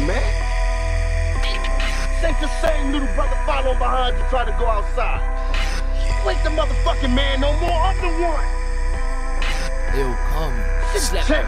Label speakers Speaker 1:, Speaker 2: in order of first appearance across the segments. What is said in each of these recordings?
Speaker 1: man. This ain't the same little brother following behind you trying to go outside. You ain't the motherfucking man no more. I'm the one.
Speaker 2: It'll come.
Speaker 1: Check.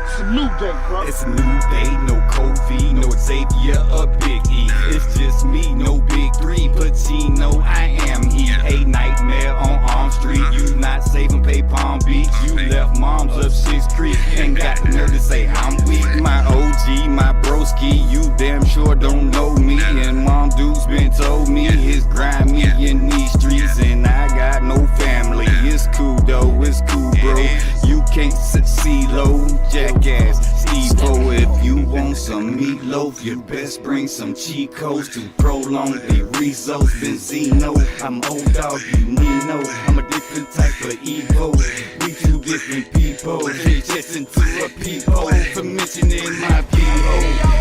Speaker 1: It's a new day, bro.
Speaker 3: It's a new day, no Kofi, no Xavier or Big E. It's just me, no Big Three, Pacino, I am he. A nightmare on Arm Street. You not safe in Pay Palm Beach. You left moms up 6th Creek and got the nerve to say I'm weak. My OG, my broski, you damn sure don't know me. And mom dudes been told me it's grind me in these streets, and I got no family. It's cool though, it's cool, bro. You can't see low, jackass, Steve-O. If you want some meatloaf, you best bring some Chicos to prolong the results. Benzino, I'm old dog, you Nino. I'm a different type of Evo. We two different people, just into a peephole for mentioning my P.O.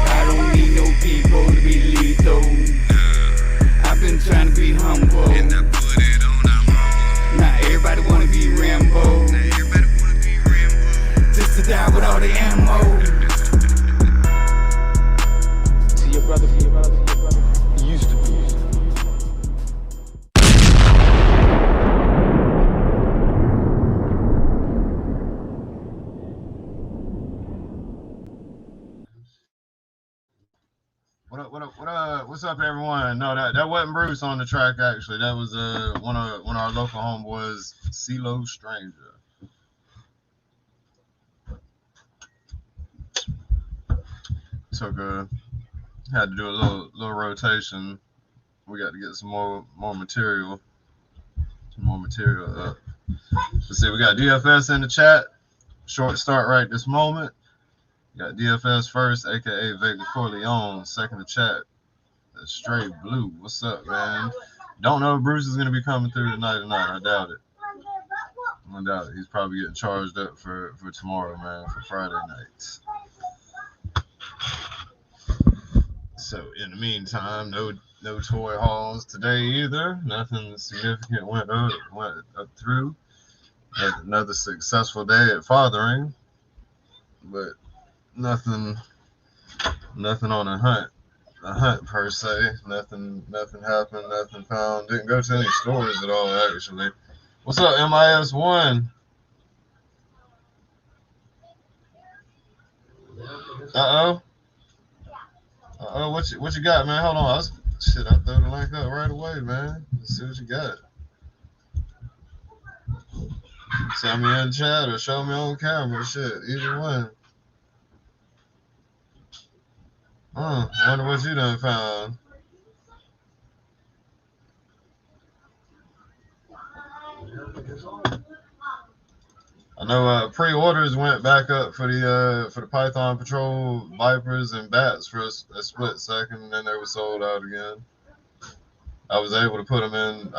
Speaker 3: I don't need no people to be lethal. I've been trying to be humble. Now everybody wanna be Rambo. Just to die with all the ammo.
Speaker 1: See your brother, he used to be.
Speaker 4: What's up, everyone? No, that wasn't Bruce on the track. Actually, that was one of our local homeboys, CeeLo Stranger. Had to do a little rotation. We got to get some more material up. Let's see, we got DFS in the chat. Short start right this moment. We got DFS first, aka Vega Corleone. Second to chat. That's Straight Blue. What's up, man? Don't know if Bruce is gonna be coming through tonight or not. I doubt it. He's probably getting charged up for tomorrow, man, for Friday nights. So in the meantime, no toy hauls today either. Nothing significant went up through. Another successful day at fathering, but nothing on a hunt per se. Nothing happened. Nothing found. Didn't go to any stores at all, actually. What's up, MIS1? Uh-oh, what you got, man? Hold on. I threw the link up right away, man. Let's see what you got. Tell me in the chat or show me on camera. Shit, either one. I wonder what you done found. I know pre-orders went back up for the Python Patrol Vipers and Bats for a split second, and then they were sold out again. I was able to put them in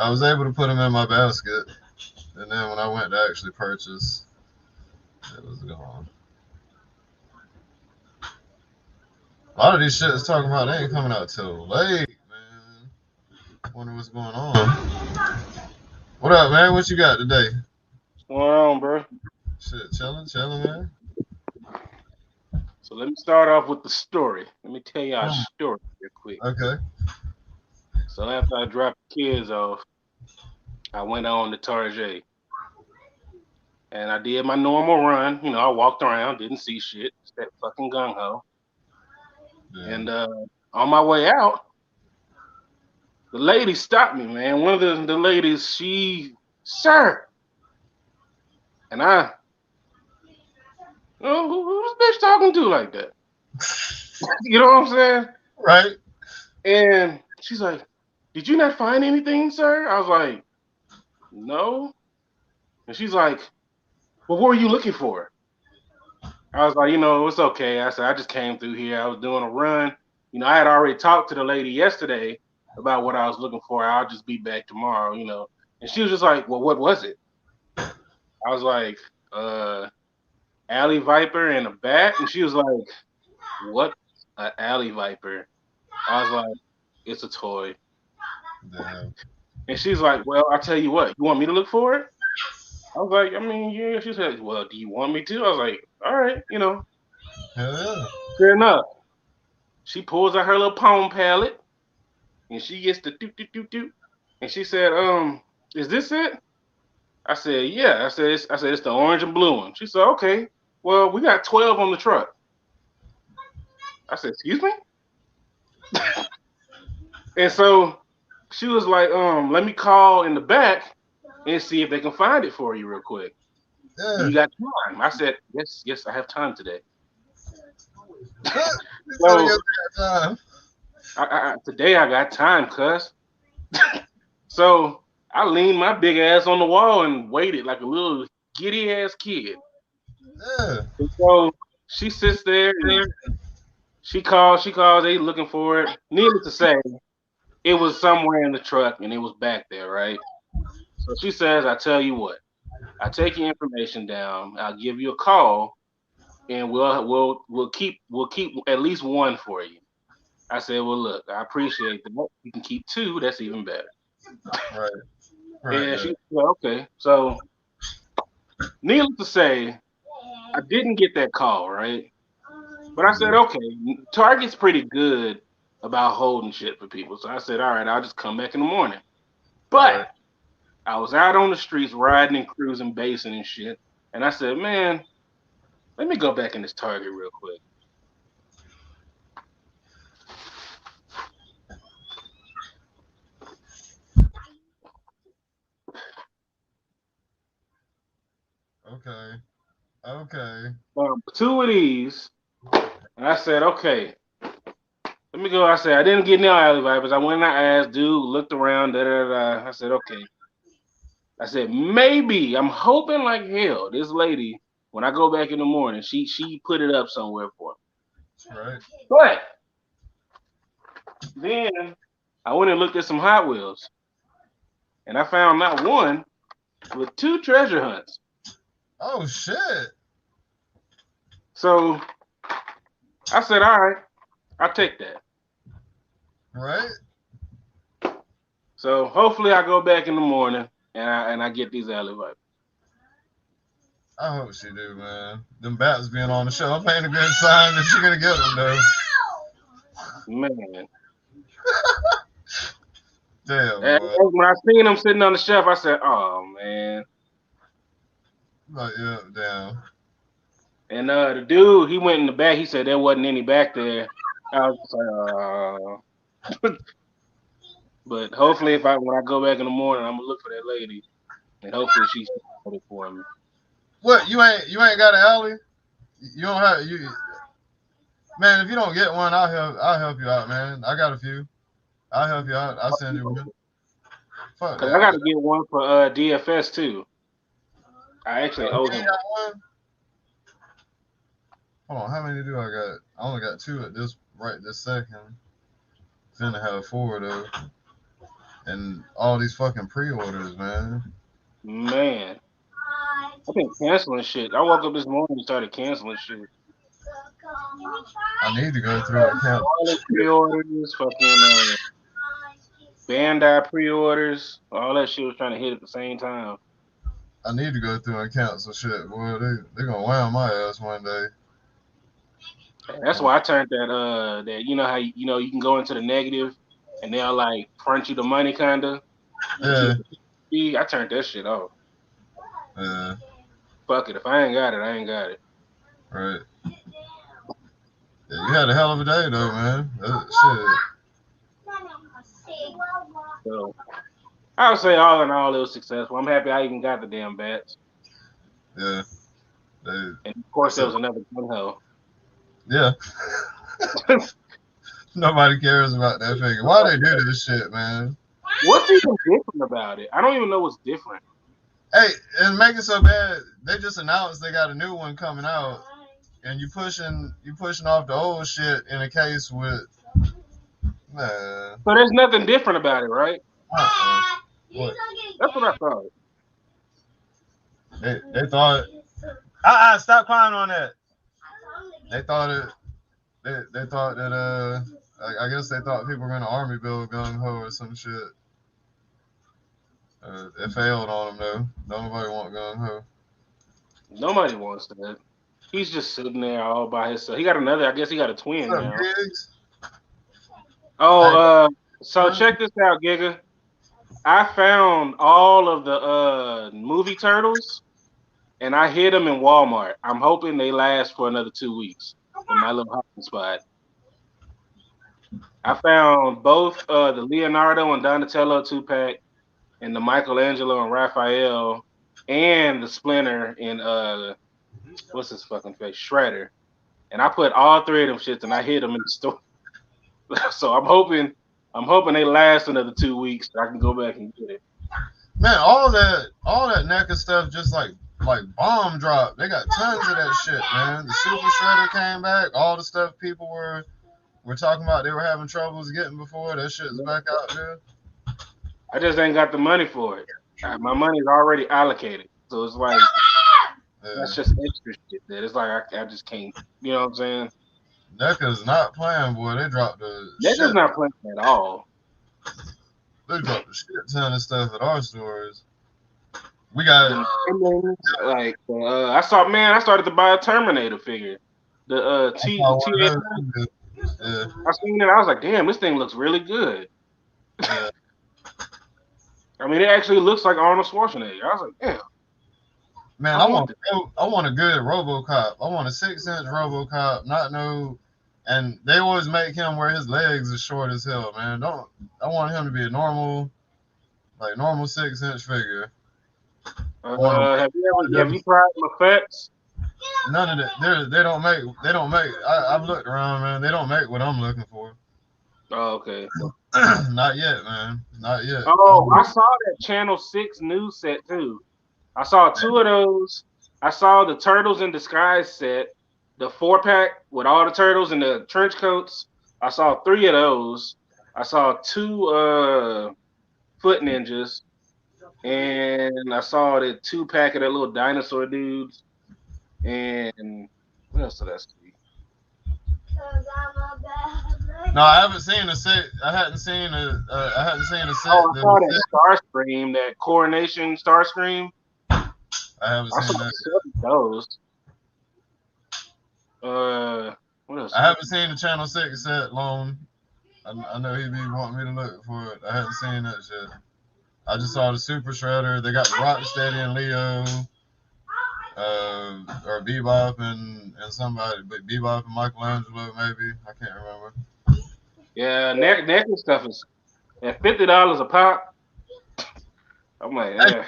Speaker 4: my basket, and then when I went to actually purchase, it was gone. A lot of these shits talking about they ain't coming out till late, man. Wonder what's going on. What up, man? What you got today?
Speaker 5: What's going on, bro?
Speaker 4: Shit, chilling, man.
Speaker 5: So let me start off with the story. Let me tell y'all a story real quick.
Speaker 4: Okay.
Speaker 5: So after I dropped the kids off, I went on to Target. And I did my normal run. You know, I walked around, didn't see shit. It's that fucking gung-ho. Yeah. And on my way out, the lady stopped me, man. One of the ladies, sir. And who's this bitch talking to like that? You know what I'm saying?
Speaker 4: Right.
Speaker 5: And she's like, did you not find anything, sir? I was like, no. And she's like, well, what were you looking for? I was like, it's okay. I said, I just came through here. I was doing a run. I had already talked to the lady yesterday about what I was looking for. I'll just be back tomorrow, And she was just like, well, what was it? I was like, alley viper and a bat. And she was like, what? An alley viper? I was like, it's a toy.
Speaker 4: Damn.
Speaker 5: And she's like, well, I'll tell you what. You want me to look for it? I was like, yeah. She said, well, do you want me to? I was like, all right,
Speaker 4: Hell yeah.
Speaker 5: Fair enough. She pulls out her little Palm palette and she gets the doot doot doot doot. And she said, is this it? I said, yeah. I said, it's the orange and blue one. She said, okay. Well, we got 12 on the truck. I said, excuse me? And so she was like, let me call in the back and see if they can find it for you real quick.
Speaker 4: Yeah.
Speaker 5: You got time? I said, yes, I have time today.
Speaker 4: So,
Speaker 5: today I got time, cuz. So I leaned my big ass on the wall and waited like a little giddy ass kid.
Speaker 4: Yeah.
Speaker 5: And so she sits there and she calls, they looking for it. Needless to say, it was somewhere in the truck and it was back there, right? So she says, I tell you what, I take your information down, I'll give you a call, and we'll keep at least one for you. I said, well, look, I appreciate that. You can keep two, that's even better.
Speaker 4: Right.
Speaker 5: And she said, okay. So needless to say, I didn't get that call, right? But I said, okay, Target's pretty good about holding shit for people. So I said, all right, I'll just come back in the morning. But I was out on the streets riding and cruising, basing and shit. And I said, man, let me go back in this Target real quick.
Speaker 4: Okay.
Speaker 5: Two of these. And I said, okay, let me go. I said, I didn't get no alley vipers. I went and I asked, dude, looked around, da da da. I said, okay. I said, maybe, I'm hoping like hell, this lady, when I go back in the morning, she put it up somewhere for me.
Speaker 4: Right.
Speaker 5: But then I went and looked at some Hot Wheels. And I found not one, but two treasure hunts.
Speaker 4: Oh, shit.
Speaker 5: So I said, all right, I'll take that.
Speaker 4: Right.
Speaker 5: So hopefully I go back in the morning and I get these alley vipers.
Speaker 4: I hope she do, man. Them bats being on the shelf ain't a good sign that you're gonna get them, though.
Speaker 5: Man.
Speaker 4: Damn.
Speaker 5: When I seen them sitting on the shelf, I said, oh, man.
Speaker 4: Like, yeah, damn.
Speaker 5: And the dude, he went in the back. He said there wasn't any back there. I was like, but hopefully, when I go back in the morning, I'm gonna look for that lady, and hopefully she's it for me.
Speaker 4: What? You ain't got an alley? You don't have you? Man, if you don't get one, I'll help you out, man. I got a few. I'll help you out. I'll send you one. Fuck
Speaker 5: Cause
Speaker 4: that.
Speaker 5: I gotta get one for DFS too. I actually owe him.
Speaker 4: Hold on, how many do I got? I only got two at this second. Finna have four though. And all these fucking pre-orders, man.
Speaker 5: Man. I've been canceling shit. I woke up this morning and started canceling shit.
Speaker 4: I need to go through and count.
Speaker 5: All the pre-orders, fucking Bandai pre-orders, all that shit was trying to hit at the same time.
Speaker 4: I need to go through and cancel shit, boy. They gonna wham my ass one day.
Speaker 5: That's why I turned that you know how you can go into the negative and they'll like front you the money kinda.
Speaker 4: Yeah.
Speaker 5: I turned that shit off.
Speaker 4: Yeah.
Speaker 5: Fuck it. If I ain't got it, I ain't got it.
Speaker 4: Right. Yeah, you had a hell of a day though, man. Shit.
Speaker 5: So I would say all in all it was successful. I'm happy I even got the damn bats.
Speaker 4: Yeah.
Speaker 5: And of course there was another gun hole.
Speaker 4: Yeah. Nobody cares about that figure. Why they do this shit, man?
Speaker 5: What's even different about it? I don't even know what's different.
Speaker 4: Hey, and make it so bad, they just announced they got a new one coming out, and you pushing off the old shit in a case with man.
Speaker 5: So there's nothing different about it, right?
Speaker 4: What?
Speaker 5: That's what I thought.
Speaker 4: They thought stop crying on that. They thought that I guess they thought people were gonna army build gung ho or some shit. It failed on them though. Nobody want gung ho.
Speaker 5: Nobody wants that. He's just sitting there all by himself. He got another. I guess he got a twin now.
Speaker 4: Biggs?
Speaker 5: Oh, so check this out, Giga. I found all of the movie turtles and I hid them in Walmart. I'm hoping they last for another 2 weeks in my little hiding spot. I found both the Leonardo and Donatello 2-pack and the Michelangelo and Raphael and the Splinter and what's his fucking face? Shredder. And I put all three of them shits and I hid them in the store. So I'm hoping they last another 2 weeks so I can go back and get it.
Speaker 4: Man, all that NECA stuff just like bomb drop. They got tons of that shit, man. The Super Shredder came back. All the stuff people were talking about they were having troubles getting before, that shit's back out there.
Speaker 5: I just ain't got the money for it. My money's already allocated. So it's like that's just extra shit that it's like I just can't, you know what I'm saying?
Speaker 4: NECA's not playing, boy. They dropped the
Speaker 5: NECA's
Speaker 4: shit.
Speaker 5: not playing at all.
Speaker 4: They dropped the shit ton of stuff at our stores. We got
Speaker 5: like I started to buy a Terminator figure. The
Speaker 4: I
Speaker 5: T
Speaker 4: saw
Speaker 5: the
Speaker 4: one of
Speaker 5: T8.
Speaker 4: those. Yeah,
Speaker 5: I seen it. I was like, damn, this thing looks really good.
Speaker 4: yeah.
Speaker 5: I mean, it actually looks like Arnold Schwarzenegger. I was like, damn.
Speaker 4: Man, I want a good RoboCop. I want a 6-inch RoboCop, not no. And they always make him where his legs are short as hell, man. I want him to be a normal 6-inch figure.
Speaker 5: Have you tried Mafex?
Speaker 4: None of that. They don't make. I've looked around, man. They don't make what I'm looking for.
Speaker 5: Oh, okay.
Speaker 4: Not yet, man. Not yet.
Speaker 5: Oh, I saw that Channel 6 news set too. I saw 2 of those. I saw the Turtles in Disguise set, the 4-pack with all the turtles in the trench coats. I saw 3 of those. I saw 2 Foot Ninjas, and I saw the 2-pack of the little dinosaur dudes. And what else did I see?
Speaker 4: No, I haven't seen a set. I hadn't seen a. I hadn't seen a set.
Speaker 5: Oh, I saw that Starscream, that Coronation Starscream.
Speaker 4: I haven't seen that.
Speaker 5: Those. What else?
Speaker 4: I haven't seen the Channel 6 set long. I know he'd be wanting me to look for it. I haven't seen that shit. I just saw the Super Shredder. They got the Rocksteady and Leo. Or Bebop and somebody, but Bebop and Michelangelo maybe. I can't remember.
Speaker 5: Yeah, NECA stuff is at $50 a pop. I'm like, yeah.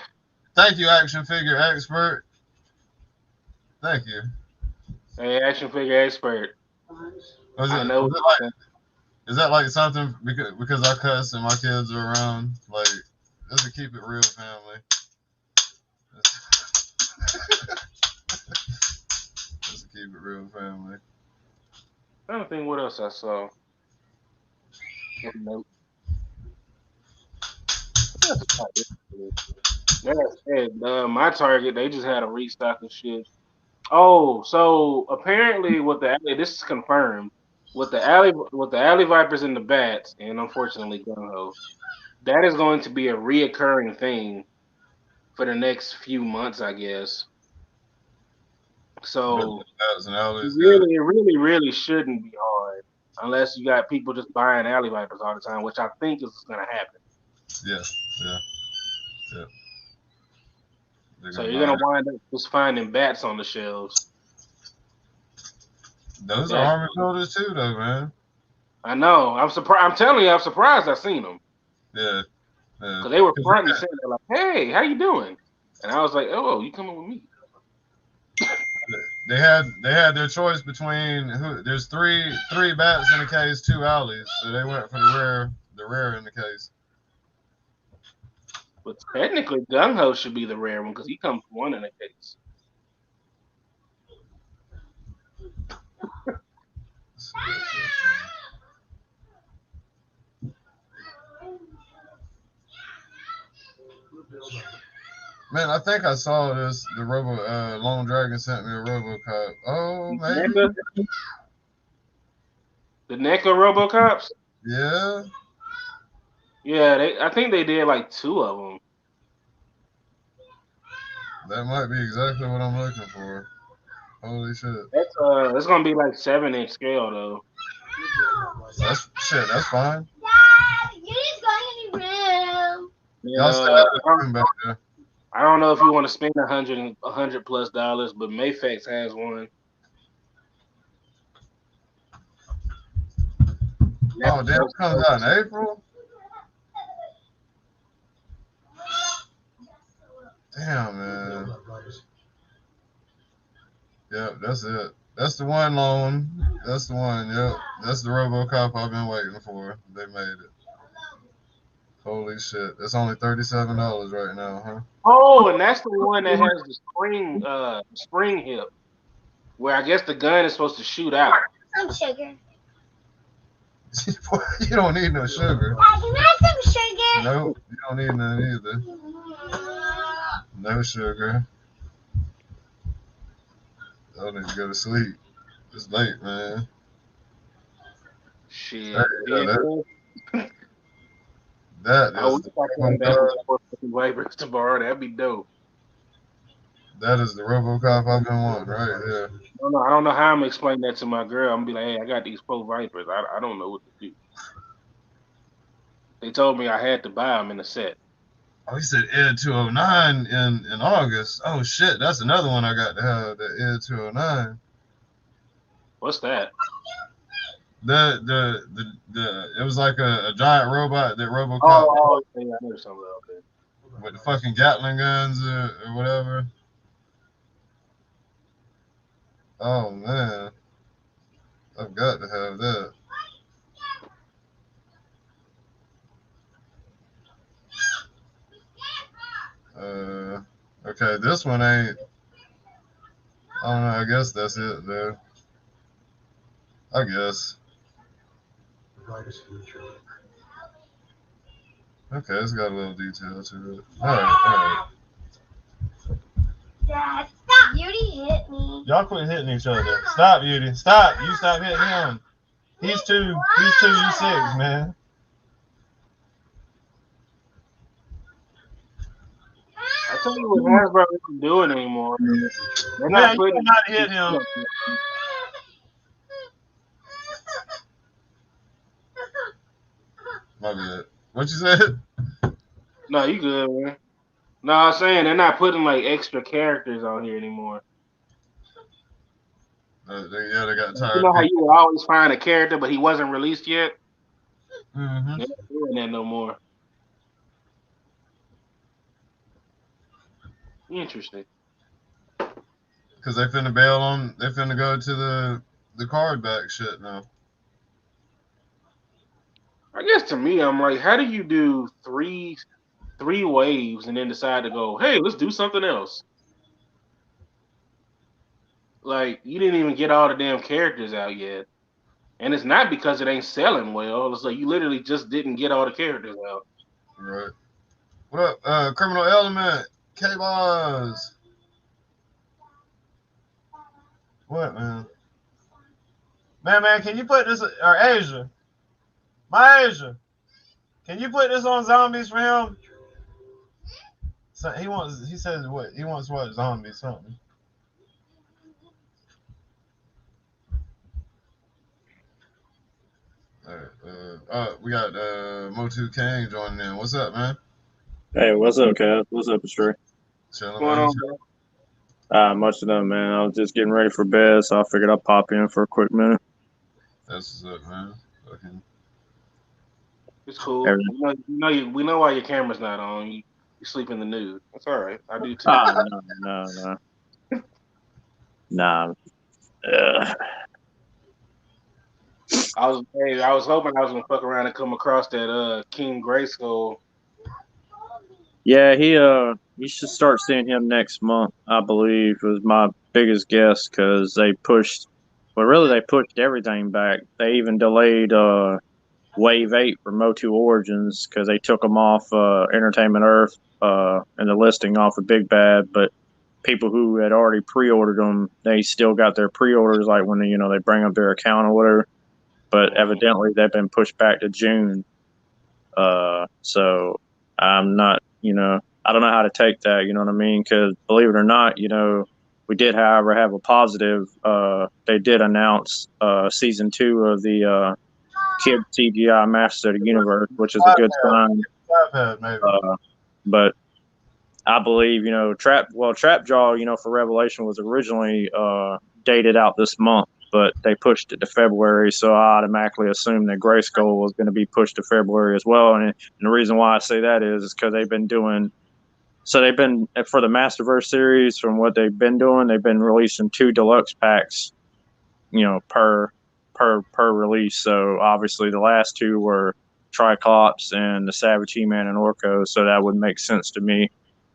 Speaker 4: Thank you, action figure expert. Thank you.
Speaker 5: Hey, action figure expert.
Speaker 4: Is that like something because I cuss and my kids are around? Like, just to keep it real, family. Just to keep it real, family.
Speaker 5: I don't think what else I saw. Nope. My Target, they just had a restock of shit. Oh, so apparently this is confirmed with the alley vipers and the bats, and unfortunately Gung-Ho, that is going to be a reoccurring thing for the next few months, I guess. So it really shouldn't be hard unless you got people just buying alley vipers all the time, which I think is going to happen.
Speaker 4: Yeah.
Speaker 5: So you're going to wind up just finding bats on the shelves.
Speaker 4: Those are armor builders too, though, man.
Speaker 5: I know. I'm surprised. I'm telling you, I'm surprised I seen them.
Speaker 4: Yeah.
Speaker 5: Because they were front and center, like, "Hey, how you doing?" And I was like, "Oh, you coming with me?"
Speaker 4: They had their choice between there's three bats in the case, 2 alleys, so they went for the rare in the case.
Speaker 5: But technically, Gung-Ho should be the rare one because he comes 1 in the case.
Speaker 4: Man, I think I saw this. The Lone Dragon sent me a RoboCop. Oh, maybe.
Speaker 5: The NECA RoboCops?
Speaker 4: Yeah.
Speaker 5: Yeah, I think they did like 2 of them.
Speaker 4: That might be exactly what I'm looking for. Holy shit.
Speaker 5: That's gonna be like 7-inch scale though.
Speaker 4: That's shit. That's fine. Y'all still
Speaker 5: Yeah,
Speaker 4: have the room back there.
Speaker 5: I don't know if you want to spend $100+ but Mayfax has one.
Speaker 4: Oh, damn, it comes out in April? Damn, man. Yep, that's it. That's the one loan. That's the one, yep. That's the RoboCop I've been waiting for. They made it. Holy shit. That's only $37 right now, huh?
Speaker 5: Oh, and that's the one that has the spring hip, where I guess the gun is supposed to shoot out.
Speaker 6: Some sugar.
Speaker 4: You don't need no sugar.
Speaker 6: Can I have some sugar?
Speaker 4: Nope, you don't need none either. No sugar. I need to go to sleep. It's late, man.
Speaker 5: Shit.
Speaker 4: That
Speaker 5: I
Speaker 4: is
Speaker 5: wish I came back with wipers tomorrow. That'd be dope.
Speaker 4: that is the RoboCop I've been wanting right there.
Speaker 5: I don't know how I'm gonna explain that to my girl. I'm gonna be like, hey, I got these 4 Vipers. I don't know what to do. They told me I had to buy them in a set.
Speaker 4: Oh, he said Ed 209 in August. Oh shit, that's another one I got to have. The Ed 209.
Speaker 5: What's that?
Speaker 4: The it was like a giant robot that RoboCop
Speaker 5: Oh, yeah, I know something about that.
Speaker 4: with the fucking Gatling guns or whatever. Oh man, I've got to have that. Okay, this one ain't. I don't know. I guess that's it though. I guess. Okay, it's got a little detail to it. All right.
Speaker 6: Dad, stop. Beauty hit me.
Speaker 4: Y'all quit hitting each other. Stop, Beauty. Stop. You stop hitting him. He's 2, you 6, man.
Speaker 5: I tell you what Hasbro isn't doing anymore. They're
Speaker 4: Man, you cannot hit him. My bad. What you said?
Speaker 5: No, you good, man. No, I'm saying they're not putting like extra characters on here anymore.
Speaker 4: They got tired.
Speaker 5: You know how you would always find a character, but he wasn't released yet?
Speaker 4: Mm-hmm.
Speaker 5: They're not doing that no more. Interesting.
Speaker 4: Because they finna bail on. They finna go to the card back shit now.
Speaker 5: I guess to me, I'm like, how do you do three waves and then decide to go, hey, let's do something else? Like, you didn't even get all the damn characters out yet. And it's not because it ain't selling well. It's like you literally just didn't get all the characters out.
Speaker 4: Right. What up, Criminal Element? K-Boz. What, man? Man, can you put this, or Asia? My Asia. Can you put this on zombies for him? So he says what? He wants what? Zombies, something. All right. We got Motu Kang joining in. What's up, man?
Speaker 7: Hey, what's up, Kaz? What's up, Astray?
Speaker 4: Chilling,
Speaker 5: What's going
Speaker 4: man.
Speaker 5: on, bro?
Speaker 7: Much of them, man. I was just getting ready for bed, so I figured I'd pop in for a quick minute.
Speaker 4: That's what's up, man. Fucking.
Speaker 5: It's cool.
Speaker 7: Everything.
Speaker 5: We know why your camera's not on. You sleep in the nude. That's all right. I do too.
Speaker 7: No. Nah.
Speaker 5: I was hoping I was gonna fuck around and come across that King Grayskull.
Speaker 7: Yeah, you should start seeing him next month, I believe, was my biggest guess, because they pushed everything back. They even delayed Wave 8 for Motu Origins because they took them off Entertainment Earth and the listing off of Big Bad, but people who had already pre-ordered them, they still got their pre-orders, like when they bring up their account or whatever. But evidently they've been pushed back to June. So I'm not, I don't know how to take that, you know what I mean? Because believe it or not, we did, however, have a positive. They did announce season 2 of the kid CGI Masters of the Universe, which is a good sign.
Speaker 4: Flathead, maybe.
Speaker 7: But I believe, Trap Jaw, for Revelation was originally dated out this month, but they pushed it to February, so I automatically assumed that Grayskull was going to be pushed to February as well. And the reason why I say that is because they've been for the Masterverse series, from what they've been doing, they've been releasing 2 deluxe packs, per release. So obviously the last 2 were Triclops and the Savage He-Man and Orko, so that would make sense to me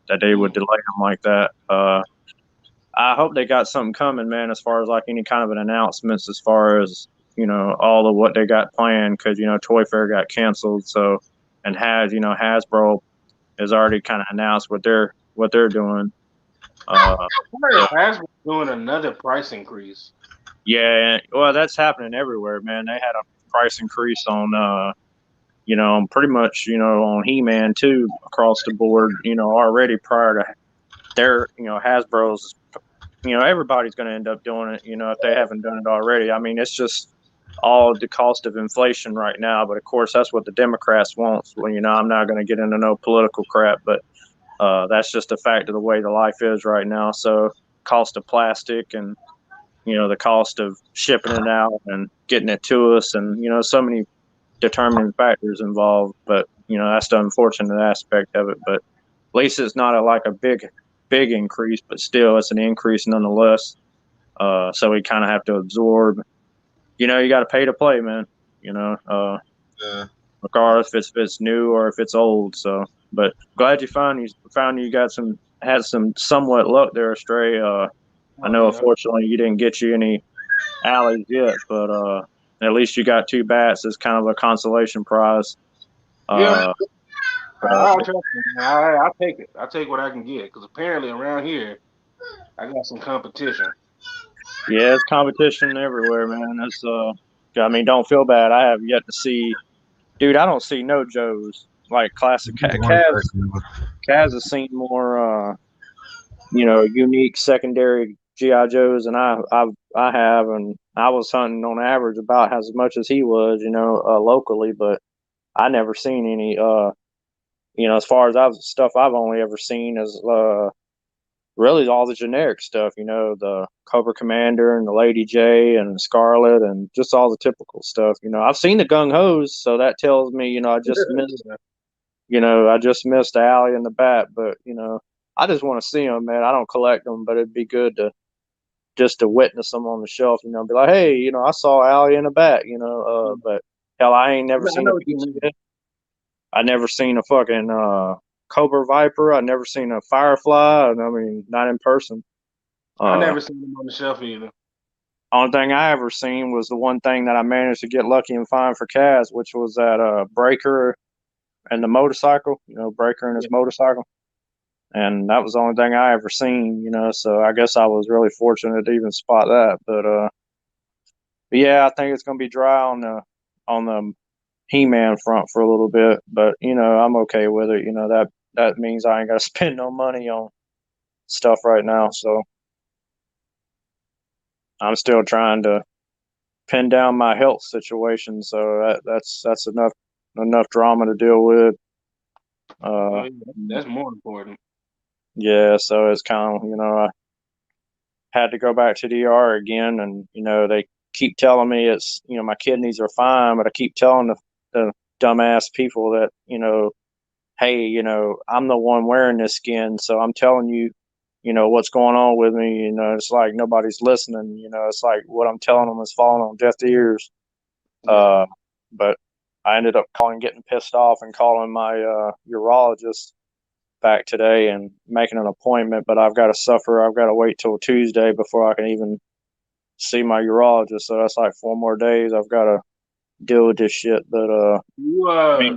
Speaker 7: that they would delay them like that. I hope they got something coming, man, as far as like any kind of an announcements as far as, all of what they got planned, because, Toy Fair got canceled. So, and Hasbro has already kind of announced what they're doing.
Speaker 5: Hasbro doing another price increase.
Speaker 7: Yeah, well, that's happening everywhere, man. They had a price increase on, pretty much, on He-Man too, across the board, already prior to their, Hasbro's, everybody's going to end up doing it, if they haven't done it already. I mean, it's just all the cost of inflation right now. But of course, that's what the Democrats want. Well, I'm not going to get into no political crap, but that's just a fact of the way the life is right now. So cost of plastic and, the cost of shipping it out and getting it to us, and, so many determining factors involved. But, that's the unfortunate aspect of it. But at least it's not a big increase, but still it's an increase nonetheless. So we kind of have to absorb, you got to pay to play, man,
Speaker 4: Yeah.
Speaker 7: regardless if it's new or if it's old. So, but glad you found you had some somewhat luck there, Stray. I know, unfortunately, you didn't get you any alleys yet, but at least you got 2 bats as kind of a consolation prize.
Speaker 5: Yeah, I'll take it. I'll take what I can get, because apparently around here I got some competition.
Speaker 7: Yeah, it's competition everywhere, man. It's I mean, don't feel bad. I have yet to see, dude. I don't see no Joes like classic. Kaz has seen more, unique secondary GI Joes, and I have, and I was hunting on average about as much as he was, locally, but I never seen any. As far as I've only ever seen is really all the generic stuff, the Cobra Commander and the Lady J and Scarlet and just all the typical stuff. I've seen the Gung Ho's, so that tells me, I just missed the Alley and the Bat, but I just want to see them, man. I don't collect them, but it'd be good to just to witness them on the shelf, be like, hey, I saw Alley and the Bat, but hell, I ain't never seen a I never seen a fucking Cobra Viper. I never seen a Firefly. I mean, not in person.
Speaker 5: I never seen them on the shelf either.
Speaker 7: Only thing I ever seen was the one thing that I managed to get lucky and find for Kaz, which was that Breaker and the motorcycle. Breaker and his motorcycle, and that was the only thing I ever seen. So I guess I was really fortunate to even spot that. But yeah, I think it's gonna be dry on the He-Man front for a little bit, but I'm okay with it. That means I ain't got to spend no money on stuff right now. So I'm still trying to pin down my health situation. So that's enough drama to deal with.
Speaker 5: That's more important.
Speaker 7: Yeah, so it's kind of I had to go back to the ER again, and they keep telling me it's my kidneys are fine, but I keep telling the dumbass people that hey, I'm the one wearing this skin, so I'm telling you, what's going on with me. It's like nobody's listening. It's like what I'm telling them is falling on deaf ears. But I ended up getting pissed off and calling my urologist back today and making an appointment. But I've got to wait till Tuesday before I can even see my urologist. So that's like 4 more days. I've got to deal with this shit. But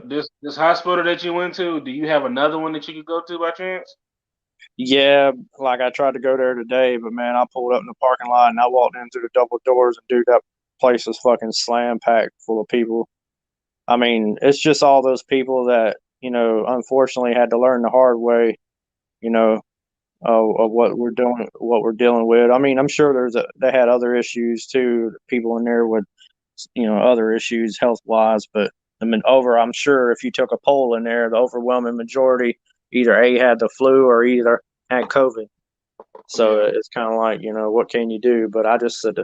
Speaker 5: this hospital that you went to, do you have another one that you could go to by chance?
Speaker 7: Yeah, like I tried to go there today, but man, I pulled up in the parking lot and I walked in through the double doors, and dude, that place is fucking slam packed full of people. I mean, it's just all those people that unfortunately had to learn the hard way, of what we're dealing with. I mean, I'm sure they had other issues too. People in there with other issues health wise. But I mean, I'm sure if you took a poll in there, the overwhelming majority either had the flu or either had COVID. So it's kind of like, what can you do? But I just said,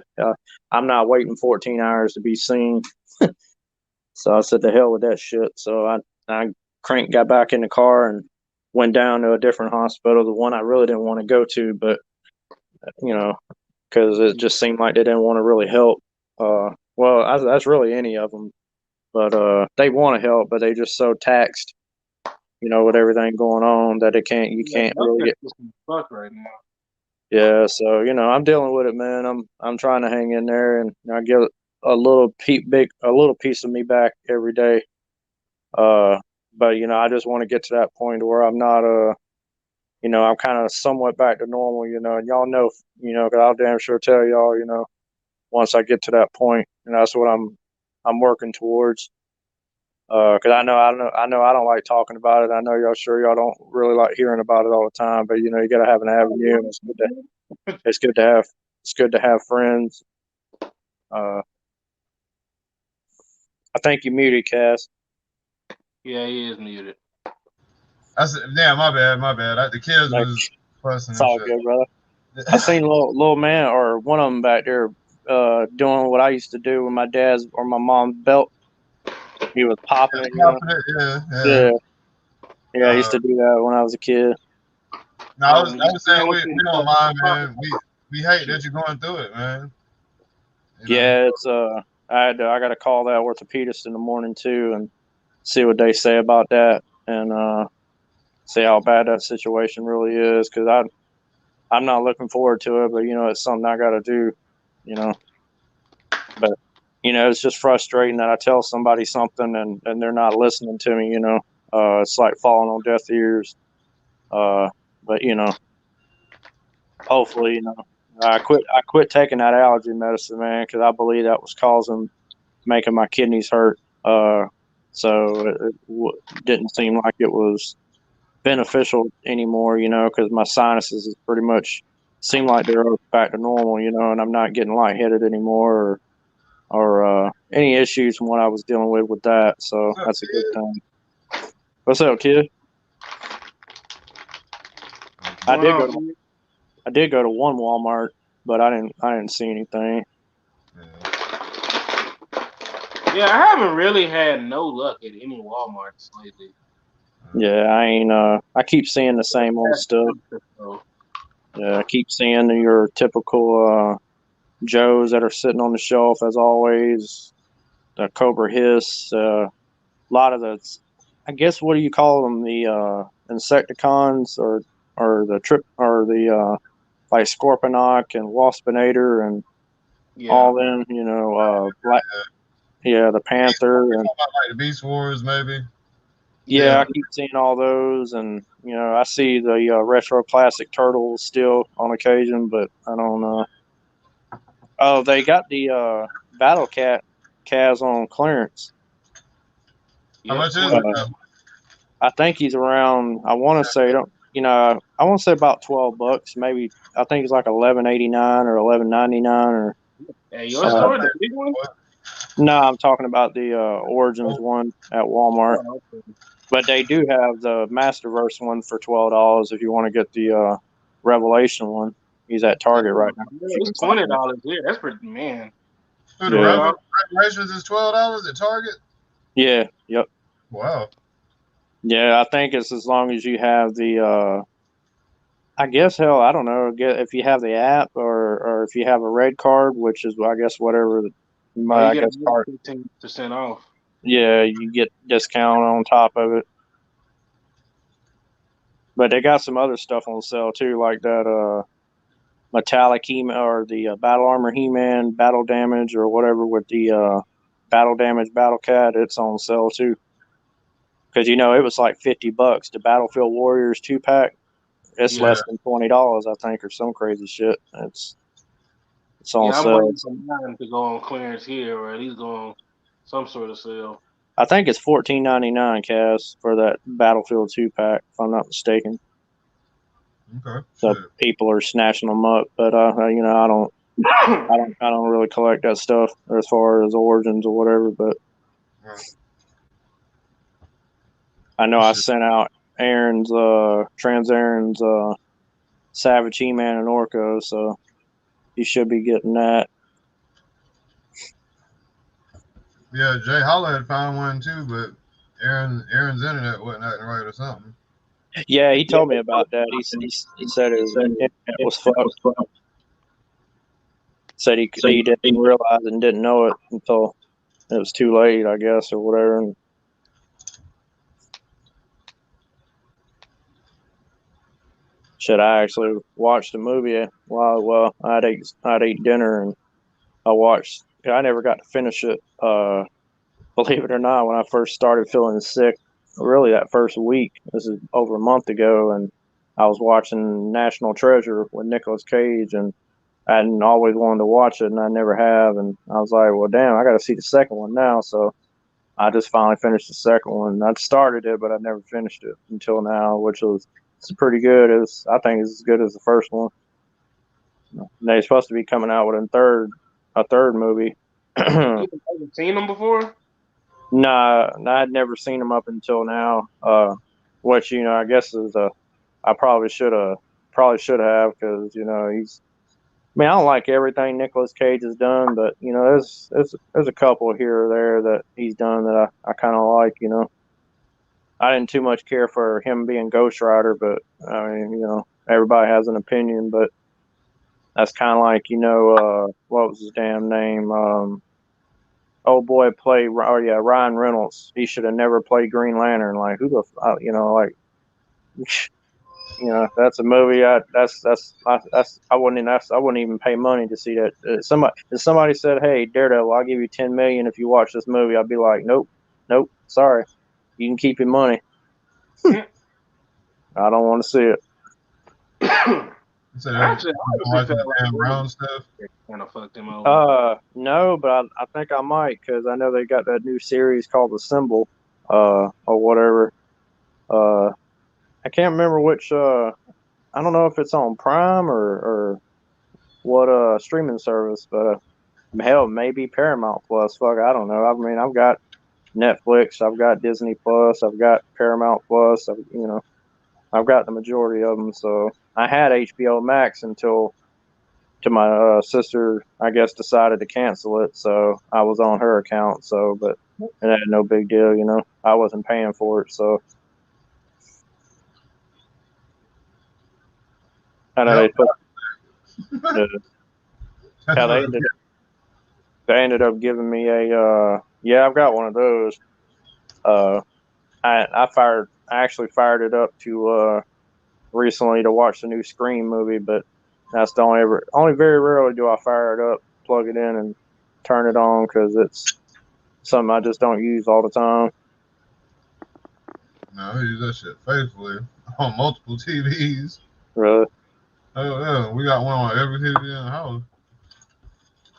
Speaker 7: I'm not waiting 14 hours to be seen. So I said, the hell with that shit. So I got back in the car and went down to a different hospital, the one I really didn't want to go to, but, because it just seemed like they didn't want to really help. Well, that's really any of them. But they want to help, but they just so taxed, with everything going on that you can't really get.
Speaker 5: Fuck right now.
Speaker 7: Yeah, so I'm dealing with it, man. I'm trying to hang in there, and I get a little piece of me back every day. But I just want to get to that point where I'm not I'm kind of somewhat back to normal, and y'all know, because I'll damn sure tell y'all, once I get to that point, and that's what I'm working towards. Because I know I don't like talking about it. I know y'all don't really like hearing about it all the time, but you got to have an avenue. And it's good to have friends. I think you muted, Cass.
Speaker 5: Yeah, he is muted.
Speaker 4: Yeah, my bad. The kids was fussing
Speaker 7: It's
Speaker 4: and
Speaker 7: all
Speaker 4: shit.
Speaker 7: good, brother. I seen little man or one of them back there doing what I used to do with my dad's or my mom's belt. He was popping it,
Speaker 4: Yeah.
Speaker 7: Yeah, I used to do that when I was a kid.
Speaker 4: No, I was saying we don't mind, man. We hate that you're going through it, man.
Speaker 7: Yeah, it's I got to call that orthopedist in the morning too and see what they say about that and see how bad that situation really is, because I'm not looking forward to it, but it's something I got to do, but it's just frustrating that I tell somebody something and they're not listening to me, it's like falling on deaf ears. But hopefully, I quit taking that allergy medicine, man, because I believe that was making my kidneys hurt. So it didn't seem like it was beneficial anymore, because my sinuses is pretty much seem like they're back to normal, and I'm not getting lightheaded anymore or any issues from what I was dealing with that. So that's a good thing. What's up, kid? I did go to one Walmart, but I didn't see anything.
Speaker 5: Yeah, I haven't really had no luck at any Walmarts lately.
Speaker 7: Yeah, I ain't. I keep seeing the same old stuff. Yeah, I keep seeing your typical Joes that are sitting on the shelf as always. The Cobra Hiss. A lot of the, I guess, what do you call them? The Insecticons or the like Scorponok and Waspinator and all them. Black. Yeah, the Panther and
Speaker 4: like the Beast Wars, maybe.
Speaker 7: Yeah, I keep seeing all those, and I see the retro classic turtles still on occasion, but I don't know. Oh, they got the Battle Cat Kaz on clearance.
Speaker 4: How much is it?
Speaker 7: I think he's around. I want to say I want to say about $12. Maybe I think it's like $11.89 or $11.99 or.
Speaker 5: Hey, your store, the big one?
Speaker 7: No, I'm talking about the Origins one at Walmart.
Speaker 5: Oh, okay.
Speaker 7: But they do have the Masterverse one for $12 if you want to get the Revelation one. He's at Target right now.
Speaker 5: It's $20 here. That's pretty, man.
Speaker 4: Dude, the Revelations is $12 at Target?
Speaker 7: Yeah, yep.
Speaker 4: Wow.
Speaker 7: Yeah, I think it's as long as you have the I guess, hell, I don't know, if you have the app or if you have a red card, which is, I guess, whatever.
Speaker 5: You get 15% off.
Speaker 7: Yeah, you get discount on top of it. But they got some other stuff on sale too, like that metallic or the battle armor He-Man battle damage or whatever with the battle damage battle cat. It's on sale too, because it was like $50. The Battlefield Warriors 2-pack, it's less than $20, I think, or some crazy shit. It's on
Speaker 5: I'm
Speaker 7: sale.
Speaker 5: waiting for mine to go on clearance here, or at least go on some sort of sale.
Speaker 7: I think it's $14.99, Cass, for that Battlefield 2-pack, if I'm not mistaken.
Speaker 4: Okay.
Speaker 7: So people are snatching them up, but I don't I don't really collect that stuff as far as origins or whatever, but I know I sent out Aaron's Aaron's Savage He-Man and Orko, so he should be getting that.
Speaker 4: Yeah, Jay Holler had found one too, but Aaron's internet wasn't acting right or something.
Speaker 7: Yeah, he told me about that. He said his internet was fucked. Said he didn't realize and didn't know it until it was too late, I guess, or whatever. And shit, I actually watched a movie while I'd ate dinner, and I watched. I never got to finish it. Believe it or not, when I first started feeling sick, really that first week, this is over a month ago, and I was watching National Treasure with Nicolas Cage, and I hadn't always wanted to watch it, and I never have. And I was like, well, damn, I got to see the second one now. So I just finally finished the second one. I started it, but I never finished it until now, which was it's pretty good. I think it's as good as the first one. And they're supposed to be coming out with a third movie.
Speaker 5: You haven't seen them before?
Speaker 7: Nah, I'd never seen him up until now. Which I guess is I probably should have because he's. I mean, I don't like everything Nicolas Cage has done, but there's a couple here or there that he's done that I kind of like. I didn't too much care for him being Ghost Rider, but I mean, everybody has an opinion, but that's kind of like what was his damn name? Old boy Ryan Reynolds. He should have never played Green Lantern. Like who the that's a movie. I wouldn't even pay money to see that. If somebody said, "Hey, Daredevil, I'll give you $10 million if you watch this movie," I'd be like, "Nope, sorry, you can keep your money. I don't want to see it."
Speaker 4: So watching the Dan Brown stuff.
Speaker 5: Kind of fucked him over.
Speaker 7: No, but I think I might because I know they got that new series called The Symbol, or whatever. I can't remember which. I don't know if it's on Prime or what streaming service, but hell, maybe Paramount Plus. Fuck, I don't know. I mean, I've got Netflix, I've got Disney Plus, I've got Paramount Plus. I've got the majority of them. So I had HBO Max until my sister, I guess, decided to cancel it. So I was on her account. So, but it had no big deal. I wasn't paying for it. So. I know they put. They ended up giving me a. Yeah, I've got one of those. I actually fired it up to recently to watch the new Scream movie, but that's the only very rarely do I fire it up, plug it in, and turn it on because it's something I just don't use all the time.
Speaker 4: No, I use that shit faithfully on multiple TVs.
Speaker 7: Really?
Speaker 4: Oh yeah, we got one on every TV in the house.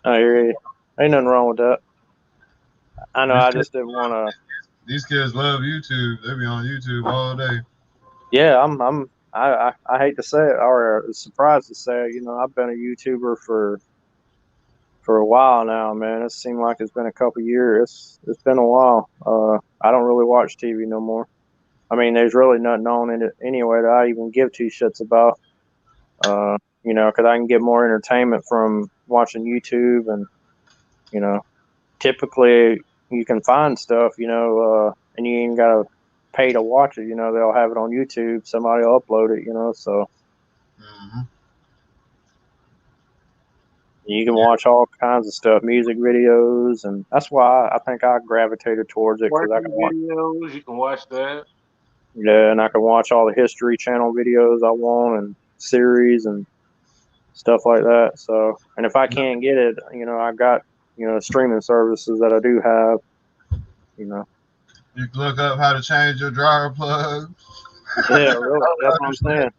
Speaker 7: I hear you. Ain't nothing wrong with that. I know. I just didn't want to.
Speaker 4: These kids love YouTube. They be on YouTube all day.
Speaker 7: Yeah, I hate to say it, or surprised to say it. I've been a YouTuber for a while now, man. It seemed like it's been a couple years. It's been a while. I don't really watch TV no more. I mean, there's really nothing on in it anyway that I even give two shits about. Because I can get more entertainment from watching YouTube, and typically you can find stuff, and you ain't gotta pay to watch it. They'll have it on YouTube. Somebody will upload it. So you can watch all kinds of stuff, music videos, and that's why I think I gravitated towards it because I can watch
Speaker 5: videos. You can watch that.
Speaker 7: Yeah, and I can watch all the History Channel videos I want and series and stuff like that. So, and if I can't get it, I've got streaming services that I do have.
Speaker 4: You can look up how to change your dryer plug.
Speaker 7: Yeah, really. That's what I'm saying.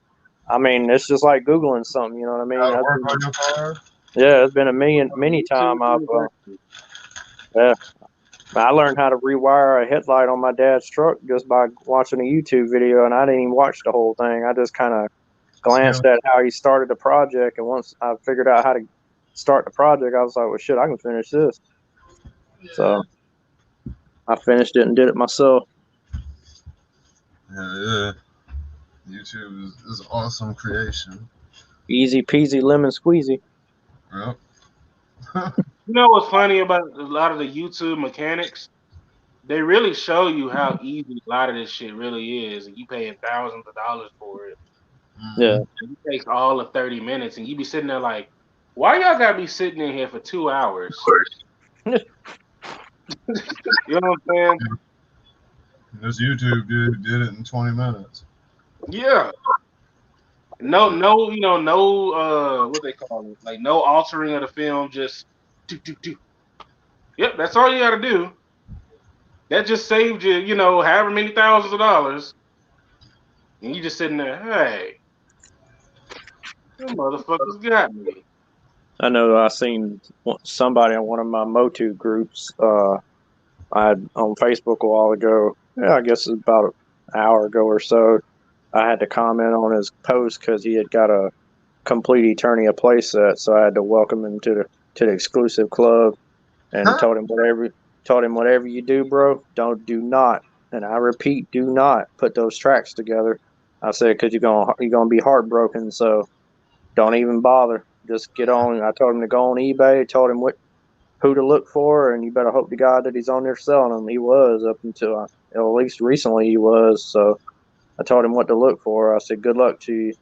Speaker 7: I mean, it's just like Googling something. You know what I mean?
Speaker 4: How to work on your car.
Speaker 7: Yeah, it's been many times I learned how to rewire a headlight on my dad's truck just by watching a YouTube video, and I didn't even watch the whole thing. I just kind of glanced at how he started the project, and once I figured out how to start the project, I was like, well, shit, I can finish this. So I finished it and did it myself.
Speaker 4: Yeah. YouTube is awesome creation.
Speaker 7: Easy peasy lemon squeezy.
Speaker 4: Yep.
Speaker 5: You know what's funny about a lot of the YouTube mechanics? They really show you how easy a lot of this shit really is, and you paying thousands of dollars for it.
Speaker 7: Yeah.
Speaker 4: Mhm.
Speaker 5: And it takes all of 30 minutes, and you be sitting there like, why y'all gotta be sitting in here for 2 hours? You know what I'm saying?
Speaker 4: This YouTube dude did it in 20 minutes.
Speaker 5: Yeah. No, what they call it, like no altering of the film, just do. Yep, that's all you got to do. That just saved you, however many thousands of dollars, and you just sitting there, hey, you motherfuckers got me.
Speaker 7: I know I seen somebody on one of my Motu groups I had on Facebook a while ago. Yeah, I guess it's about an hour ago or so. I had to comment on his post because he had got a complete Eternia playset, so I had to welcome him to the exclusive club and
Speaker 4: Huh?
Speaker 7: told him whatever you do, bro, do not, and I repeat, do not put those tracks together. I said because you're gonna be heartbroken, so don't even bother. Just get on. I told him to go on eBay. Told him who to look for, and you better hope to God that he's on there selling them. He was up until at least recently he was. So I told him what to look for. I said, "Good luck to you."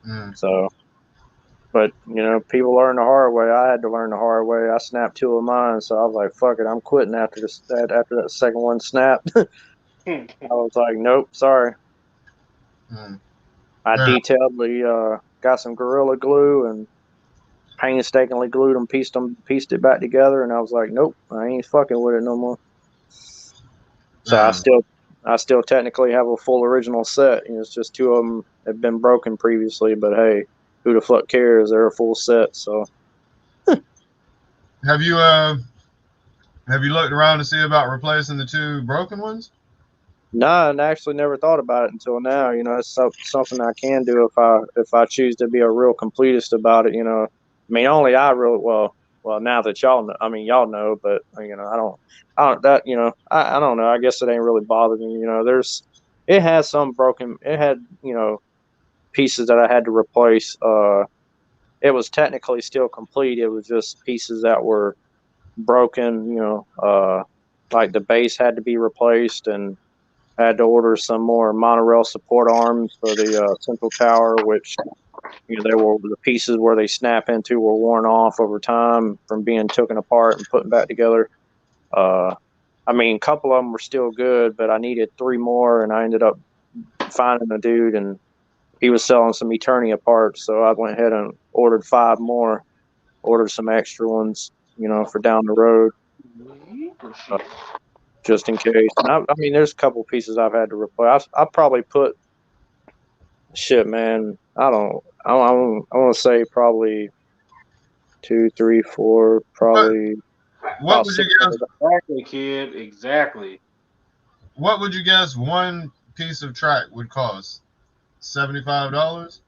Speaker 4: Mm.
Speaker 7: So, but people learn the hard way. I had to learn the hard way. I snapped two of mine, so I was like, "Fuck it, I'm quitting after after that second one snapped." I was like, "Nope, sorry."
Speaker 4: Mm.
Speaker 7: I
Speaker 4: Yeah.
Speaker 7: detailedly got some Gorilla Glue and painstakingly glued them, pieced it back together, and I was like, "Nope, I ain't fucking with it no more." So
Speaker 4: Yeah.
Speaker 7: I still technically have a full original set. It's just two of them have been broken previously, but hey, who the fuck cares? They're a full set. So
Speaker 4: Have you looked around to see about replacing the two broken ones?
Speaker 7: no, I actually never thought about it until now. It's something I can do if I choose to be a real completist about it. I mean, only I really well now that y'all know. I mean, y'all know, but I don't that I don't know. I guess it ain't really bothered me. It has some broken. It had pieces that I had to replace. It was technically still complete. It was just pieces that were broken. Like the base had to be replaced, and I had to order some more monorail support arms for the central tower, which they were the pieces where they snap into were worn off over time from being taken apart and put back together. Uh, I mean, a couple of them were still good, but I needed three more, and I ended up finding a dude, and he was selling some Eternia parts, so I went ahead and ordered five more, ordered some extra ones, for down the road, uh, just in case. And I mean, there's a couple pieces I've had to replace. I probably put shit, man. I want to say probably two, three, four,
Speaker 4: What
Speaker 7: probably
Speaker 4: what
Speaker 7: about
Speaker 4: would you
Speaker 7: six.
Speaker 4: guess?
Speaker 5: Exactly, kid. Exactly.
Speaker 4: What would you guess one piece of track would cost? $75?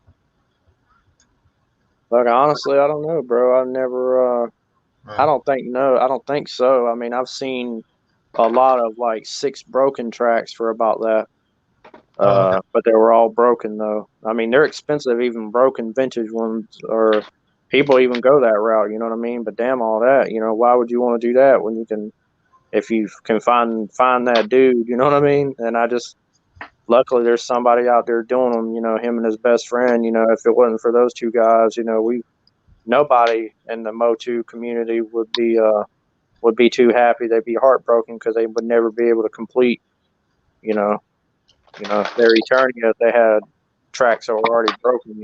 Speaker 7: Like honestly, I don't know, bro. I've never. I
Speaker 4: Oh,
Speaker 7: don't think no. I don't think so. I mean, I've seen a lot of like six broken tracks for about that.
Speaker 4: oh, okay.
Speaker 7: But they were all broken though. I mean, they're expensive, even broken vintage ones, or people even go that route. You know what I mean? But damn all that. Why would you want to do that when you can, if you can find that dude? You know what I mean? And I just luckily there's somebody out there doing them. Him and his best friend. If it wasn't for those two guys, we nobody in the Motu community would be too happy. They'd be heartbroken because they would never be able to complete. You know, their Eternia, they had tracks that were already broken,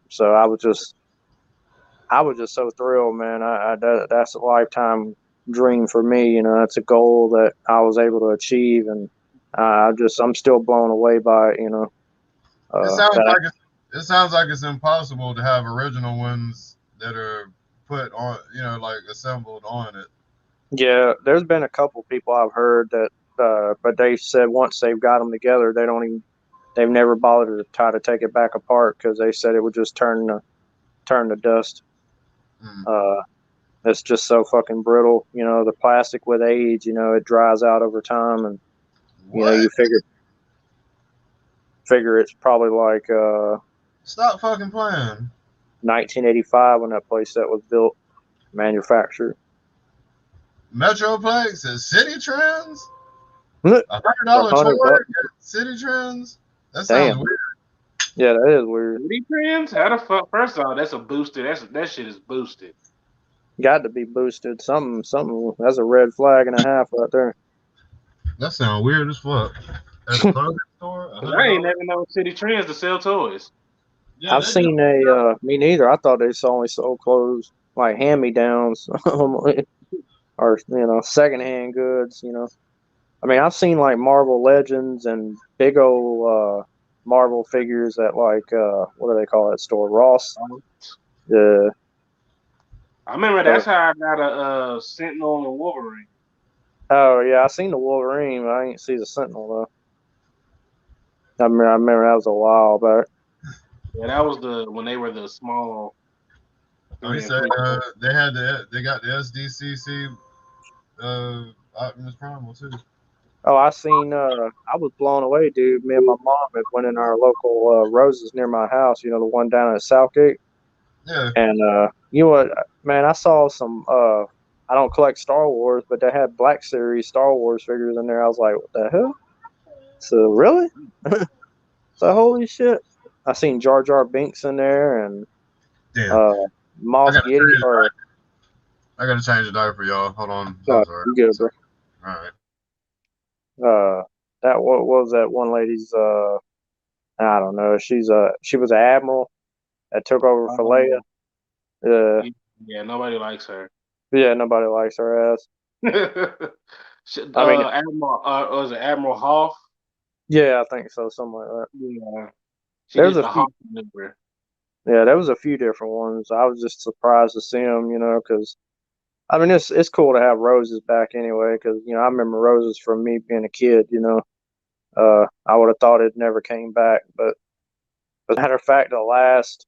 Speaker 7: So I was just so thrilled, man. That's a lifetime dream for me. That's a goal that I was able to achieve, and I'm still blown away by it.
Speaker 4: It sounds
Speaker 7: That
Speaker 4: like it's impossible to have original ones that are put on, like assembled on it.
Speaker 7: Yeah, there's been a couple people I've heard that, but they said once they've got them together, they've never bothered to try to take it back apart because they said it would just turn turn to dust.
Speaker 4: Mm.
Speaker 7: It's just so fucking brittle. You know, the plastic with age, you know, it dries out over time, and you know,
Speaker 4: What?
Speaker 7: you figure it's probably like
Speaker 4: Stop fucking playing.
Speaker 7: 1985 when that place that was built, manufactured.
Speaker 4: Metroplex and City Trends?
Speaker 7: For
Speaker 4: $100
Speaker 7: $100.
Speaker 4: tour at City Trends? That sounds
Speaker 7: Damn.
Speaker 4: weird.
Speaker 7: Yeah, that is weird.
Speaker 5: City Trends? How the fuck? First off, that's a booster. That shit is boosted.
Speaker 7: Got to be boosted. Something. That's a red flag and a half right there.
Speaker 4: That sounds weird as fuck. At a clothing store?
Speaker 5: Cause I ain't
Speaker 4: $100?
Speaker 5: never known City Trends to sell toys.
Speaker 4: Yeah,
Speaker 7: I've
Speaker 4: they do.
Speaker 7: seen me neither. I thought they only sold clothes like hand me downs or you know secondhand goods. You know, I mean I've seen like Marvel Legends and big old Marvel figures at like what do they call that store? Ross. The
Speaker 5: I remember that's how I got a Sentinel and Wolverine.
Speaker 7: oh yeah, I seen the Wolverine, but I ain't see the Sentinel though. I remember that was a while back.
Speaker 5: Yeah, that was when they were the small
Speaker 4: Oh, he
Speaker 5: 3 and
Speaker 4: said
Speaker 5: 3.
Speaker 4: they got the SDCC Optimus Primal too.
Speaker 7: Oh, I seen. I was blown away, dude. Me and my mom had went in our local Roses near my house. You know, the one down at Southgate.
Speaker 4: Yeah.
Speaker 7: And you know what, man? I saw some. I don't collect Star Wars, but they had Black Series Star Wars figures in there. I was like, what the hell? So really? So holy shit! I seen Jar Jar Binks in there and
Speaker 4: Damn.
Speaker 7: uh,
Speaker 4: I
Speaker 7: Moss
Speaker 4: gotta change
Speaker 7: Gideon.
Speaker 4: the
Speaker 7: Or
Speaker 4: I gotta change the diaper, y'all. Hold on. I'm
Speaker 7: no,
Speaker 4: sorry.
Speaker 7: you good, bro.
Speaker 4: All right.
Speaker 7: That what was that one lady's? I don't know. She was an admiral that took over for Leia.
Speaker 5: Um, yeah, nobody likes her.
Speaker 7: Yeah, nobody likes her ass. I mean,
Speaker 5: Admiral, was it Admiral Hoff?
Speaker 7: yeah, I think so, something like that.
Speaker 5: Yeah, she
Speaker 7: There's
Speaker 5: did
Speaker 7: a
Speaker 5: the
Speaker 7: few,
Speaker 5: Hoff maneuver.
Speaker 7: yeah, there was a few different ones. I was just surprised to see them, you know, because I mean, it's cool to have roses back anyway, because you know I remember roses from me being a kid. You know, I would have thought it never came back, but as a matter of fact, the last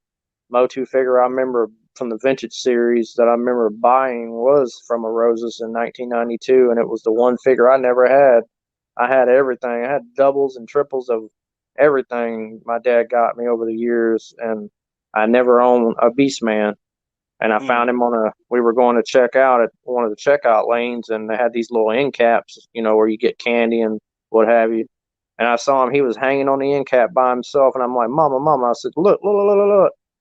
Speaker 7: Motu figure I remember from the vintage series that I remember buying was from a Roses in 1992, and it was the one figure I never had. I had everything. I had doubles and triples of everything my dad got me over the years, and I never owned a Beastman. And I found him we were going to check out at one of the checkout lanes, and they had these little end caps, you know, where you get candy and what have you. And I saw him, he was hanging on the end cap by himself. And I'm like, Mama, Mama. I said, look.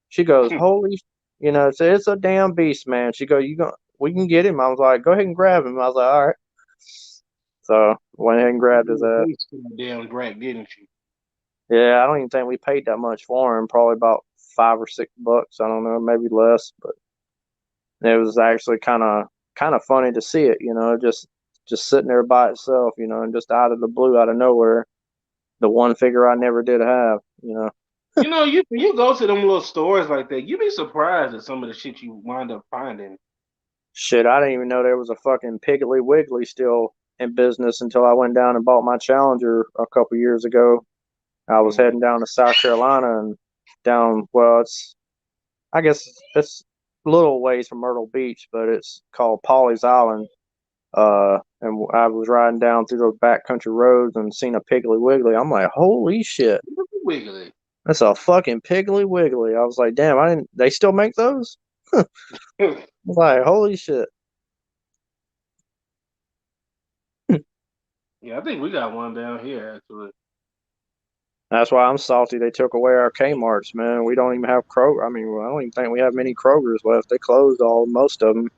Speaker 7: She goes, holy, you know, it's a damn beast, man. She goes, we can get him. I was like, go ahead and grab him. I was like, all right. So went ahead and grabbed his ass.
Speaker 5: Damn Greg, didn't you?
Speaker 7: Yeah, I don't even think we paid that much for him. Probably about $5 or $6. I don't know, maybe less. But it was actually kind of funny to see it, you know, just sitting there by itself, you know, and just out of the blue, out of nowhere, the one figure I never did have, you know.
Speaker 5: You know, you go to them little stores like that, you be surprised at some of the shit you wind up finding.
Speaker 7: Shit, I didn't even know there was a fucking Piggly Wiggly still in business until I went down and bought my Challenger a couple years ago. I was heading down to South Carolina and I guess it's a little ways from Myrtle Beach, but it's called Pawleys Island. And I was riding down through those backcountry roads and seen a Piggly Wiggly. I'm like, holy shit,
Speaker 5: Wiggly.
Speaker 7: that's a fucking Piggly Wiggly. I was like, damn, they still make those? I was like, holy shit.
Speaker 5: Yeah, I think we got one down here actually.
Speaker 7: That's why I'm salty. They took away our Kmart's, man. We don't even have Kroger. I mean, I don't even think we have many Krogers left. They closed most of them.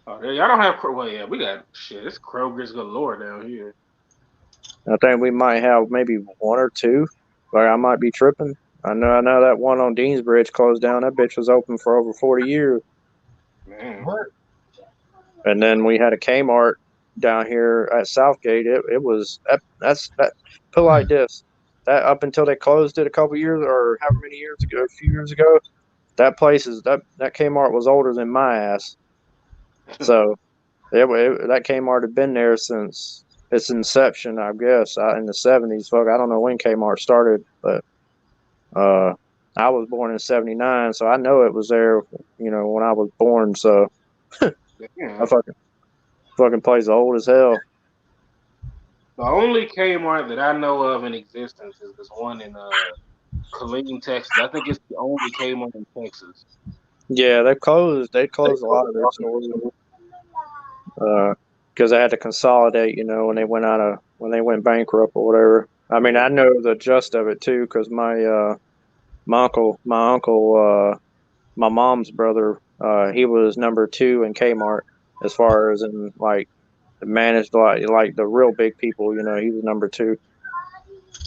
Speaker 5: Oh, y'all don't have well, yeah, we got shit. It's Kroger's galore down here.
Speaker 7: I think we might have maybe one or two, but I might be tripping. I know that one on Deansbridge closed down. That bitch was open for over 40 years.
Speaker 5: Man.
Speaker 4: What?
Speaker 7: And then we had a Kmart down here at Southgate. It was that put like this. That up until they closed it a couple years or however many years ago, a few years ago, that Kmart was older than my ass. So that Kmart had been there since its inception, I guess, in the 70s. Fuck, I don't know when Kmart started, but I I was born in '79, so I know it was there. When I was born. So I
Speaker 5: Yeah.
Speaker 7: fucking place old as hell.
Speaker 5: The only Kmart that I know of in existence is this one in Killeen, Texas. I think it's the only Kmart in Texas.
Speaker 7: Yeah, they closed. They closed a lot of their stores because they had to consolidate. When they went bankrupt or whatever. I mean, I know the gist of it too because my uncle, my mom's brother, he was number 2 in Kmart as far as in like managed like the real big people. He was number 2.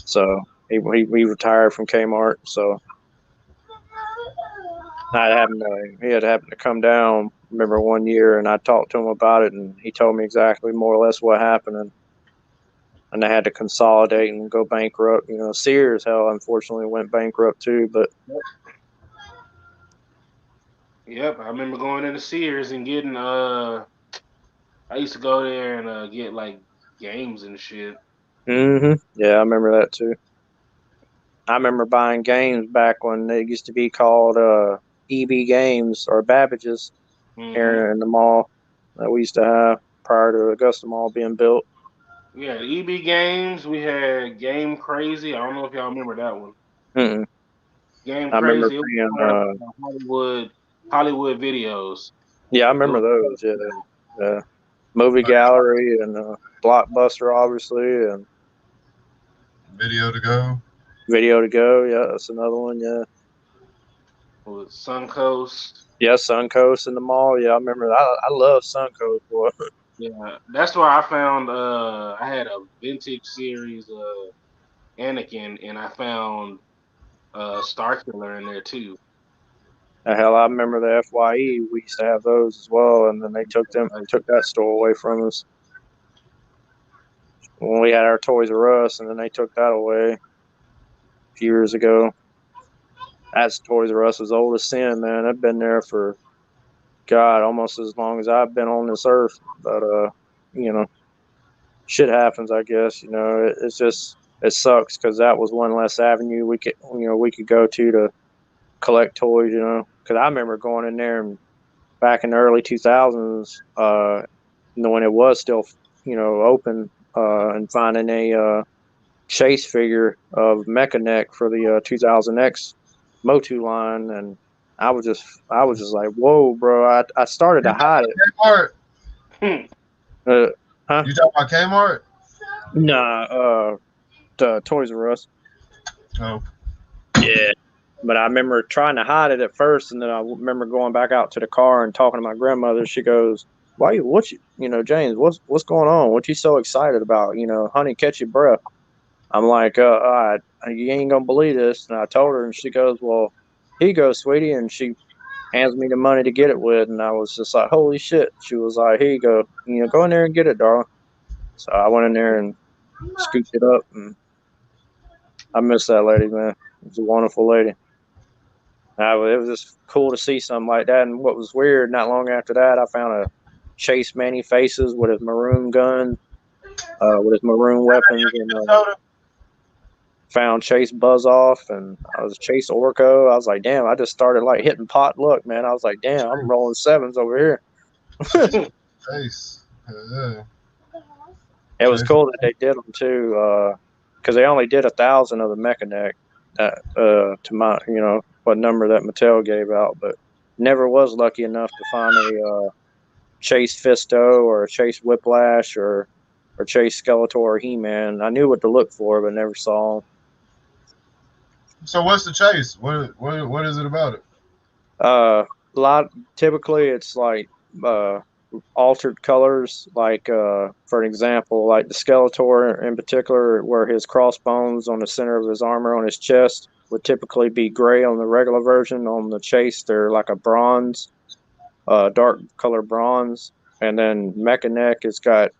Speaker 7: So he retired from Kmart. So he had happened to come down. Remember one year, and I talked to him about it, and he told me exactly more or less what happened, and they had to consolidate and go bankrupt. Sears, hell, unfortunately went bankrupt too. But
Speaker 5: Yep, I remember going into Sears and getting I used to go there and get like games and shit.
Speaker 7: yeah, I remember that too. I remember buying games back when they used to be called EB Games or Babbage's
Speaker 5: Hmm.
Speaker 7: here in the mall that we used to have prior to Augusta Mall being built.
Speaker 5: We had EB Games. We had Game Crazy. I don't know if y'all remember that one.
Speaker 7: Mm-mm.
Speaker 5: Game
Speaker 7: I remember
Speaker 5: Crazy. It was
Speaker 7: being,
Speaker 5: on Hollywood videos.
Speaker 7: yeah, I
Speaker 5: It
Speaker 7: remember
Speaker 5: was,
Speaker 7: those. Yeah, yeah. Movie Gallery and Blockbuster, obviously, and
Speaker 4: Video to go.
Speaker 7: Video to Go. Yeah, that's another one. Yeah,
Speaker 5: it was Suncoast.
Speaker 7: yeah, Suncoast in the mall. Yeah, I remember. I love Suncoast, boy.
Speaker 5: Yeah, that's where I found. I had a vintage series Anakin, and I found Starkiller in there too.
Speaker 7: The hell, I remember the FYE. We used to have those as well, and then they took that store away from us when we had our Toys R Us, and then they took that away a few years ago. That's Toys R Us was old as sin, man. I've been there for God almost as long as I've been on this earth. But you know, shit happens. I guess it's just it sucks because that was one less avenue we could go to collect toys. Because I remember going in there and back in the early 2000s, when it was still open, and finding a chase figure of Mechanic for the 2000X Motu line, and I was just like, whoa, bro! I started
Speaker 4: You
Speaker 7: to hide
Speaker 4: talking
Speaker 7: it.
Speaker 4: about Kmart?
Speaker 7: Uh, huh?
Speaker 4: You talking about Kmart?
Speaker 7: Nah, the Toys R Us.
Speaker 4: Oh,
Speaker 7: Yeah. But I remember trying to hide it at first, and then I remember going back out to the car and talking to my grandmother. She goes, "Why you? James? What's going on? What you so excited about? Honey, catch your breath." I'm like, you ain't gonna believe this. And I told her, and she goes, "Well, here you go, sweetie." And she hands me the money to get it with, and I was just like, "Holy shit!" She was like, "Here you go. Go in there and get it, darling." So I went in there and scooped it up, and I miss that lady, man. It was a wonderful lady. It was just cool to see something like that. And what was weird, not long after that, I found a Chase Manny Faces with his maroon gun, with his maroon weapons, and
Speaker 4: Minnesota.
Speaker 7: found Chase Buzz Off, and I was Chase Orko. I was like, damn, I just started like hitting pot luck, man. I was like, damn, I'm rolling sevens over here.
Speaker 4: Chase face. Yeah.
Speaker 7: It was
Speaker 4: Chase.
Speaker 7: cool that they did them too, because they only did 1,000 of the Mechanic, to my, what number that Mattel gave out, but never was lucky enough to find a Chase Fisto or Chase Whiplash or Chase Skeletor or He-Man. I knew what to look for, but never saw them.
Speaker 4: So what's the chase? What is it about it?
Speaker 7: A lot typically it's like altered colors, like for an example, like the Skeletor in particular, where his crossbones on the center of his armor on his chest would typically be gray on the regular version. On the Chase, they're like a bronze, dark color bronze, and then Mechanic has got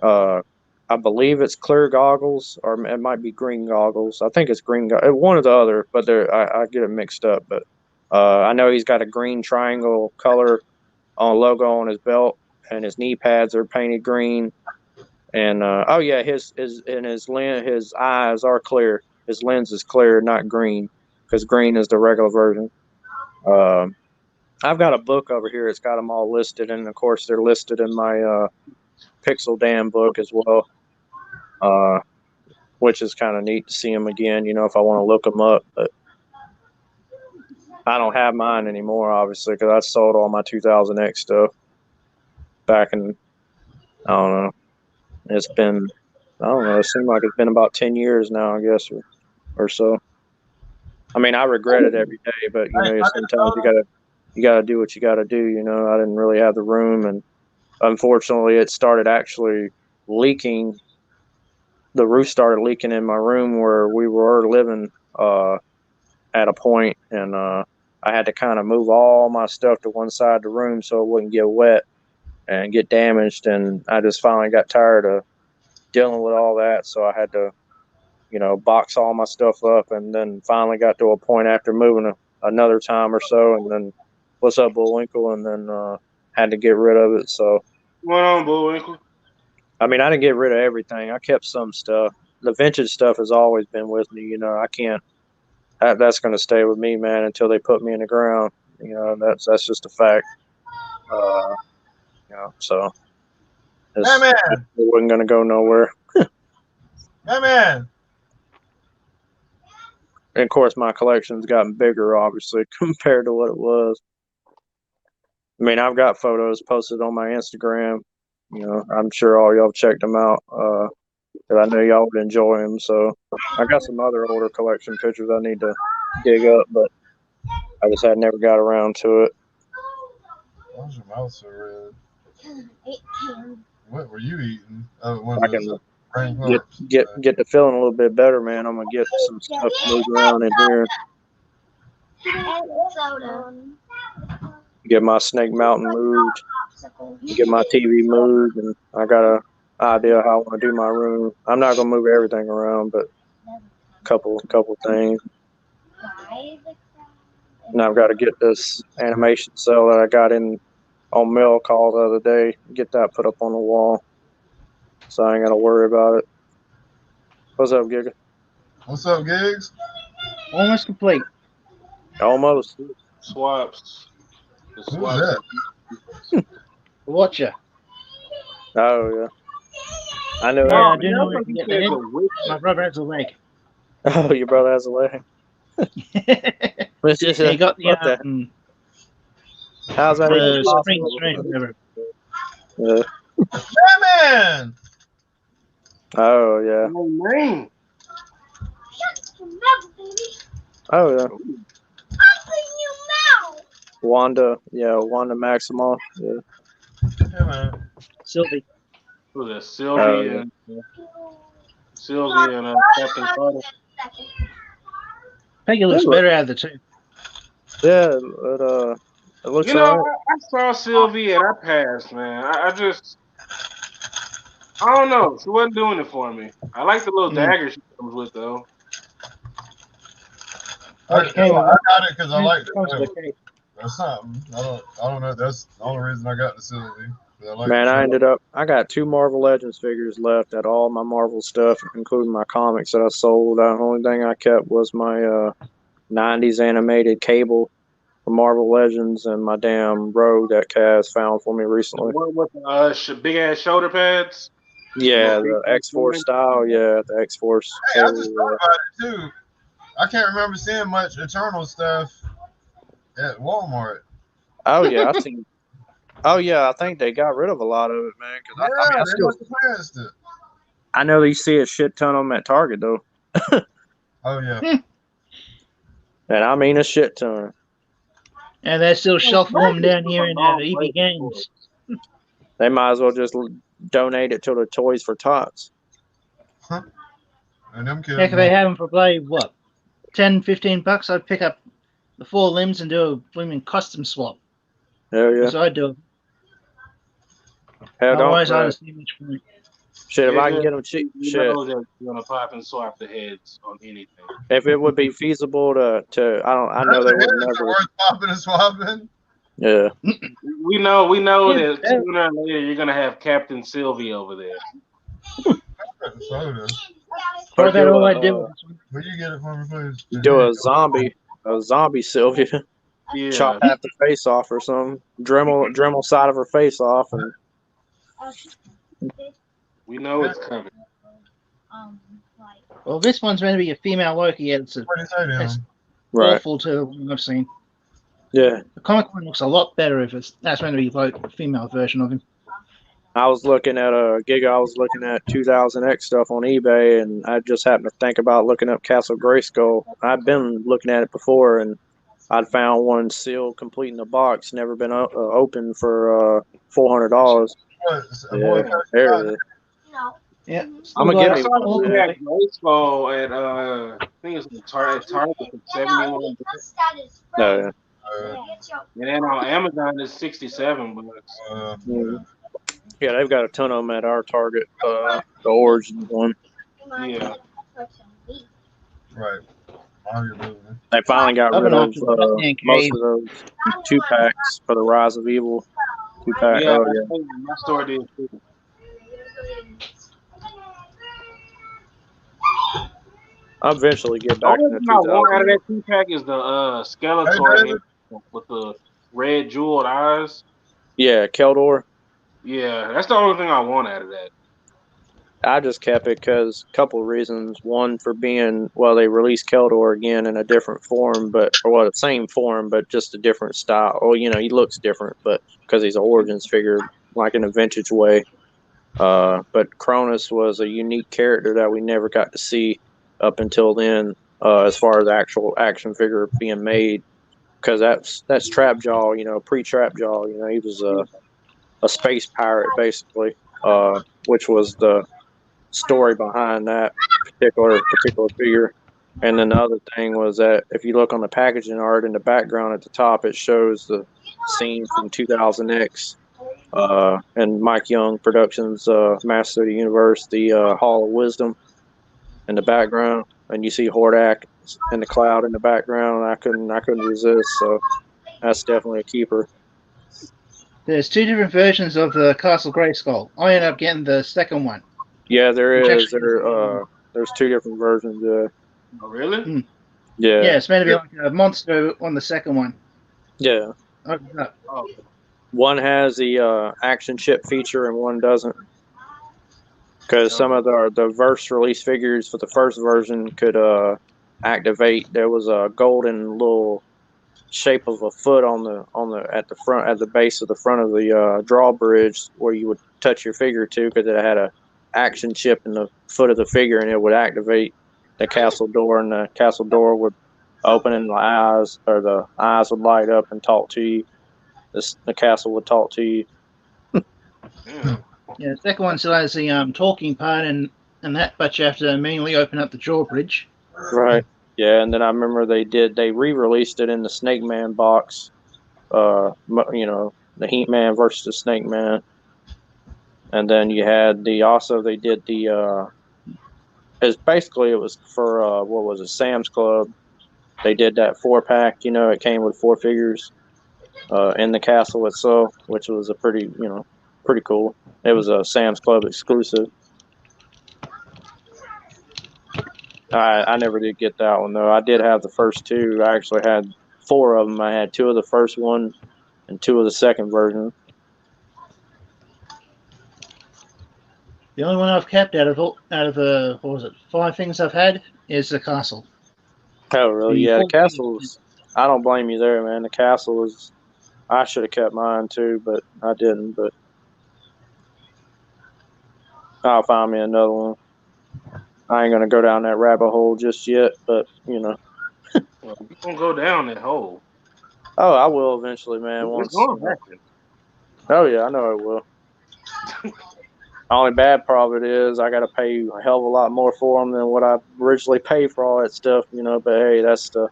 Speaker 7: uh, I believe it's clear goggles, or it might be green goggles. I think it's green, one or the other, but I get it mixed up. But I know he's got a green triangle color on logo on his belt, and his knee pads are painted green. And oh yeah, his eyes are clear. His lens is clear, not green. because green is the regular version. I've got a book over here. It's got them all listed, and of course they're listed in my Pixel Dan book as well, which is kind of neat to see them again. You know, if I want to look them up, but I don't have mine anymore, obviously, because I sold all my 2000X stuff back in. I don't know. It's been, I don't know. It seems like it's been about 10 years now, I guess, or so. I mean, I regret it every day, but you know, sometimes you gotta do what you gotta do. You know, I didn't really have the room, and unfortunately, it started actually leaking. The roof started leaking in my room where we were living at a point, and I had to kind of move all my stuff to one side of the room so it wouldn't get wet and get damaged. And I just finally got tired of dealing with all that, so I had to, you know, box all my stuff up, and then finally got to a point after moving another time or so, and then what's up, Bullwinkle, and then had to get rid of it. So
Speaker 5: What's going on, Bullwinkle?
Speaker 7: I mean, I didn't get rid of everything. I kept some stuff. The vintage stuff has always been with me. You know, I can't. That's going to stay with me, man, until they put me in the ground. You know, that's just a fact. You know, so it wasn't going to go nowhere.
Speaker 4: Man.
Speaker 7: And of course, my collection's gotten bigger, obviously, compared to what it was. I mean, I've got photos posted on my Instagram. You know, I'm sure all y'all checked them out. I know y'all would enjoy them. So I got some other older collection pictures I need to dig up, but I just had never got around to it.
Speaker 4: Why was your mouth so red? What were you eating? Oh,
Speaker 7: I can get the feeling a little bit better, man. I'm gonna get some stuff moved around in here. Get my Snake Mountain moved. Get my TV moved, and I got an idea how I want to do my room. I'm not gonna move everything around, but a couple things. And I've got to get this animation cell that I got in on mail call the other day. Get that put up on the wall, so I ain't gotta worry about it. What's up, Giga?
Speaker 4: What's up, Gigs?
Speaker 8: Almost complete.
Speaker 7: Almost.
Speaker 5: Swaps. The
Speaker 4: Who's
Speaker 5: swaps.
Speaker 4: that?
Speaker 8: Watcher.
Speaker 7: Oh yeah. I know.
Speaker 8: Yeah, I do
Speaker 5: man,
Speaker 8: know
Speaker 5: I
Speaker 8: where
Speaker 5: thought
Speaker 8: to
Speaker 5: you
Speaker 8: get
Speaker 5: said
Speaker 8: that.
Speaker 5: the witch.
Speaker 8: My brother has a leg.
Speaker 7: Oh, your brother has a leg. It's just
Speaker 8: He got the
Speaker 7: what how's that even
Speaker 8: spring
Speaker 7: possible?
Speaker 8: straight, whatever.
Speaker 7: Yeah.
Speaker 4: Man.
Speaker 7: Oh yeah.
Speaker 5: No name.
Speaker 7: Oh yeah. Wanda Maximoff. Yeah.
Speaker 4: Yeah, man.
Speaker 8: Sylvie.
Speaker 5: Who's that? Sylvie
Speaker 7: yeah.
Speaker 5: and Captain Carter.
Speaker 8: Peggy looks better out of the two.
Speaker 7: Yeah, it looks
Speaker 5: You know,
Speaker 7: alright.
Speaker 5: I saw Sylvie and I passed, man. I don't know. She wasn't doing it for me. I like the little dagger she comes with, though.
Speaker 4: I got it because I like
Speaker 8: Okay.
Speaker 4: it. That's something. I don't know. That's the only reason I got the Sylvie.
Speaker 7: Man, I got 2 Marvel Legends figures left at all my Marvel stuff, including my comics that I sold. The only thing I kept was my 90s animated Cable from Marvel Legends and my damn Rogue that Kaz found for me recently.
Speaker 5: The one with the big ass shoulder pads?
Speaker 7: Yeah, the X-Force style. Yeah, the X-Force.
Speaker 4: Hey, I just thought about it too. I can't remember seeing much Eternal stuff at Walmart.
Speaker 7: Oh yeah, I think. Oh yeah, I think they got rid of a lot of it, man. Cause
Speaker 4: They must have passed it.
Speaker 7: I know you see a shit ton of them at Target though.
Speaker 4: Oh yeah.
Speaker 7: And I mean a shit ton.
Speaker 8: And they're still shelf warm down here in EB Games.
Speaker 7: They might as well just donate it to the Toys for Tots.
Speaker 4: Huh. And them kids.
Speaker 8: Heck, if they have them for play, what, 10, 15 bucks? I'd pick up the 4 limbs and do a blooming custom swap.
Speaker 7: Hell yeah.
Speaker 8: That's what I'd do.
Speaker 7: Hell,
Speaker 8: otherwise, I don't see much point.
Speaker 7: Shit, if I can get them cheap,
Speaker 5: you know that you're gonna pop and swap the heads on anything.
Speaker 7: If it would be feasible to I know they would never.
Speaker 4: Worth popping and swapping.
Speaker 7: Yeah.
Speaker 5: We know that sooner or later you're gonna have Captain Sylvie over there.
Speaker 8: What about all I do?
Speaker 4: Will you get it for me, please?
Speaker 7: Do a zombie a zombie Sylvia.
Speaker 5: Yeah.
Speaker 7: Chop half the face off or something. Dremel side of her face off, and
Speaker 5: We know it's coming.
Speaker 8: Well, this one's meant to be a female Loki. It's
Speaker 4: What do you say to
Speaker 8: it's
Speaker 4: him?
Speaker 7: right.
Speaker 8: awful to the one I've seen.
Speaker 7: Yeah,
Speaker 8: The comic one looks a lot better if that's meant to be like a female version of him.
Speaker 7: I was looking at a gig. I was looking at 2000X stuff on eBay, and I just happened to think about looking up Castle Grayskull. I'd been looking at it before, and I'd found one sealed, complete in the box, never been opened for $400.
Speaker 4: What? A
Speaker 7: Yeah,
Speaker 4: boy
Speaker 7: there it is.
Speaker 8: Yeah.
Speaker 7: I'm gonna get
Speaker 5: I
Speaker 7: me
Speaker 5: saw
Speaker 7: one.
Speaker 5: we
Speaker 7: Man.
Speaker 5: had Grayskull at I think it's at Target for 71,
Speaker 7: No, yeah.
Speaker 5: and then on Amazon it's 67 bucks.
Speaker 7: Yeah, they've got a ton of them at our Target. The Origin one.
Speaker 5: Yeah.
Speaker 4: Right. I'll get moving.
Speaker 7: They finally got
Speaker 8: I've
Speaker 7: rid
Speaker 8: been
Speaker 7: of
Speaker 8: after Batman
Speaker 7: most
Speaker 8: Cave.
Speaker 7: of those 2-packs for the Rise of Evil. 2-pack.
Speaker 5: Yeah,
Speaker 7: Oh yeah.
Speaker 5: my store did too.
Speaker 7: I'll eventually get
Speaker 5: The
Speaker 7: back
Speaker 5: only
Speaker 7: in the
Speaker 5: thing I want out of
Speaker 7: 2000.
Speaker 5: that 2-pack is the
Speaker 4: Hey,
Speaker 5: Skeletor
Speaker 4: David.
Speaker 5: with the red jeweled eyes.
Speaker 7: Yeah, Keldor.
Speaker 5: Yeah, that's the only thing I want out of that.
Speaker 7: I just kept it because a couple of reasons. One, for being, well, they released Keldor again in a different form, the same form, but just a different style. Oh, he looks different, but because he's an Origins figure, like in a vintage way. But Cronus was a unique character that we never got to see up until then, as far as actual action figure being made. Because that's Trapjaw, pre-Trapjaw. He was a space pirate basically, which was the story behind that particular figure. And then the other thing was that if you look on the packaging art in the background at the top, it shows the scene from 2000X and Mike Young Productions, Master of the Universe, the Hall of Wisdom in the background, and you see Hordak in the cloud in the background. I couldn't resist, so that's definitely a keeper.
Speaker 8: There's two different versions of the Castle Grayskull. I ended up getting the second one.
Speaker 7: Yeah, there
Speaker 8: Which
Speaker 7: is. There's two different versions.
Speaker 5: Oh, really?
Speaker 7: Yeah.
Speaker 8: Yeah, it's meant to be like a monster on the second one.
Speaker 7: Yeah.
Speaker 5: Oh,
Speaker 7: One has the action chip feature and one doesn't. Because some of the verse release figures for the first version could activate. There was a golden little shape of a foot on the base of the front of the drawbridge where you would touch your figure to, because it had a action chip in the foot of the figure, and it would activate the castle door, and the castle door would open, and the eyes would light up and talk to you. The castle would talk to you.
Speaker 5: yeah.
Speaker 8: Yeah, the second one still has the talking part and that, but you have to manually open up the drawbridge.
Speaker 7: Right. Yeah, and then I remember they re-released it in the Snake Man box. The Heat Man versus the Snake Man. And then you had they did the it was for what was it, Sam's Club. They did that 4-pack, it came with 4 figures in the castle itself, which was a pretty cool. It was a Sam's Club exclusive. I never did get that one though. I did have the first 2. I actually had 4 of them. I had 2 of the first one and 2 of the second version.
Speaker 8: The only one I've kept out of what was it, 5 things I've had is the castle.
Speaker 7: Oh really? Yeah, the castles. I don't blame you there, man. The castle was. I should have kept mine too, but I didn't. But I'll find me another one. I ain't gonna go down that rabbit hole just yet, but
Speaker 5: Well, you're gonna go down that hole.
Speaker 7: Oh, I will eventually, man.
Speaker 5: It's gonna happen.
Speaker 7: Oh yeah, I know it will. Only bad part of it is I got to pay a hell of a lot more for them than what I originally paid for all that stuff, But hey, that's the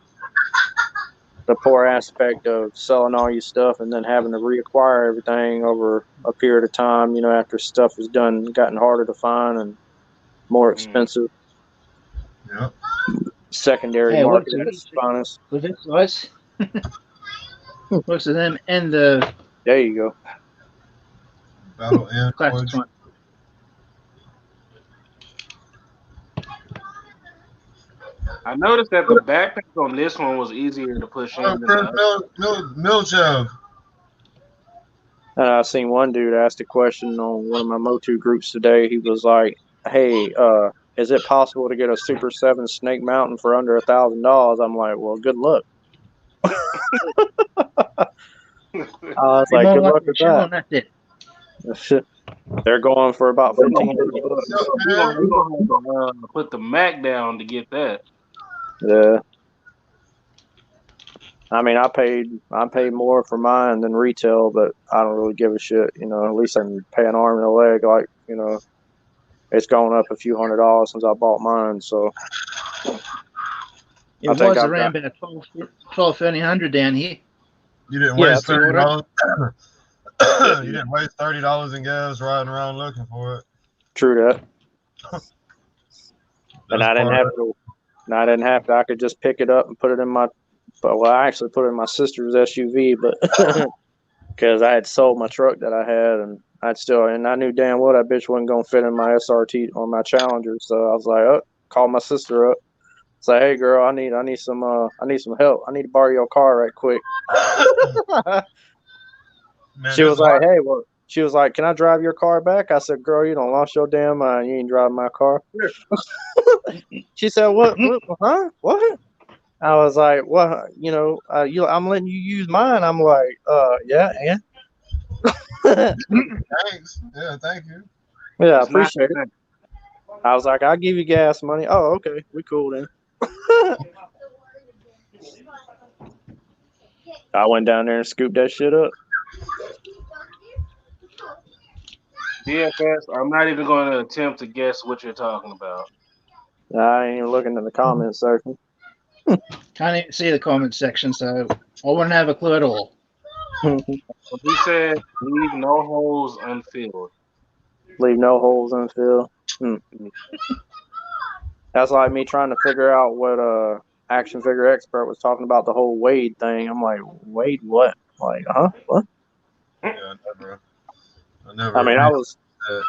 Speaker 7: poor aspect of selling all your stuff and then having to reacquire everything over a period of time, after stuff is gotten harder to find and more expensive.
Speaker 4: Yep.
Speaker 7: Secondary market is finest.
Speaker 8: With this guys. Most of them and the.
Speaker 7: There you go.
Speaker 4: Battle and
Speaker 8: classic one.
Speaker 5: I noticed that the backpack on this one was easier to push in
Speaker 4: Oh,
Speaker 5: than the
Speaker 4: Chris
Speaker 5: other.
Speaker 4: Milchev.
Speaker 7: And I seen one dude ask a question on one of my Motu groups today. He was like, "Hey, is it possible to get a Super 7 Snake Mountain for under $1,000?" I'm like, "Well, good luck." I was
Speaker 8: Be
Speaker 7: like,
Speaker 8: more
Speaker 7: "Good luck
Speaker 8: likely to
Speaker 7: with
Speaker 8: chew on
Speaker 7: that."
Speaker 8: that dick.
Speaker 7: They're going for about $1,500.
Speaker 5: We gonna have to put the Mac down to get that.
Speaker 7: Yeah. I mean, I paid more for mine than retail, but I don't really give a shit. You know, at least I can pay an arm and a leg. Like, you know, it's gone up a few $100 since I bought mine. So
Speaker 8: It
Speaker 7: I think
Speaker 8: was
Speaker 7: I've
Speaker 8: around
Speaker 7: got.
Speaker 8: about 1,300 down here.
Speaker 4: You didn't
Speaker 7: Yeah,
Speaker 4: waste
Speaker 7: see what
Speaker 4: $30. You didn't waste $30 in gas riding around looking for it.
Speaker 7: True that. And
Speaker 4: That's
Speaker 7: I didn't
Speaker 4: part
Speaker 7: have
Speaker 4: of
Speaker 7: to. And I didn't have to. I could just pick it up and put it in my. But well, I actually put it in my sister's SUV, but because I had sold my truck that I had, and I knew damn well that bitch wasn't gonna fit in my SRT or my Challenger. So I was like, oh, call my sister up. Say, hey girl, I need some help. I need to borrow your car right quick.
Speaker 4: Man,
Speaker 7: She
Speaker 4: there's
Speaker 7: was
Speaker 4: a lot.
Speaker 7: like, hey, well, she was like, can I drive your car back? I said, girl, you don't lost your damn mind. You ain't driving my car. She said, what, huh? What? I was like, well, you know, I'm letting you use mine. I'm like, yeah, and
Speaker 4: Thanks. Yeah, thank you.
Speaker 7: yeah, I
Speaker 5: It's not.
Speaker 7: appreciate it. I was like, I'll give you gas money. Oh, okay, we cool then. I went down there and scooped that shit up.
Speaker 5: DFS. I'm not even going to attempt to guess what you're talking about.
Speaker 7: I ain't even looking in the comments section.
Speaker 8: Can't even see the comment section, so I wouldn't have a clue at all.
Speaker 5: He said, "Leave no holes unfilled."
Speaker 7: Leave no holes unfilled. That's like me trying to figure out what Action Figure Expert was talking about the whole Wade thing. I'm like, Wade what? Like, huh? What?
Speaker 4: Yeah, I never
Speaker 7: I mean,
Speaker 4: read that.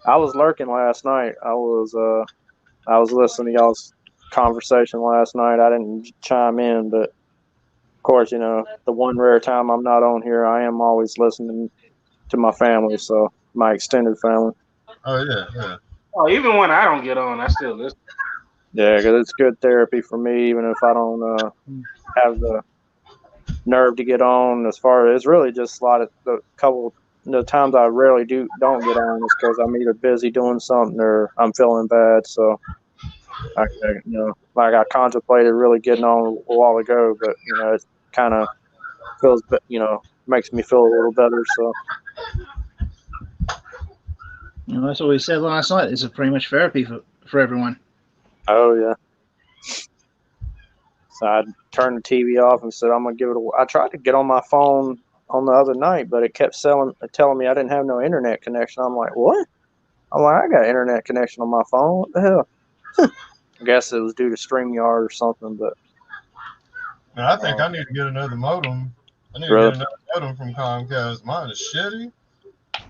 Speaker 7: I was lurking last night. I was listening to y'all's conversation last night. I didn't chime in, but of course, you know, the one rare time I'm not on here, I am always listening to my family, so my extended family.
Speaker 4: Oh yeah.
Speaker 5: Oh, even when I don't get on, I still listen.
Speaker 7: Yeah, because it's good therapy for me, even if I don't have the nerve to get on. As far as it's really just a lot of the times I rarely don't get on is because I'm either busy doing something or I'm feeling bad. So like I contemplated really getting on a while ago, but you know, it kind of feels, you know, makes me feel a little better. So
Speaker 8: You know, that's what we said last night. This is pretty much therapy for everyone.
Speaker 7: oh yeah. So I turned the TV off and said, I'm going to give it I tried to get on my phone on the other night, but it kept telling me I didn't have no internet connection. I'm like, what? I'm like, I got internet connection on my phone. What the hell? I guess it was due to StreamYard or something, but.
Speaker 4: Man, I think I need to get another modem. I need to
Speaker 7: Really?
Speaker 4: get another modem from Comcast. Mine is shitty.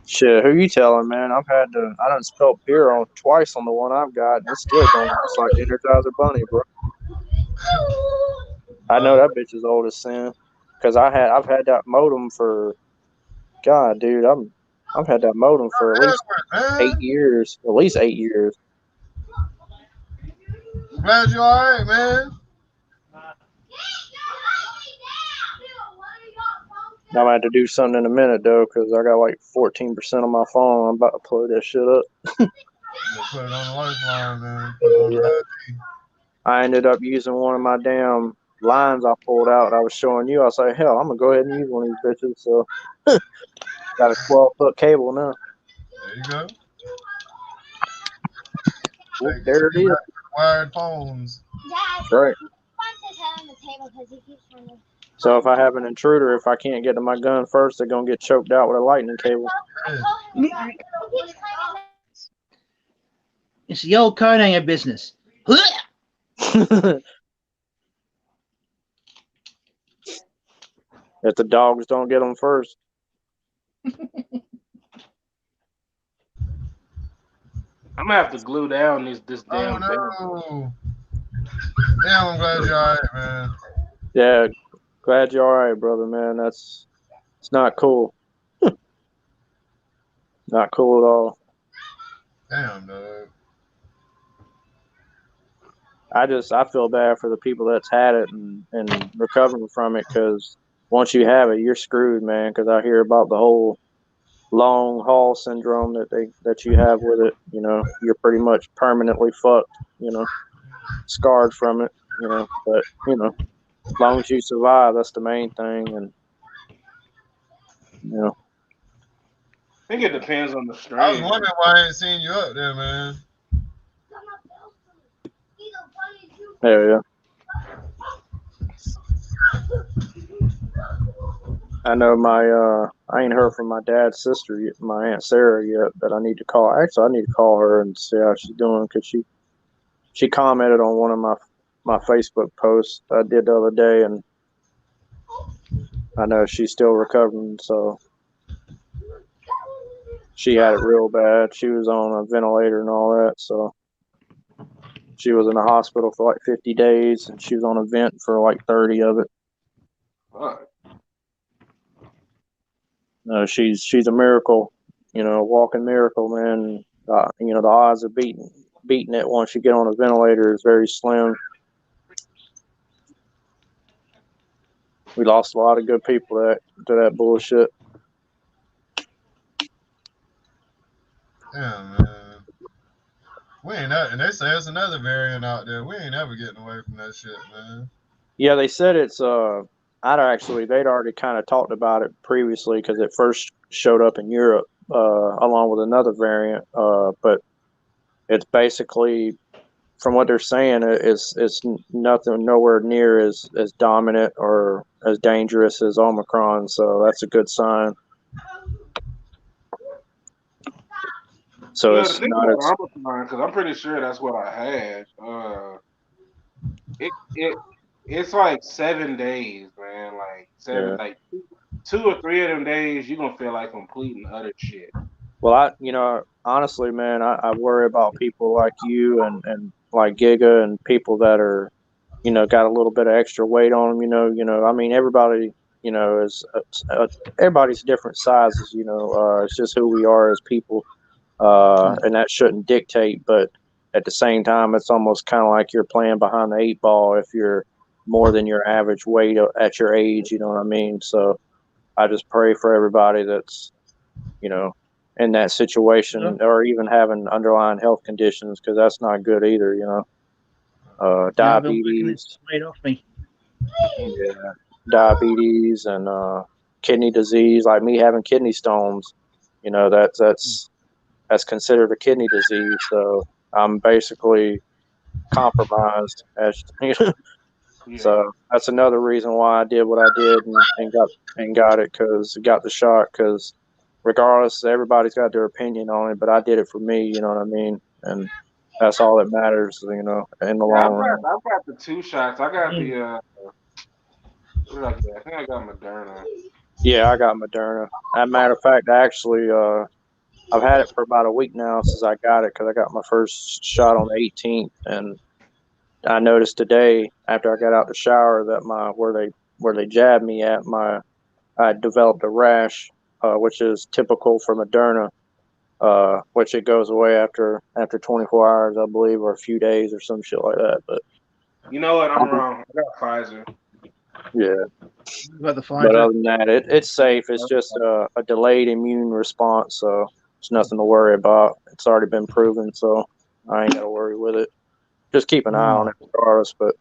Speaker 7: Shit, who you telling, man? I done spelled beer on twice on the one I've got, and it's still going. It's like the Energizer Bunny, bro. I know that bitch is old as sin, because I've had that modem for, God, dude, I've had that modem for at least 8 years, at least 8 years.
Speaker 4: Glad you're all right, man.
Speaker 7: I'm gonna have to do something in a minute though, because I got like 14% on my phone. I'm about to plug that shit up.
Speaker 4: Put it on the lifeline, man. Put it on the IV.
Speaker 7: I ended up using one of my damn lines I pulled out. I was showing you. I was like, hell, I'm gonna go ahead and use one of these bitches. So got a 12-foot cable now.
Speaker 4: There you go.
Speaker 7: Well, there it is.
Speaker 4: Wired phones.
Speaker 6: Dad,
Speaker 7: Right.
Speaker 6: wants his head on the table because he keeps trying to.
Speaker 7: So if I have an intruder, if I can't get to my gun first, they're gonna get choked out with a lightning cable.
Speaker 8: It's the old coat hanger business.
Speaker 7: If the dogs don't get them first.
Speaker 5: I'm gonna have to glue down this damn thing.
Speaker 4: Oh no. Yeah, I'm glad you're all right, man.
Speaker 7: Yeah, glad you're all right, brother, man. It's not cool. Not cool at all.
Speaker 4: Damn, dog.
Speaker 7: I feel bad for the people that's had it and recovering from it, because once you have it, you're screwed, man. Because I hear about the whole long haul syndrome that you have with it. You know, you're pretty much permanently fucked. You know, scarred from it. You know, but you know, as long as you survive, that's the main thing. And you know,
Speaker 5: I think it depends on the
Speaker 4: I was
Speaker 5: strain.
Speaker 4: wondering why I ain't seen you up there, man.
Speaker 7: yeah. I know I ain't heard from my dad's sister yet, my aunt Sarah yet, but I need to call. Actually, I need to call her and see how she's doing, because she commented on one of my Facebook posts I did the other day, and I know she's still recovering. So she had it real bad. She was on a ventilator and all that. So she was in the hospital for like 50 days, and she was on a vent for like 30 of it.
Speaker 5: Fuck.
Speaker 7: She's a miracle, you know, a walking miracle, man. You know, the odds of beating it once you get on a ventilator is very slim. We lost a lot of good people to that bullshit.
Speaker 4: Yeah, man. We ain't that, and they say it's another variant out there. We ain't ever getting away from that shit, man.
Speaker 7: Yeah, they said it's they'd already kind of talked about it previously, because it first showed up in Europe along with another variant, but it's basically, from what they're saying, it's nothing, nowhere near as dominant or as dangerous as Omicron. So that's a good sign. So
Speaker 5: You know, the
Speaker 7: it's
Speaker 5: thing
Speaker 7: not as
Speaker 5: about Omicron, because I'm pretty sure that's what I had. It it's like 7 days, man. Like
Speaker 7: yeah.
Speaker 5: like 2 or 3 of them days, you're gonna feel like complete and utter shit.
Speaker 7: Well, you know, honestly, man, I worry about people like you and like Giga and people that are, you know, got a little bit of extra weight on them. I mean, everybody, you know, everybody's different sizes. It's just who we are as people, and that shouldn't dictate. But at the same time, it's almost kind of like you're playing behind the eight ball if you're more than your average weight at your age. You know what I mean? So I just pray for everybody that's, you know, in that situation, or even having underlying health conditions, because that's not good either.
Speaker 8: Yeah, I've been working this
Speaker 7: Diabetes,
Speaker 8: weight off me.
Speaker 7: yeah, diabetes, and kidney disease. Like me having kidney stones, that's considered a kidney disease. So I'm basically compromised.
Speaker 5: Yeah.
Speaker 7: So that's another reason why I did what I did and got it, because got the shot. Because regardless, everybody's got their opinion on it, but I did it for me. You know what I mean? And that's all that matters. In the
Speaker 5: Yeah,
Speaker 7: long run.
Speaker 5: I've got the 2 shots. I got
Speaker 8: Mm.
Speaker 5: the what did I get? I think I got Moderna.
Speaker 7: Yeah, I got Moderna. As a matter of fact, actually, I've had it for about a week now since I got it, because I got my first shot on the 18th, and I noticed today after I got out the shower that where they jabbed me I developed a rash, which is typical for Moderna, which it goes away after 24 hours, I believe, or a few days or some shit like that. But
Speaker 5: You know what? I'm wrong. I got Pfizer.
Speaker 7: yeah,
Speaker 8: Got the
Speaker 7: but
Speaker 8: Pfizer.
Speaker 7: other than that, it's safe. It's just a delayed immune response, so it's nothing to worry about. It's already been proven, so I ain't got to worry with it. Just keep an eye on it regardless. But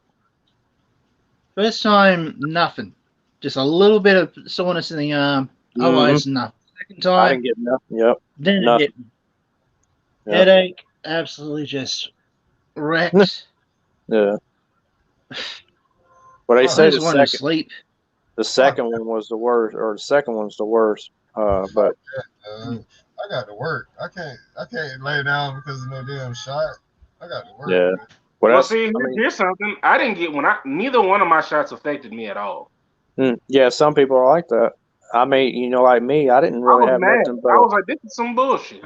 Speaker 8: First time, nothing. Just a little bit of soreness in the arm. Otherwise, nothing. Second
Speaker 7: I
Speaker 8: time,
Speaker 7: didn't get nothing. Yep,
Speaker 8: then it
Speaker 7: nothing.
Speaker 8: hit me.
Speaker 7: Yep.
Speaker 8: Headache, absolutely just wrecked.
Speaker 7: Yeah. Well, they
Speaker 8: I
Speaker 7: say
Speaker 8: just wanted to sleep.
Speaker 7: the second one was the worst, or the second one's the worst. But
Speaker 4: I got to work. I can't lay down because of no damn shot. I got to work,
Speaker 7: yeah.
Speaker 4: man.
Speaker 7: Well,
Speaker 5: Well,
Speaker 7: that's.
Speaker 5: see,
Speaker 7: I mean,
Speaker 5: here's something. I didn't get neither one of my shots affected me at all.
Speaker 7: yeah. Some people are like that. I mean, like me, I didn't
Speaker 5: I
Speaker 7: really
Speaker 5: was
Speaker 7: have
Speaker 5: mad.
Speaker 7: nothing but
Speaker 5: I was like, this is some bullshit.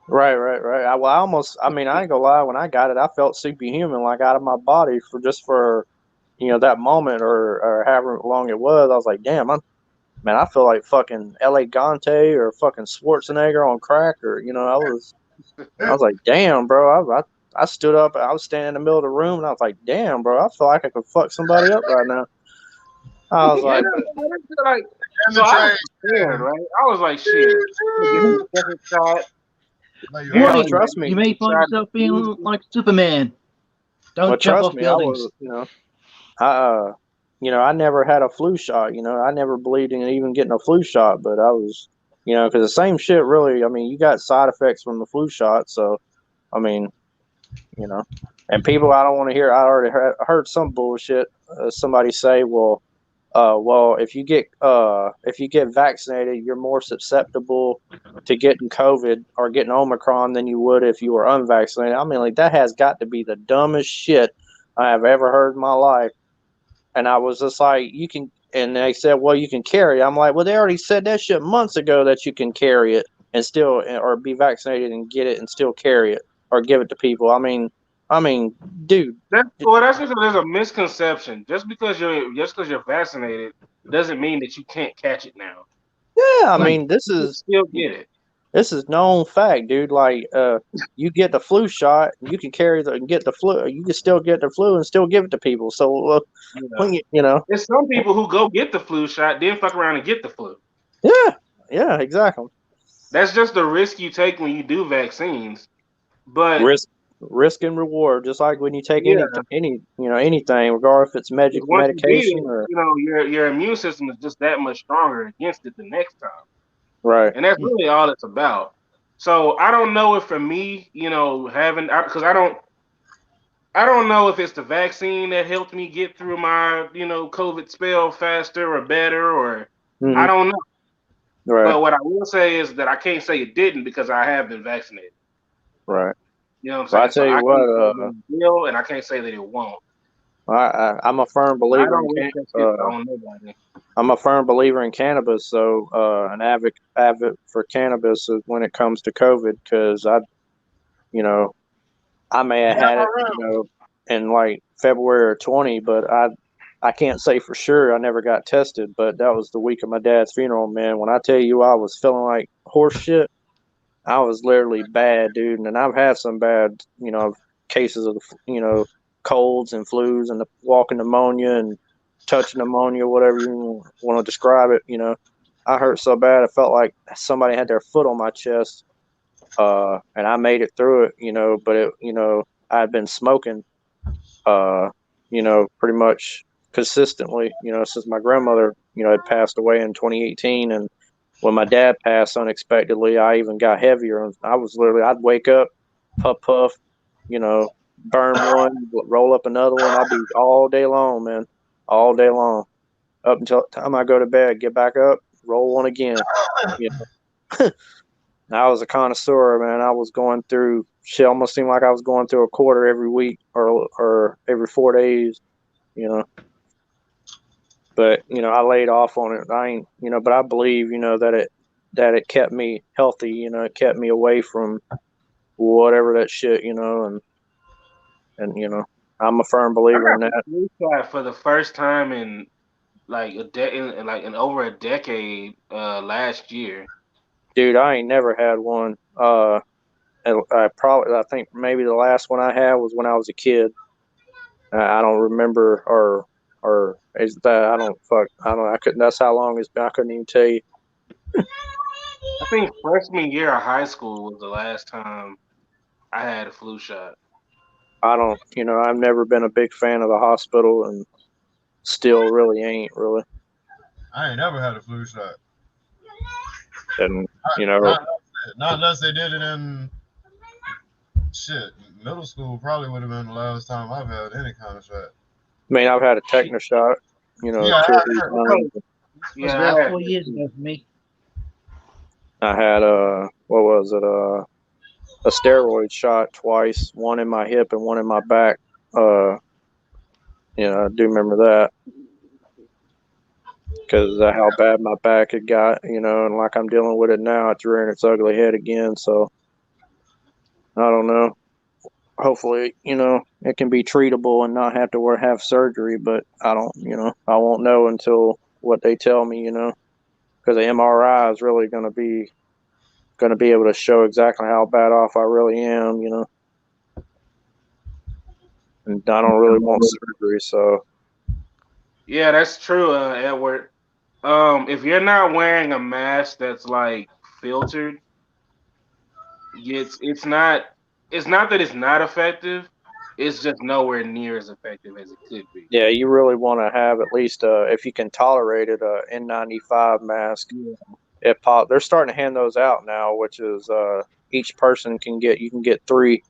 Speaker 7: Right. I mean, I ain't gonna lie. When I got it, I felt superhuman, like out of my body for that moment or however long it was. I was like, damn, man, I feel like fucking L.A. Gante or fucking Schwarzenegger on crack, or I was like, damn, bro. I stood up. I was standing in the middle of the room, and I was like, damn, bro. I feel like I could fuck somebody up right now. I was
Speaker 5: Yeah,
Speaker 7: like,
Speaker 5: like,
Speaker 4: And
Speaker 5: so
Speaker 4: the
Speaker 5: I was
Speaker 4: train.
Speaker 5: scared, right? I was like, shit, I'm gonna get this second shot.
Speaker 4: Like your
Speaker 5: They
Speaker 7: well,
Speaker 5: already
Speaker 4: heart.
Speaker 7: trust
Speaker 5: got
Speaker 8: You
Speaker 7: me.
Speaker 5: me
Speaker 8: may find
Speaker 5: shot
Speaker 8: yourself
Speaker 5: in
Speaker 8: feeling like Superman.
Speaker 7: Well,
Speaker 8: Don't jump
Speaker 7: trust
Speaker 8: off
Speaker 7: me. I
Speaker 8: buildings.
Speaker 7: was, I never had a flu shot. I never believed in even getting a flu shot, but I was, because the same shit really, I mean, you got side effects from the flu shot. So, I mean, you know, and people, I don't want to hear, I already heard some bullshit. Somebody say, well, if you get vaccinated, you're more susceptible to getting COVID or getting Omicron than you would if you were unvaccinated. I mean, like that has got to be the dumbest shit I have ever heard in my life. And I was just like, you can, and they said, well, you can carry it. I'm like, well, they already said that shit months ago that you can carry it and still, or be vaccinated and get it and still carry it or give it to people. I mean, dude.
Speaker 5: that's because there's a misconception. Just because you're vaccinated doesn't mean that you can't catch it now.
Speaker 7: Yeah, I
Speaker 8: Right.
Speaker 7: mean, this
Speaker 5: You can
Speaker 7: is
Speaker 5: still get it.
Speaker 7: this is known fact, dude. Like, you get the flu shot, you can get the flu. You can still get the flu and still give it to people. So,
Speaker 5: Yeah.
Speaker 7: when you know,
Speaker 5: There's some people who go get the flu shot, then fuck around and get the flu.
Speaker 7: yeah, exactly.
Speaker 5: That's just the risk you take when you do vaccines. But
Speaker 7: Risk and reward, just like when you take
Speaker 5: yeah,
Speaker 7: anything, regardless if it's
Speaker 5: because once you get
Speaker 7: medication
Speaker 5: it,
Speaker 7: or
Speaker 5: your immune system is just that much stronger against it the next time.
Speaker 7: right.
Speaker 5: And that's really all it's about. So I don't know if for me, having because I don't know if it's the vaccine that helped me get through my COVID spell faster or better, or I
Speaker 7: Hmm.
Speaker 5: don't know.
Speaker 7: Right,
Speaker 5: But what I will say is that I can't say it didn't because I have been vaccinated.
Speaker 7: right.
Speaker 5: You know what I'm
Speaker 7: Well, I
Speaker 5: saying? So
Speaker 7: tell you
Speaker 5: I can't say
Speaker 7: what,
Speaker 5: that it will, and I can't say that it won't.
Speaker 7: I'm a firm
Speaker 5: I
Speaker 7: believer in
Speaker 5: don't wish that shit on nobody.
Speaker 7: I'm a firm believer in cannabis, so an avid for cannabis when it comes to COVID, because you know, I may have had it, in like February or 20, but I can't say for sure. I never got tested, but that was the week of my dad's funeral, man. When I tell you I was feeling like horse shit, I was literally bad, dude. And I've had some bad, cases of, colds and flus and the walking pneumonia and touch pneumonia, whatever you want to describe it. I hurt so bad, I felt like somebody had their foot on my chest. And I made it through it, but I'd been smoking, pretty much consistently, since my grandmother, had passed away in 2018. And when my dad passed unexpectedly, I even got heavier. I was literally, I'd wake up, puff, you know, burn one, roll up another one. I'd be all day long, man, all day long, up until the time I go to bed, get back up, roll one again. You know, I was a connoisseur, man. I was going through shit. Almost seemed like I was going through a quarter every week or every 4 days. You know, but I laid off on it. I ain't, but I believe, that it kept me healthy. It kept me away from whatever that shit. And I'm a firm
Speaker 5: I
Speaker 7: believer in
Speaker 5: got the
Speaker 7: that.
Speaker 5: flu shot for the first time in like in over a decade last year.
Speaker 7: Dude, I ain't never had one. And I think maybe the last one I had was when I was a kid. I don't remember, or is that I couldn't. That's how long it's been. I couldn't even tell you.
Speaker 5: I think freshman year of high school was the last time I had a flu shot.
Speaker 7: I don't. I've never been a big fan of the hospital, and still really ain't really.
Speaker 4: I ain't never had a flu shot.
Speaker 7: And
Speaker 4: Not unless they did it in shit. Middle school probably would have been the last time I've had any kind of shot.
Speaker 7: I mean, I've had a tetanus shot.
Speaker 4: Yeah,
Speaker 7: Two or three times.
Speaker 8: It was
Speaker 5: Yeah,
Speaker 8: about 4 years ago for me.
Speaker 7: I had what was it? A steroid shot twice. One in my hip and one in my back. I do remember that because of how bad my back had got. And like I'm dealing with it now, it's rearing its ugly head again. So I don't know. Hopefully, it can be treatable and not have to have surgery. But I don't, I won't know until what they tell me, because the MRI is really going to be able to show exactly how bad off I really am, and I don't really want surgery. So
Speaker 5: Yeah, that's true, Edward. If you're not wearing a mask that's like filtered, it's not that it's not effective. It's just nowhere near as effective as it could be.
Speaker 7: yeah, you really want to have at least, if you can tolerate it, a N95 mask.
Speaker 5: Yeah.
Speaker 7: If they're starting to hand those out now, which is each person you can get 3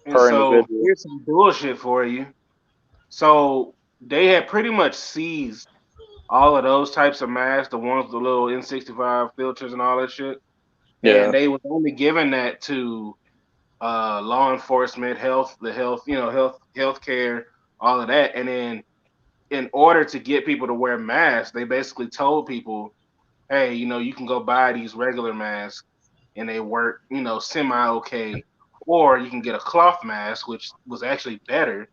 Speaker 5: And
Speaker 7: per
Speaker 5: so
Speaker 7: individual.
Speaker 5: here's some bullshit for you. So they had pretty much seized all of those types of masks, the ones with the little N65 filters and all that shit.
Speaker 7: Yeah,
Speaker 5: And they was only giving that to law enforcement, healthcare, all of that. And then in order to get people to wear masks, they basically told people, hey, you can go buy these regular masks and they work, semi okay. Or you can get a cloth mask, which was actually better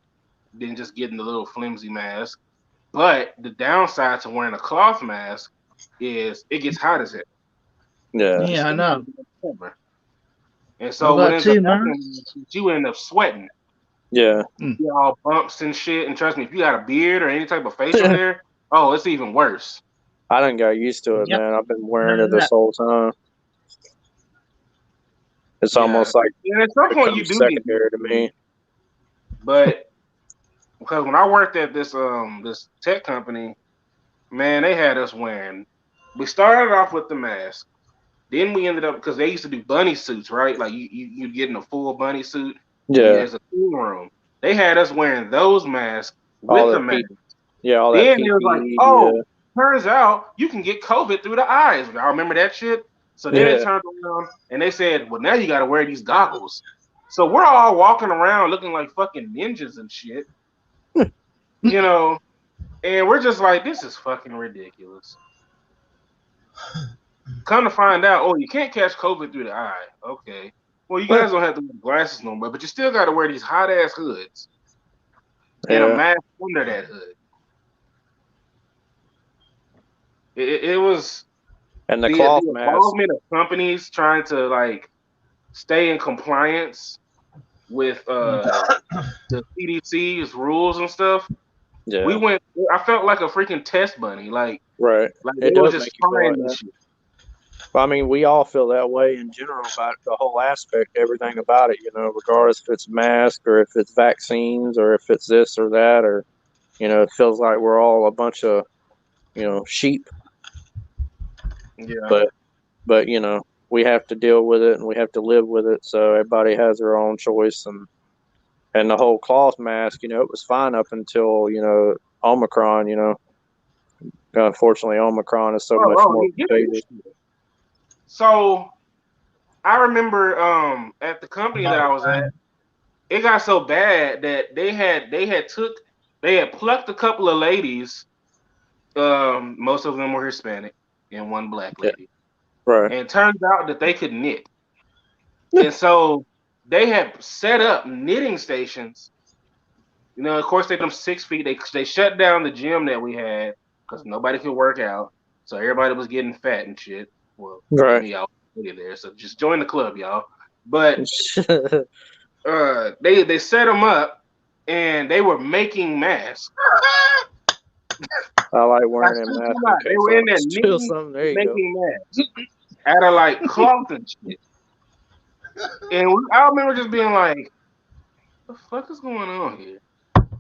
Speaker 5: than just getting the little flimsy mask. But the downside to wearing a cloth mask is it gets hot as hell.
Speaker 7: yeah,
Speaker 8: Yeah, I know.
Speaker 5: And
Speaker 8: I've
Speaker 5: so what
Speaker 8: got
Speaker 5: ends up
Speaker 8: 2
Speaker 5: happening
Speaker 8: masks.
Speaker 5: is you end up sweating.
Speaker 7: yeah.
Speaker 5: You get all bumps and shit. And trust me, if you got a beard or any type of facial hair, oh, it's even worse.
Speaker 7: I done got used to it,
Speaker 8: Yep.
Speaker 7: man. I've been
Speaker 8: I
Speaker 7: wearing
Speaker 8: know
Speaker 7: it this
Speaker 8: that.
Speaker 7: whole time. It's
Speaker 5: Yeah.
Speaker 7: almost like
Speaker 5: And at some point you
Speaker 7: becomes
Speaker 5: do get used
Speaker 7: secondary to
Speaker 5: to it.
Speaker 7: me.
Speaker 5: But because when I worked at this tech company, man, they had us wearing. We started off with the mask. Then we ended up because they used to do bunny suits, right? Like you get in a full bunny suit and
Speaker 7: Yeah,
Speaker 5: there's a clean room. They had us wearing those masks
Speaker 7: all
Speaker 5: with the
Speaker 7: that
Speaker 5: mask.
Speaker 7: all that
Speaker 5: Then it was like,
Speaker 7: PPE.
Speaker 5: oh, turns out you can get COVID through the eyes. Y'all remember that shit? So then they
Speaker 7: Yeah,
Speaker 5: turned around and they said, well, now you got to wear these goggles. So we're all walking around looking like fucking ninjas and shit, you know, and we're just like, this is fucking ridiculous. Come to find out, oh, you can't catch COVID through the eye. Okay. Well, you guys don't have to wear glasses no more, but you still got to wear these hot ass hoods and a
Speaker 7: yeah.
Speaker 5: mask under that hood. It was
Speaker 7: And the
Speaker 5: the
Speaker 7: cloth mask.
Speaker 5: involvement of companies trying to like stay in compliance with the CDC's rules and stuff. We
Speaker 7: Yeah,
Speaker 5: went. I felt like a freaking test bunny. Like
Speaker 7: right.
Speaker 5: they
Speaker 7: It
Speaker 5: were
Speaker 7: does
Speaker 5: just
Speaker 7: make you feel
Speaker 5: trying
Speaker 7: like
Speaker 5: this
Speaker 7: that.
Speaker 5: shit.
Speaker 7: But I mean, we all feel that way in general about the whole aspect, everything about it, regardless if it's mask or if it's vaccines or if it's this or that, or, it feels like we're all a bunch of, sheep.
Speaker 5: Yeah.
Speaker 7: But, we have to deal with it and we have to live with it. So everybody has their own choice. And the whole cloth mask, it was fine up until, Omicron, unfortunately, Omicron is so much more
Speaker 5: Get
Speaker 7: contagious.
Speaker 5: this shit. So I remember at the company that I was at, it got so bad that they had plucked a couple of ladies. Most of them were Hispanic and one black
Speaker 7: Yeah,
Speaker 5: lady.
Speaker 7: right.
Speaker 5: And it turns out that they could knit. And so they had set up knitting stations. Of course, they them 6 feet. They shut down the gym that we had because nobody could work out. So everybody was getting fat and shit. Well,
Speaker 7: Right.
Speaker 5: me, I was there. So just join the club, y'all. But they set them up and they were making masks.
Speaker 7: I like wearing them masks in
Speaker 5: They
Speaker 7: case
Speaker 5: were
Speaker 7: I
Speaker 5: in there
Speaker 7: steal
Speaker 5: knitting,
Speaker 7: something. There you go.
Speaker 5: making masks out of like cloth and shit. And I remember just being like, "What the fuck is going on here?"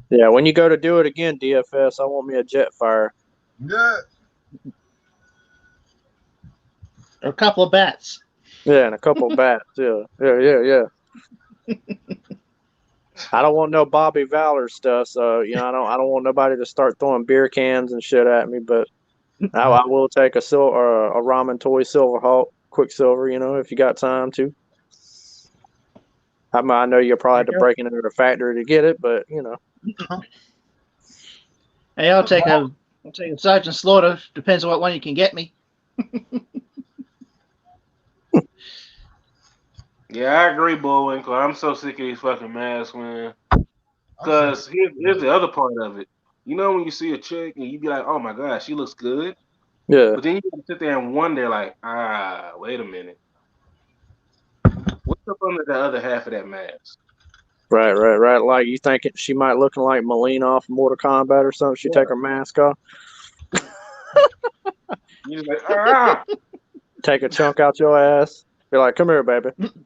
Speaker 7: Yeah, when you go to do it again, DFS, I want me a Jetfire.
Speaker 4: Yeah.
Speaker 8: Or a couple of bats.
Speaker 7: Yeah, and a couple bats. Yeah. I don't want no Bobby Valor stuff, so I don't want nobody to start throwing beer cans and shit at me. But I will take a ramen toy Silverhawk Quicksilver, if you got time to. I know you'll probably have to break into the factory to get it, but
Speaker 8: Hey, I'll take a Sergeant Slaughter. Depends on what one you can get me.
Speaker 5: Yeah, I agree, Bullwinkle. I'm so sick of these fucking masks, man.
Speaker 4: I'm sick
Speaker 5: Because here's the other part of it. You know when you see a chick and you be like, oh my god, she looks good.
Speaker 7: Yeah.
Speaker 5: But then you gotta sit there and wonder, like, wait a minute. What's up under the other half of that mask?
Speaker 7: Right. Like you thinking she might looking like Melina off Mortal Kombat or something. She
Speaker 5: Yeah.
Speaker 7: take her mask off,
Speaker 5: You just like, ah.
Speaker 7: take a chunk out your ass. Be like, come here, baby.
Speaker 5: Because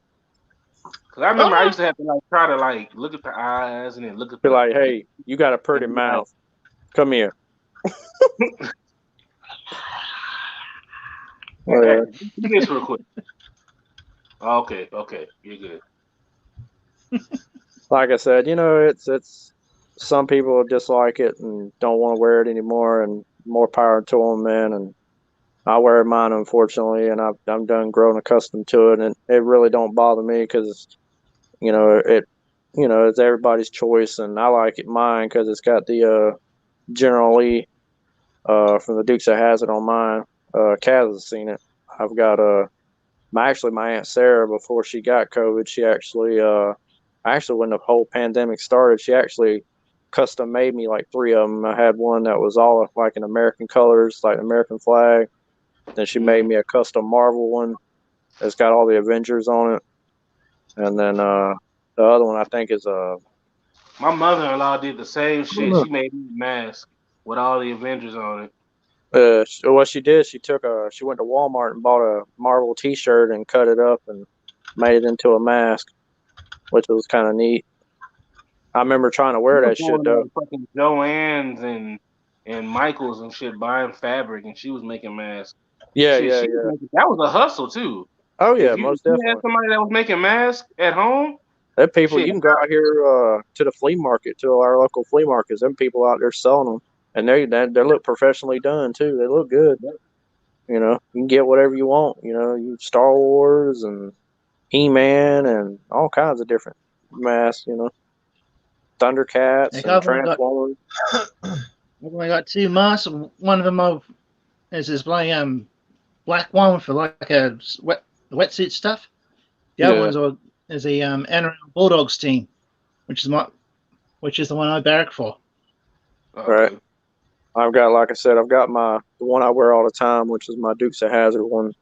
Speaker 5: I remember I used to have to like try to like look at the eyes and then look at
Speaker 7: Be
Speaker 5: the.
Speaker 7: like, hey, you got a pretty
Speaker 5: and be like,
Speaker 7: mouth. Come here.
Speaker 5: hey, do this real quick. Okay, you're good.
Speaker 7: Like I said, it's some people dislike it and don't want to wear it anymore, and more power to them, man. And I wear mine, unfortunately, and I'm done growing accustomed to it, and it really don't bother me because it it's everybody's choice, and I like it mine because it's got the General Lee from the Dukes of Hazzard on mine. Kaz has seen it. I've got my Aunt Sarah, before she got COVID, she actually when the whole pandemic started, she actually custom made me like three of them. I had one that was all like in American colors, like American flag. Then she made me a custom Marvel one that's got all the Avengers on it. And then the other one I think is
Speaker 5: My mother-in-law did the same shit. She made me a mask with all the Avengers on it.
Speaker 7: what she did, she went to Walmart and bought a Marvel T-shirt and cut it up and made it into a mask, which was kind of neat. I remember trying to wear
Speaker 5: She was
Speaker 7: that shit
Speaker 5: going to
Speaker 7: though.
Speaker 5: like fucking Joann's and Michaels and shit buying fabric, and she was making masks.
Speaker 7: Yeah,
Speaker 5: Shit,
Speaker 7: yeah,
Speaker 5: she was
Speaker 7: yeah.
Speaker 5: making, that was a hustle too.
Speaker 7: Oh yeah,
Speaker 5: If
Speaker 7: most
Speaker 5: you had
Speaker 7: definitely.
Speaker 5: somebody that was making masks at home,
Speaker 7: There people,
Speaker 5: shit,
Speaker 7: you can go out here to the flea market, to our local flea markets. Them people out there selling them, and they look professionally done too. They look good. You can get whatever you want. You Star Wars and He-Man and all kinds of different masks. Thundercats
Speaker 8: Like
Speaker 7: and Transformers.
Speaker 8: I've only got two masks. One of them is this black one for like a wetsuit stuff. The other one's is a NRL Bulldogs team, which is the one I barrack for.
Speaker 7: Right. I've got, like I said, the one I wear all the time, which is my Dukes of Hazzard one.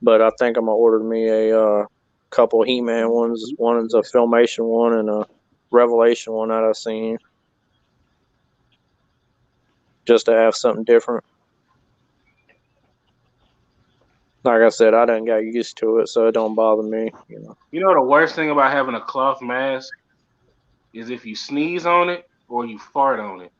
Speaker 7: But I think I'm gonna order me a couple He-Man ones. One is a Filmation one and a Revelation one that I've seen, just to have something different. Like I said, I done got used to it, so it don't bother me.
Speaker 5: You know the worst thing about having a cloth mask is if you sneeze on it or you fart on it.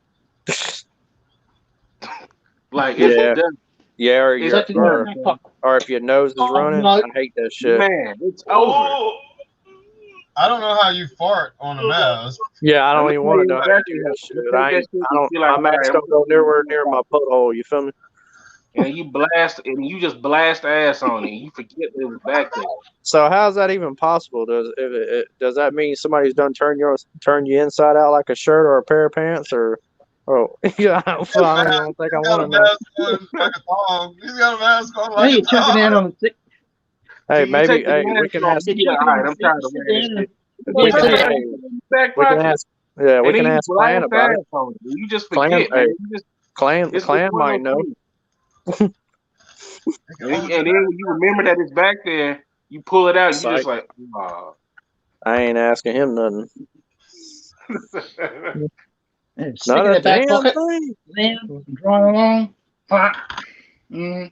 Speaker 5: Like it's
Speaker 7: Yeah.
Speaker 5: done.
Speaker 7: Yeah, or if your nose is
Speaker 8: Oh,
Speaker 7: running,
Speaker 8: no.
Speaker 7: I hate that shit.
Speaker 5: Man, it's over.
Speaker 4: I don't know how you fart on a mask.
Speaker 7: Yeah, I don't even want to know how to
Speaker 5: exactly
Speaker 7: do that shit.
Speaker 5: how to take that shit and be like,
Speaker 7: My mask
Speaker 5: alright,
Speaker 7: don't go nowhere near my butthole. You feel me?
Speaker 5: and you just blast ass on it. And you forget that it was back there.
Speaker 7: So how's that even possible? Does that mean somebody's done turn you inside out like a shirt or a pair of pants or? Oh, yeah, I don't think I want to know.
Speaker 4: Like a dog. He's got a mask on
Speaker 8: Hey,
Speaker 4: like
Speaker 8: you're
Speaker 4: a
Speaker 8: choking
Speaker 4: dog.
Speaker 8: down on the stick.
Speaker 7: Hey,
Speaker 5: You
Speaker 7: maybe.
Speaker 5: take the
Speaker 7: Hey,
Speaker 5: mask
Speaker 7: we can
Speaker 5: off,
Speaker 7: ask.
Speaker 5: you be like, all right, I'm tired of wearing this shit.
Speaker 7: We can ask.
Speaker 5: Back
Speaker 7: We can
Speaker 5: pocket.
Speaker 7: ask. Yeah, we
Speaker 5: And
Speaker 7: can
Speaker 5: then you
Speaker 7: ask Clan
Speaker 5: blast
Speaker 7: about it.
Speaker 5: ass on it. You just
Speaker 7: Clan,
Speaker 5: forget, man.
Speaker 7: hey,
Speaker 5: You just,
Speaker 7: Clan
Speaker 5: it's
Speaker 7: might
Speaker 5: one of
Speaker 7: know.
Speaker 5: those things. And then when you remember that it's back there, you pull it out, and you just like, oh.
Speaker 7: I ain't asking him nothing.
Speaker 8: Stick in the back pocket.
Speaker 7: Thing.
Speaker 8: Then drive along.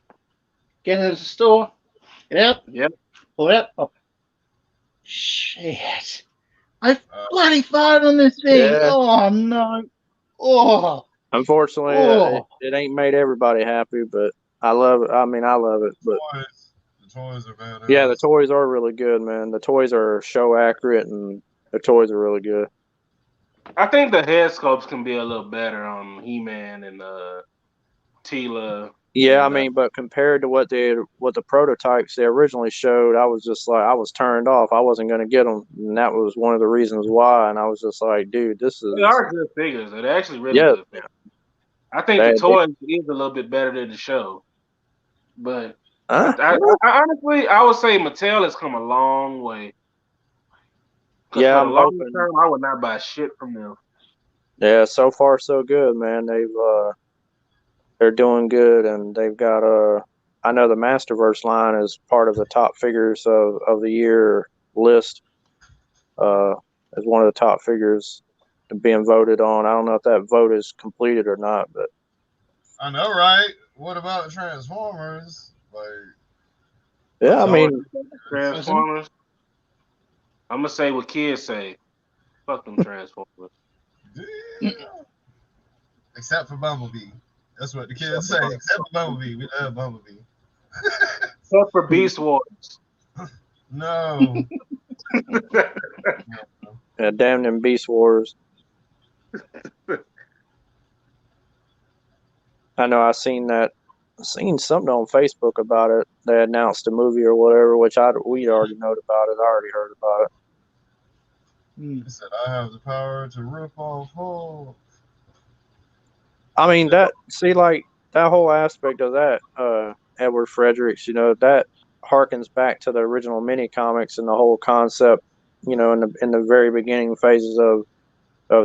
Speaker 8: Get into the store. Get out.
Speaker 5: Yep.
Speaker 8: Pull it up. Oh. Shit. I bloody farted on this thing.
Speaker 7: Yeah.
Speaker 8: Oh no. Oh.
Speaker 7: Unfortunately, it ain't made everybody happy, but I love it. I mean, I love it. But
Speaker 4: the toys are bad.
Speaker 7: Yeah, the toys are really good, man. The toys are show accurate, and the toys are really good.
Speaker 5: I think the head sculpts can be a little better on He-Man and Tila.
Speaker 7: Yeah, I mean, but compared to what the prototypes they originally showed, I was just like, I was turned off. I wasn't going to get them, and that was one of the reasons why. And I was just like, dude, this is.
Speaker 5: They are good figures. They're actually really good figures. I think the toys is a little bit better than the show, but I honestly, I would say Mattel has come a long way Because
Speaker 7: Yeah,
Speaker 5: for the
Speaker 7: I'm
Speaker 5: long
Speaker 7: hoping.
Speaker 5: term, I would not buy shit from them.
Speaker 7: Yeah, so far so good, man. They're doing good, and they've got I know the Masterverse line is part of the top figures of the year list. As one of the top figures being voted on. I don't know if that vote is completed or not, but
Speaker 4: I know, right? What about Transformers? Like,
Speaker 7: yeah, I
Speaker 4: so
Speaker 7: mean,
Speaker 5: Transformers. I'm gonna say what kids say. Fuck them Transformers.
Speaker 4: except for Bumblebee. That's what the kids say. Except for Bumblebee, we love Bumblebee.
Speaker 5: Except for Beast Wars.
Speaker 4: No.
Speaker 7: yeah, damn them Beast Wars. I know I seen something on Facebook about it. They announced a movie or whatever, which we'd already known about it. I already heard about it.
Speaker 4: He said, I have the power to rip off Hulk.
Speaker 7: I mean that whole aspect of that, Edward Fredericks, that harkens back to the original mini comics and the whole concept, in the very beginning phases of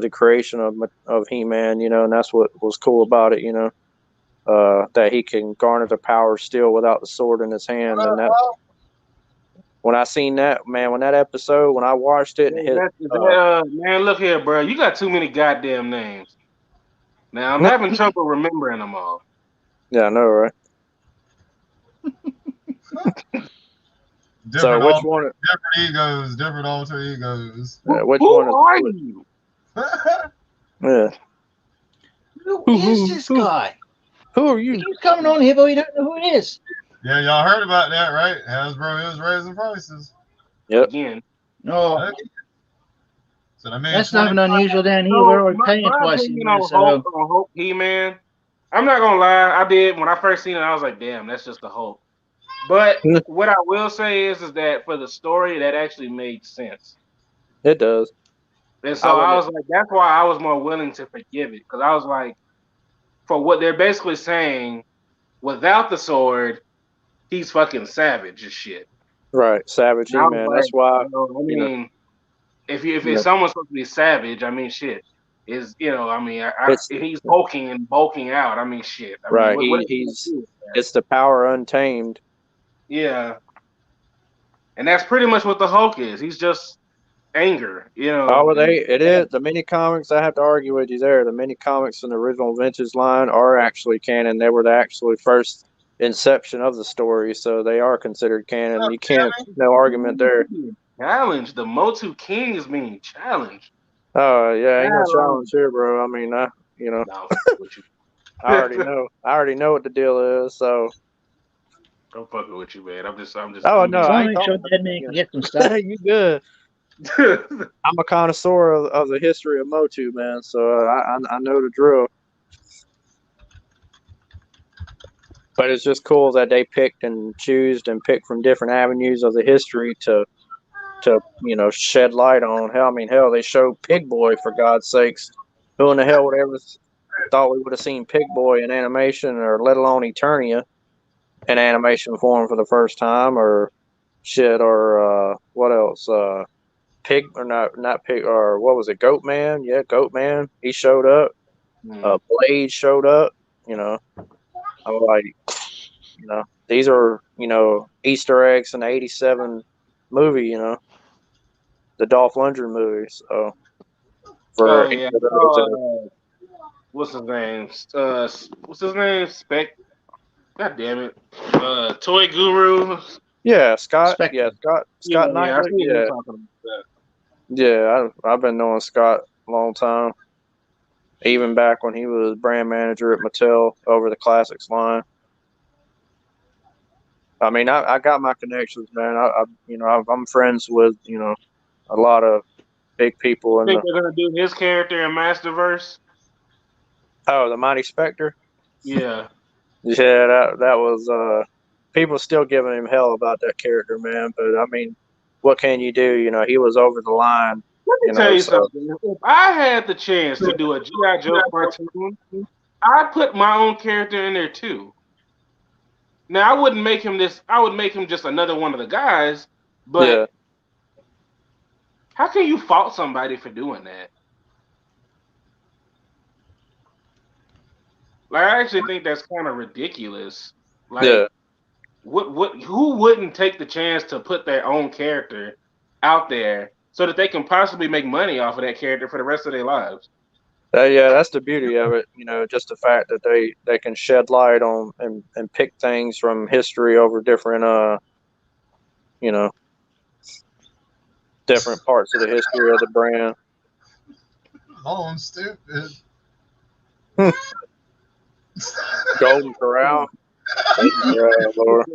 Speaker 7: the creation of He-Man, and that's what was cool about it, that he can garner the power still without the sword in his hand. And that when I seen that, man, when I watched it and hit
Speaker 5: man, look here, bro. You got too many goddamn names. Now I'm having trouble remembering them all.
Speaker 7: yeah, I know, right?
Speaker 4: Different
Speaker 7: So which one?
Speaker 4: different egos, different alter egos.
Speaker 7: Which
Speaker 5: Who
Speaker 7: one
Speaker 5: are you?
Speaker 7: Yeah.
Speaker 8: Who is this guy?
Speaker 7: Who are
Speaker 8: He
Speaker 7: you?
Speaker 8: keeps coming on here, but we don't know who it is.
Speaker 4: Yeah, y'all heard about that, right? Hasbro is raising prices.
Speaker 7: Yep.
Speaker 5: Again.
Speaker 8: Oh,
Speaker 4: Okay. So that means
Speaker 8: that's nothing
Speaker 4: 25.
Speaker 8: unusual down here.
Speaker 5: So
Speaker 8: We're already paying
Speaker 5: my
Speaker 8: twice a
Speaker 5: opinion
Speaker 8: year,
Speaker 5: on
Speaker 8: so
Speaker 5: Hulk He-Man, I'm not gonna lie, I did when I first seen it, I was like, damn, that's just the Hulk. But what I will say is that for the story, that actually made sense.
Speaker 7: It does.
Speaker 5: And so I was like, that's why I was more willing to forgive it. Because I was like, for what they're basically saying, without the sword, he's fucking savage as shit.
Speaker 7: Right, Savage
Speaker 5: And I was
Speaker 7: He-Man.
Speaker 5: like,
Speaker 7: That's why.
Speaker 5: I mean, if someone's supposed to be savage, I mean, shit. Is I mean, if he's hulking and bulking out, I mean, shit. I mean,
Speaker 7: right.
Speaker 5: what is
Speaker 7: He's it's the power untamed.
Speaker 5: Yeah, and that's pretty much what the Hulk is. He's just anger,
Speaker 7: Oh, well, it is the mini comics. I have to argue with you there. The mini comics in the original Vintage line are actually canon. They were the actually first inception of the story, so they are considered canon. You can't no argument there.
Speaker 5: Challenge. The Motu King is being challenged.
Speaker 7: Oh yeah, ain't no challenge here, bro. I mean,
Speaker 5: No, with you.
Speaker 7: I already know. I already know what the deal is. So
Speaker 5: I'm fucking with you, man. I'm just.
Speaker 7: Oh no,
Speaker 8: so
Speaker 7: I
Speaker 8: I'll
Speaker 7: ain't
Speaker 8: make sure
Speaker 7: talking.
Speaker 8: Dead Man can get some stuff.
Speaker 7: You good? I'm a connoisseur of the history of Motu, man. So I know the drill. But it's just cool that they picked and picked from different avenues of the history to shed light on. Hell, they showed Pig Boy, for God's sakes. Who in the hell would ever thought we would have seen Pig Boy in animation, or let alone Eternia in animation form for the first time, or shit, or what else? Pig, or not Pig, or what was it? Goat Man? Yeah, Goat Man. He showed up. Blade showed up. I was like, these are Easter eggs in the '87 movie. The Dolph Lundgren movie. So for
Speaker 5: what's his name? What's his name? God damn it. Toy Guru.
Speaker 7: Yeah, Scott.
Speaker 8: Spectre.
Speaker 7: Yeah, Scott Knightley.
Speaker 5: I see you talking about that.
Speaker 7: Yeah, I've been knowing Scott a long time. Even back when he was brand manager at Mattel over the Classics line. I mean, I got my connections, man. I'm friends with a lot of big people
Speaker 5: I think they're gonna do his character in Masterverse.
Speaker 7: Oh, the Mighty Spectre.
Speaker 5: Yeah.
Speaker 7: Yeah, that was people still giving him hell about that character, man. But I mean, what can you do? He was over the line.
Speaker 5: Let me tell you something. If I had the chance to do a G.I. Joe cartoon, I'd put my own character in there too. Now I wouldn't make him this. I would make him just another one of the guys. But How can you fault somebody for doing that? Like, I actually think that's kind of ridiculous. Like,
Speaker 7: Yeah.
Speaker 5: who wouldn't take the chance to put their own character out there so that they can possibly make money off of that character for the rest of their lives?
Speaker 7: Yeah, that's the beauty of it. Just the fact that they can shed light on and pick things from history over different different parts of the history of the brand.
Speaker 4: Oh, I'm stupid.
Speaker 7: Golden Corral. Lord.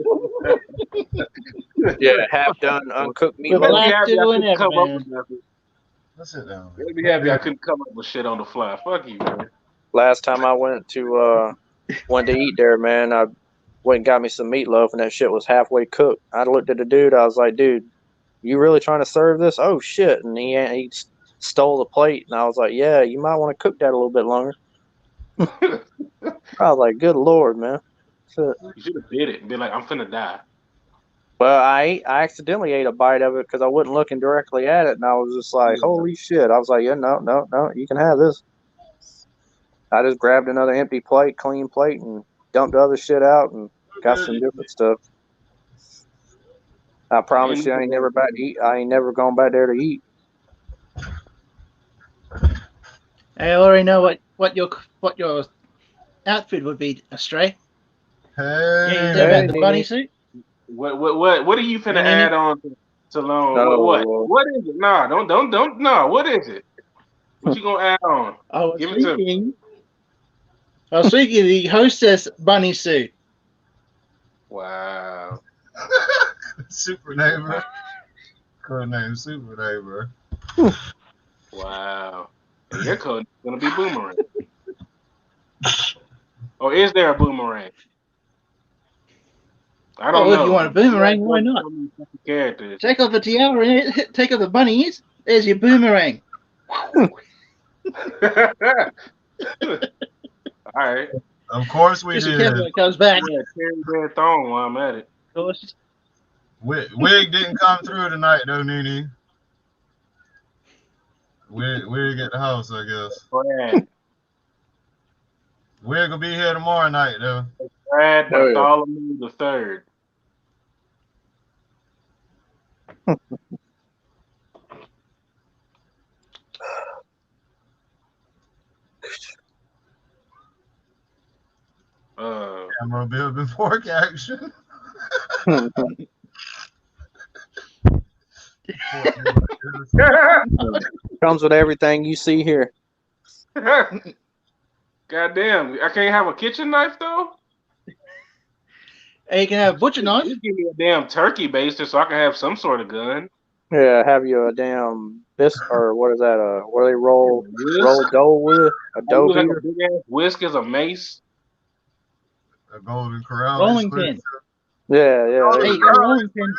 Speaker 7: Yeah, half done uncooked
Speaker 8: With
Speaker 5: Made
Speaker 7: meatloaf.
Speaker 5: me happy I
Speaker 8: lacto and
Speaker 5: couldn't come up
Speaker 8: everything.
Speaker 5: with nothing.
Speaker 4: Let's sit down.
Speaker 5: Made me happy I couldn't come up with shit on the fly. Fuck you, man.
Speaker 7: Last time I went to eat there, man, I went and got me some meatloaf, and that shit was halfway cooked. I looked at the dude. I was like, "Dude, you really trying to serve this?" "Oh shit!" And he stole the plate, and I was like, "Yeah, you might want to cook that a little bit longer." I was like, "Good Lord, man." Shit.
Speaker 5: You should have did it and been like, I'm finna die.
Speaker 7: Well, I accidentally ate a bite of it because I wasn't looking directly at it, and I was just like, "Holy shit!" I was like, "Yeah, no, no, no, you can have this." I just grabbed another empty plate, clean plate, and dumped the other shit out and got some different stuff. I promise you, I ain't never back to eat. I ain't never gone back there to eat.
Speaker 8: I already know what your outfit would be, Astray. Yeah, you
Speaker 4: Hey,
Speaker 8: know about the bunny suit?
Speaker 5: What are you finna add on to loan?
Speaker 7: No,
Speaker 5: What is it? Nah, don't. No, what is it? What you gonna add on? Give it to me.
Speaker 8: I was thinking the hostess bunny suit.
Speaker 5: Wow.
Speaker 4: Super neighbor. Code name Super neighbor.
Speaker 5: Wow. And your code is gonna be Boomerang. Or is there a Boomerang? I don't know.
Speaker 8: If you want a Boomerang, why not?
Speaker 5: Characters.
Speaker 8: Take off the tiara and take off the bunny ears. There's your Boomerang.
Speaker 5: All right.
Speaker 4: Of course we
Speaker 8: Just be
Speaker 4: did.
Speaker 8: careful when it comes back.
Speaker 5: Yeah, carry that thong while I'm at it.
Speaker 8: Of course.
Speaker 4: Wig didn't come through tonight though, Nene. Wig at the house, I guess.
Speaker 5: Brad.
Speaker 4: Wig will be here tomorrow night though.
Speaker 5: Brad Bartholomew the Third.
Speaker 4: Camera building pork action.
Speaker 7: Comes with everything you see here.
Speaker 5: Goddamn, I can't have a kitchen knife though?
Speaker 8: Hey, you can have a butcher knife.
Speaker 5: You give me a damn turkey baster so I can have some sort of gun.
Speaker 7: Yeah, have you a damn or what is that? Where they roll dough with a dough
Speaker 5: Like
Speaker 7: beater?
Speaker 5: a big ass whisk as a mace.
Speaker 4: A golden corral.
Speaker 8: Rolling pin.
Speaker 7: Yeah.
Speaker 8: Hey, you got a rolling pin.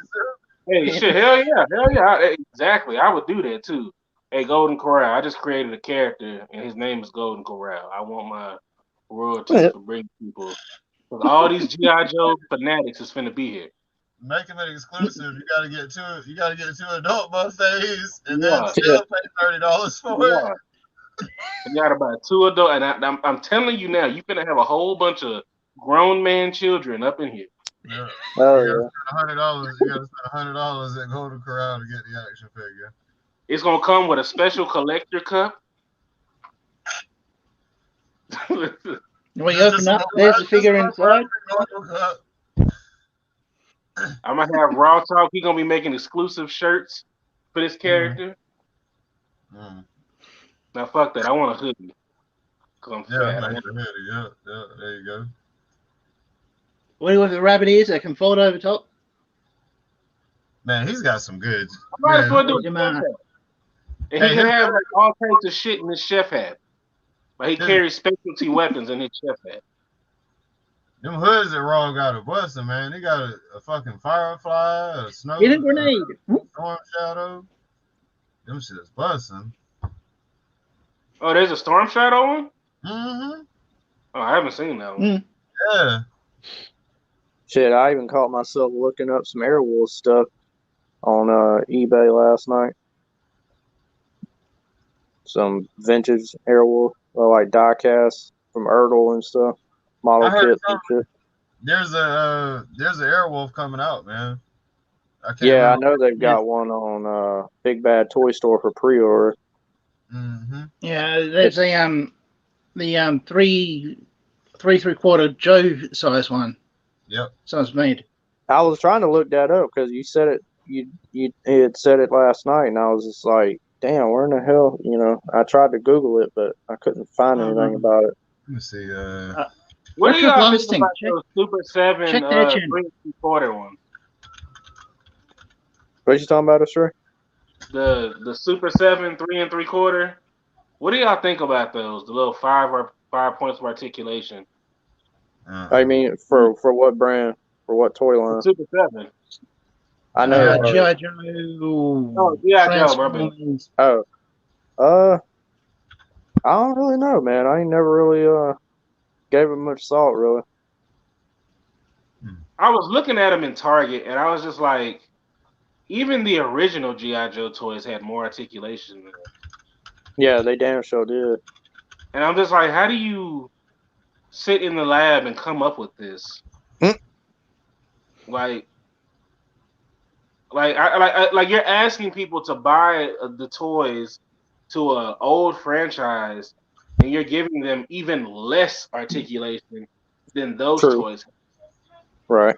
Speaker 5: Hey, shit, hell yeah. Exactly, I would do that too. Hey, Golden Corral. I just created a character, and his name is Golden Corral. I want my royalties for bringing people. Because all these G.I. Joe fanatics is finna be here.
Speaker 4: Make them an exclusive. You gotta get two adult buffets, and then still pay $30 for it.
Speaker 5: You gotta buy 2 adult, and I'm telling you now, you finna have a whole bunch of grown man children up in here.
Speaker 4: Yeah.
Speaker 7: Oh,
Speaker 4: you gotta spend $100. You gotta spend $100 at Golden Corral to get the action figure.
Speaker 5: It's gonna come with a special collector cup.
Speaker 8: When you open up, there's the figure inside.
Speaker 5: I'm gonna have Raw Talk. He's gonna be making exclusive shirts for this character. Now fuck that. I want a hoodie. Cause I'm fat.
Speaker 4: Yeah, there you go.
Speaker 8: What do you want the rabbit ears that can fold over top?
Speaker 4: Man, he's got some goods.
Speaker 5: I might as well do a chef hat. And he can have like all kinds of shit in his chef hat. Like he carries specialty weapons in his chef hat.
Speaker 4: Them hoods that Raw got are busting, man. They got a fucking firefly, a snow,
Speaker 8: Hit a grenade,
Speaker 4: storm shadow. Them shit's busting.
Speaker 5: Oh, there's a Storm Shadow one?
Speaker 4: Mm-hmm.
Speaker 5: Oh, I haven't seen that one.
Speaker 4: Yeah.
Speaker 7: Shit, I even caught myself looking up some Airwolf stuff on eBay last night. some vintage Airwolf, like die casts from Erdl and stuff, model
Speaker 4: I heard
Speaker 7: kits and shit.
Speaker 4: there's a Airwolf coming out, man. I can't
Speaker 7: Yeah, I
Speaker 4: remember.
Speaker 7: know they've got one on Big Bad Toy Store for pre-order.
Speaker 4: Mm-hmm.
Speaker 8: Yeah, there's the 3/4 Joe size one.
Speaker 4: Yep.
Speaker 8: Sounds made.
Speaker 7: I was trying to look that up because you said it. You had said it last night, and I was just like, "Damn, where in the hell?" You know, I tried to Google it, but I couldn't find anything about it.
Speaker 4: Let me see.
Speaker 5: What do y'all think
Speaker 8: Blasting.
Speaker 5: about those Super 7
Speaker 8: check that channel.
Speaker 5: 3/4 ones?
Speaker 7: What you talking about, Astray?
Speaker 5: The Super 7 3 3/4. What do y'all think about those? The little 5 points of articulation.
Speaker 7: I mean, for what brand? For what toy line?
Speaker 5: The Super 7.
Speaker 7: I know.
Speaker 8: G.I. Joe.
Speaker 5: Oh, G.I. Joe, my bad.
Speaker 8: Transformers.
Speaker 7: I don't really know, man. I ain't never really gave it much thought, really.
Speaker 5: I was looking at them in Target, and I was just like, even the original G.I. Joe toys had more articulation than it.
Speaker 7: Yeah, they damn sure did.
Speaker 5: And I'm just like, how do you sit in the lab and come up with this? Like you're asking people to buy the toys to an old franchise, and you're giving them even less articulation than those toys.
Speaker 7: Right.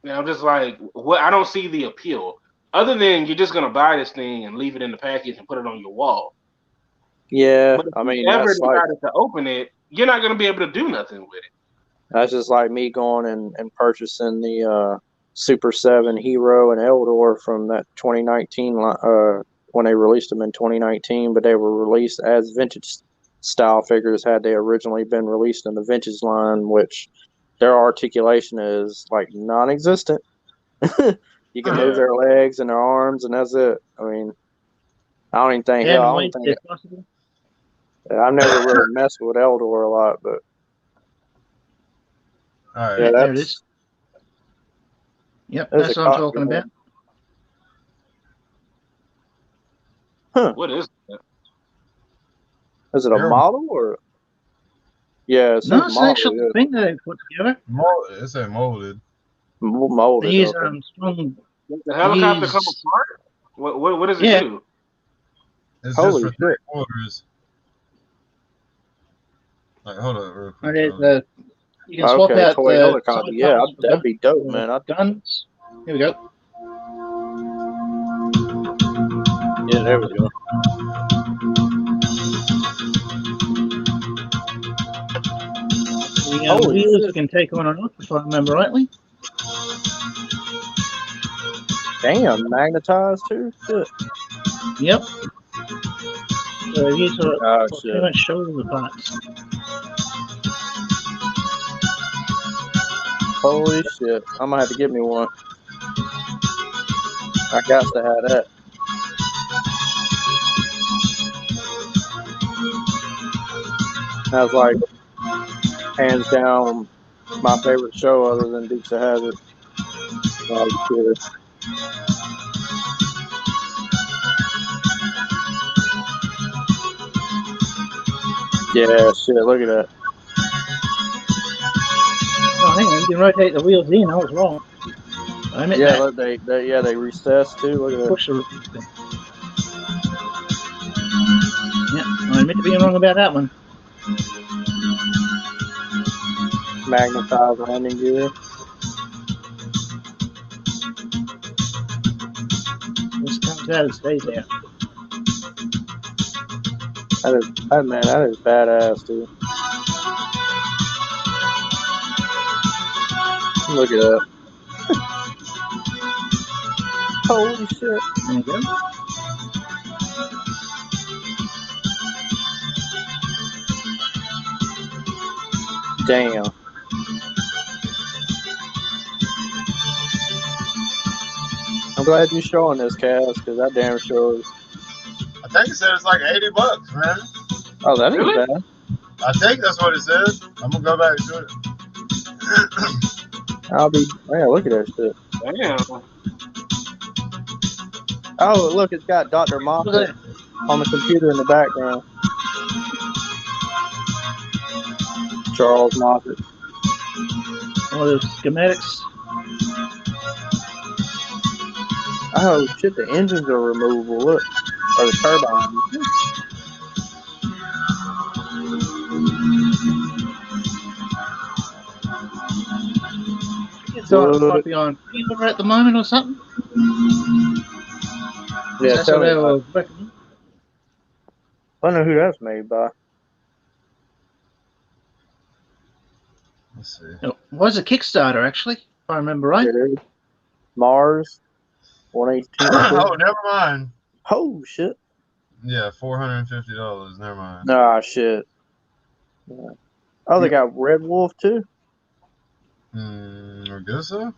Speaker 5: And I'm just like, what? I don't see the appeal, other than you're just gonna buy this thing and leave it in the package and put it on your wall.
Speaker 7: Yeah,
Speaker 5: But if
Speaker 7: I mean,
Speaker 5: you ever
Speaker 7: that's like,
Speaker 5: decided to open it, you're not gonna be able to do nothing with it.
Speaker 7: that's just like me going and purchasing the Super 7 Hero and Eldor from that 2019 when they released them in 2019, but they were released as vintage style figures had they originally been released in the vintage line, which their articulation is like non-existent. You can move their legs and their arms, and that's it. I mean, I don't even think. Hell, I don't think. I've never really messed with Eldor a lot, but
Speaker 4: all right.
Speaker 8: Yeah, there it is. Yep, that's what I'm talking about.
Speaker 7: Huh.
Speaker 5: What is that?
Speaker 7: Is it a model or? Yeah,
Speaker 8: no, it's an actual thing that they put together.
Speaker 4: It's a molded.
Speaker 7: Molded.
Speaker 8: They use
Speaker 5: strong. Does the helicopter come apart? What does it do?
Speaker 4: It's just for 3/4. Like, hold up, real quick.
Speaker 8: You can swap out
Speaker 7: toy
Speaker 8: the
Speaker 7: helicopter. Yeah, that'd be dope, man.
Speaker 8: Guns. Here we go.
Speaker 7: Yeah, there we go.
Speaker 8: The wheels you can take on and off, if I remember rightly.
Speaker 7: Damn, magnetized too? Shit.
Speaker 8: Yep. So these are pretty much shoulder parts.
Speaker 7: Holy shit. I'm gonna have to get me one. I got to have that. That's like hands down my favorite show other than Dukes of Hazzard. Yeah, shit, look at that.
Speaker 8: Oh, hang on, you can rotate the wheels in. I was wrong.
Speaker 7: Yeah, look, they recess too. Look at that.
Speaker 8: Push the... Yeah, I admit to being wrong about that one.
Speaker 7: Magnetized landing gear.
Speaker 8: This comes out and stays there.
Speaker 7: That is badass, dude. Look at that. Holy shit.
Speaker 8: There you go.
Speaker 7: Damn. I'm glad you're showing this, Cass, because that damn shows.
Speaker 4: I think it said it's like $80, man.
Speaker 7: Oh, that ain't bad.
Speaker 4: I think that's what it says. I'm gonna go back to it.
Speaker 7: Yeah, look at that shit.
Speaker 5: Damn.
Speaker 7: Oh, look, it's got Dr. Moffat on the computer in the background. Charles Moffat.
Speaker 8: All the schematics.
Speaker 7: Oh shit! The engines are removable. Look, or the turbines.
Speaker 8: It's on,
Speaker 7: What?
Speaker 8: might be on pre-order at the moment or something.
Speaker 7: Yeah,
Speaker 8: That's
Speaker 7: tell
Speaker 8: what
Speaker 7: me
Speaker 8: they
Speaker 7: about
Speaker 8: were
Speaker 7: it.
Speaker 8: recommending.
Speaker 7: I don't know who that's made by.
Speaker 4: Let's see.
Speaker 8: It was a Kickstarter, actually, if I remember right.
Speaker 7: It is Mars 182.
Speaker 4: Oh, never mind.
Speaker 7: Oh shit!
Speaker 4: Yeah, $450. Never mind.
Speaker 7: Nah, shit. Yeah. Oh, they got Red Wolf too.
Speaker 4: I guess so.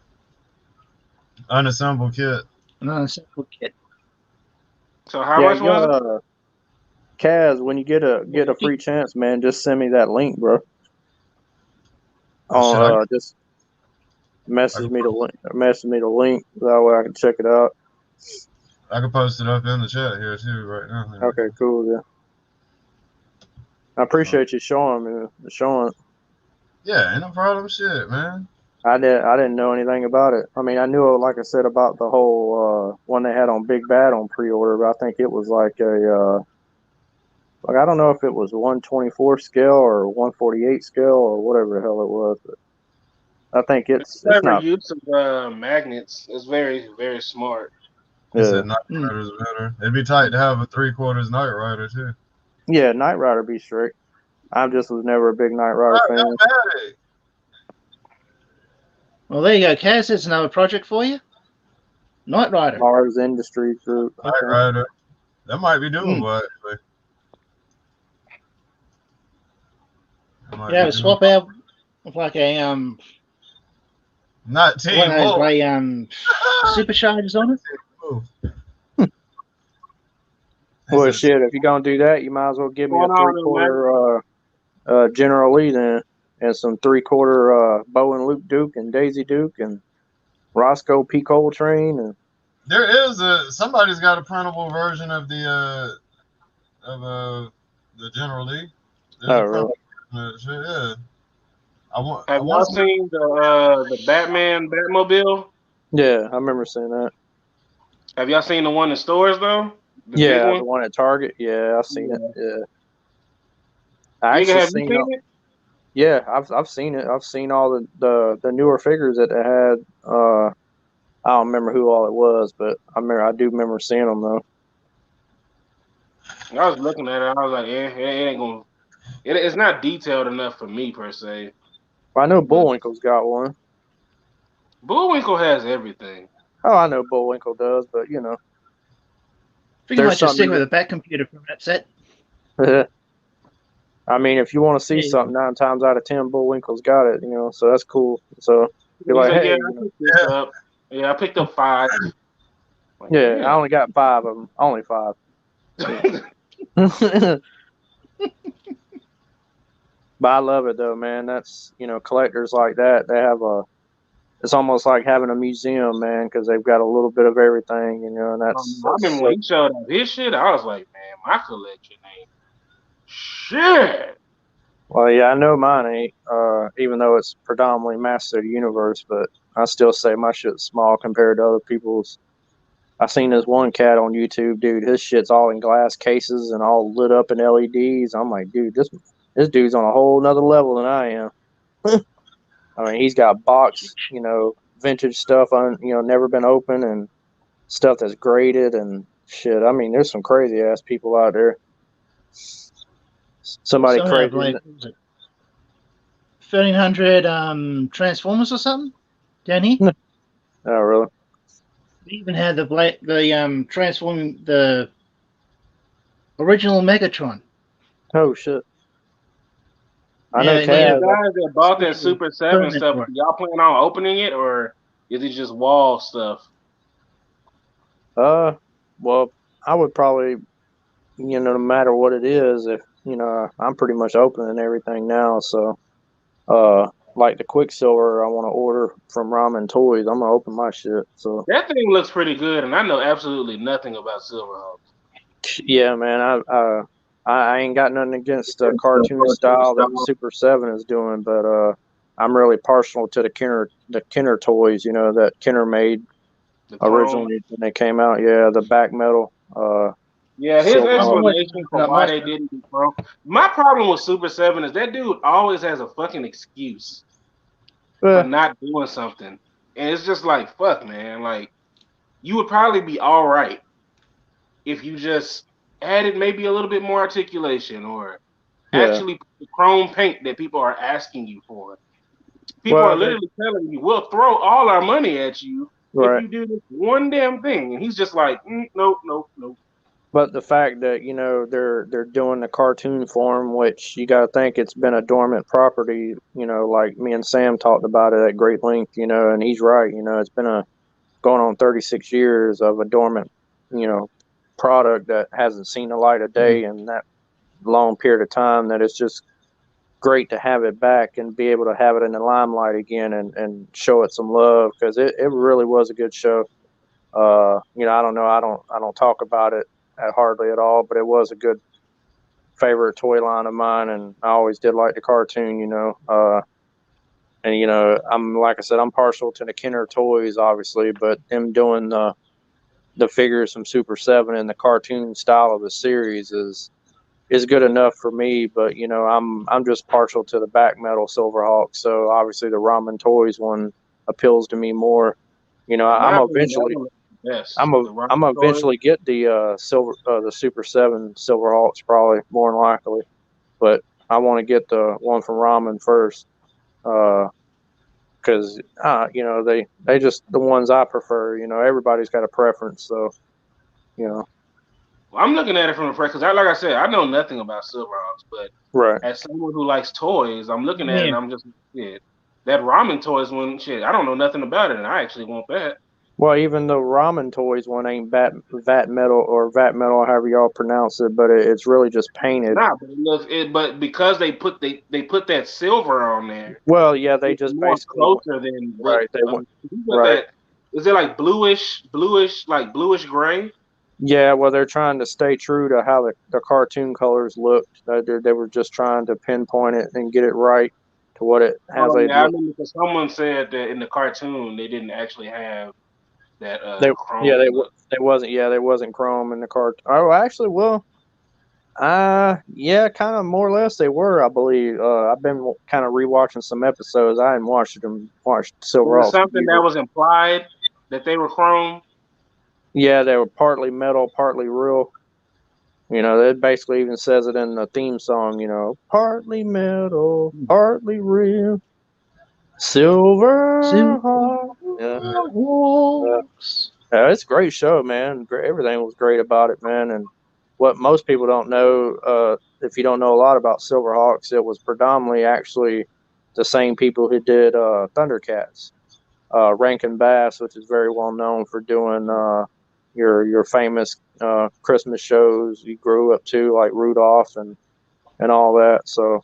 Speaker 4: Unassembled kit.
Speaker 8: No, simple kit.
Speaker 5: So how
Speaker 7: Yeah,
Speaker 5: much was it?
Speaker 7: Kaz, when you get a free chance, man, just send me that link, bro.
Speaker 4: Oh, shit,
Speaker 7: Just message me the link. That way I can check it out.
Speaker 4: I can post it up in the chat here too right now.
Speaker 7: Okay, cool. Yeah, I appreciate you showing.
Speaker 4: Yeah, ain't no problem. Shit, man.
Speaker 7: I didn't know anything about it. I mean, I knew, like I said, about the whole one they had on Big Bad on pre-order, but I think it was like a like I don't know if it was 124 scale or 148 scale or whatever the hell it was, but I think it's
Speaker 5: Clever
Speaker 7: not.
Speaker 5: use of magnets is very, very smart.
Speaker 4: He
Speaker 7: Yeah,
Speaker 4: said Night Rider's better. It'd be tight to have a 3/4 Night Rider too.
Speaker 7: yeah, Knight Rider be straight. I just was never a big Knight Rider fan.
Speaker 4: Automatic.
Speaker 8: Well, there you go, Kaz. There's another project for you. Knight Rider.
Speaker 7: Mars Industries Group.
Speaker 4: Night Rider. That might be doable actually.
Speaker 8: Yeah, swap out with like a
Speaker 4: not Team
Speaker 8: one of those
Speaker 4: Wolf.
Speaker 8: like superchargers on it.
Speaker 7: Well, shit, if you're going to do that, you might as well give me a
Speaker 5: Going on,
Speaker 7: 3/4 General Lee then, and some 3/4 Bo and Luke Duke and Daisy Duke and Roscoe P. Coltrane. And
Speaker 4: There is somebody's got a printable version of the General Lee.
Speaker 7: Oh, really?
Speaker 4: Yeah.
Speaker 5: Have y'all seen the Batman Batmobile?
Speaker 7: Yeah, I remember seeing that.
Speaker 5: Have y'all seen the one in stores though? The big
Speaker 7: Yeah,
Speaker 5: one?
Speaker 7: the one at Target. Yeah, I've seen it. Yeah. I
Speaker 5: Nigga,
Speaker 7: actually
Speaker 5: have you seen it?
Speaker 7: Yeah, I've seen it. I've seen all the newer figures that they had. I don't remember who all it was, but I do remember seeing them though.
Speaker 5: I was looking at it. I was like, it ain't gonna. It's not detailed enough for me per se.
Speaker 7: Well, I know Bullwinkle's got one.
Speaker 5: Bullwinkle has everything.
Speaker 7: Oh, I know Bullwinkle does, but you know.
Speaker 8: Pretty
Speaker 7: There's
Speaker 8: much just stick
Speaker 7: something-
Speaker 8: with a back computer from that set.
Speaker 7: I mean, if you want to see something, 9 times out of 10, Bullwinkle's got it, you know, so that's cool. So you're like, hey,
Speaker 5: I picked this up. Yeah, I picked up 5. Like,
Speaker 7: yeah, I only got 5 of them. Only 5. But I love it though, man. That's, you know, collectors like that, they have it's almost like having a museum, man, because they've got a little bit of everything, you know, and that's
Speaker 5: I remember when he showed up his shit, I was like, man, my collection ain't shit.
Speaker 7: Well, yeah, I know mine ain't, even though it's predominantly Master of the Universe, but I still say my shit's small compared to other people's. I seen this one cat on YouTube, dude. His shit's all in glass cases and all lit up in LEDs. I'm like, dude, this dude's on a whole nother level than I am. I mean, he's got box, you know, vintage stuff never been opened and stuff that's graded and shit. I mean, there's some crazy ass people out there. Somebody
Speaker 8: Some
Speaker 7: crazy.
Speaker 8: have, like, 1,300 Transformers or something down here.
Speaker 7: Oh, really?
Speaker 8: We even had the transforming the original Megatron.
Speaker 7: Oh shit! I
Speaker 8: Yeah,
Speaker 7: know
Speaker 5: You
Speaker 7: Taz.
Speaker 5: guys that bought that Super 7
Speaker 8: permit
Speaker 5: stuff,
Speaker 8: for it.
Speaker 5: y'all plan on opening it or is it just wall stuff?
Speaker 7: Well, I would probably, you know, no matter what it is, if you know, I'm pretty much opening everything now. So, like the Quicksilver, I want to order from Ramen Toys. I'm gonna open my shit. So
Speaker 5: That thing looks pretty good, and I know absolutely nothing about Silverhawks.
Speaker 7: Yeah, man. I ain't got nothing against the cartoon style that Super Seven is doing, but I'm really partial to the Kenner toys. You know that Kenner made
Speaker 5: The chrome.
Speaker 7: originally when they came out. Yeah, the back metal.
Speaker 5: Yeah, his
Speaker 7: Silverhawk.
Speaker 5: explanation for why they didn't do chrome. My problem with Super 7 is that dude always has a fucking excuse for not doing something. And it's just like, fuck, man. Like, you would probably be all right if you just added maybe a little bit more articulation or
Speaker 7: Yeah.
Speaker 5: actually put the chrome paint that people are asking you for. People are
Speaker 7: Well,
Speaker 5: literally telling you, we'll throw all our money at you if
Speaker 7: right.
Speaker 5: you do this one damn thing. And he's just like, nope, nope, nope.
Speaker 7: But the fact that they're doing the cartoon form, which you got to think it's been a dormant property. Like me and Sam talked about it at great length. And he's right. It's been going on 36 years of a dormant, you know, product that hasn't seen the light of day in that long period of time. That it's just great to have it back and be able to have it in the limelight again and show it some love because it really was a good show. I don't know. I don't talk about it hardly at all, but it was a good favorite toy line of mine, and I always did like the cartoon. And I'm like I said, I'm partial to the Kenner toys, obviously, but them doing the figures from Super Seven and the cartoon style of the series is good enough for me. But I'm just partial to the back metal Silverhawk, so obviously the Ramen Toys one appeals to me more.
Speaker 5: In my
Speaker 7: I'm
Speaker 5: opinion, that
Speaker 7: eventually
Speaker 5: one is the best.
Speaker 7: I'm
Speaker 5: The
Speaker 7: I'm
Speaker 5: Rocket toy.
Speaker 7: eventually get the Super Seven Silverhawks probably more than likely, but I want to get the one from Ramen first, because they just the ones I prefer. Everybody's got a preference, so you know.
Speaker 5: Well, I'm looking at it from a because, like I said, I know nothing about Silverhawks, but
Speaker 7: Right.
Speaker 5: as someone who likes toys, I'm looking at it
Speaker 8: Yeah.
Speaker 5: and I'm just shit. That ramen toys one, shit, I don't know nothing about it, and I actually want that.
Speaker 7: Well, even the Ramen Toys one ain't vat metal or vat metal, however y'all pronounce it, but it's really just painted.
Speaker 5: Nah, but but because they put that silver on there,
Speaker 7: Well, yeah, they
Speaker 5: it's
Speaker 7: just
Speaker 5: more
Speaker 7: basically
Speaker 5: closer than what
Speaker 7: right. They went
Speaker 5: you got
Speaker 7: right.
Speaker 5: that. Is it like like bluish gray?
Speaker 7: Yeah, well, they're trying to stay true to how the cartoon colors looked. They were just trying to pinpoint it and get it right to what it how
Speaker 5: Oh
Speaker 7: they
Speaker 5: yeah, I
Speaker 7: look.
Speaker 5: remember because someone said that in the cartoon they didn't actually have that
Speaker 7: They
Speaker 5: chrome
Speaker 7: yeah
Speaker 5: look.
Speaker 7: they wasn't chrome in the cart. Oh, actually, well, yeah, kind of more or less they were. I believe. I've been kind of rewatching some episodes. I hadn't watched
Speaker 5: Was it
Speaker 7: Silverhawks in
Speaker 5: something that
Speaker 7: years.
Speaker 5: was implied that they were chrome?
Speaker 7: Yeah, they were partly metal, partly real. It basically even says it in the theme song. Partly metal, partly real. Silverhawk. Yeah. It's a great show, man. Everything was great about it, man. And what most people don't know, if you don't know a lot about Silverhawks, it was predominantly actually the same people who did Thundercats. Rankin Bass, which is very well known for doing your famous Christmas shows you grew up to, like Rudolph and all that. So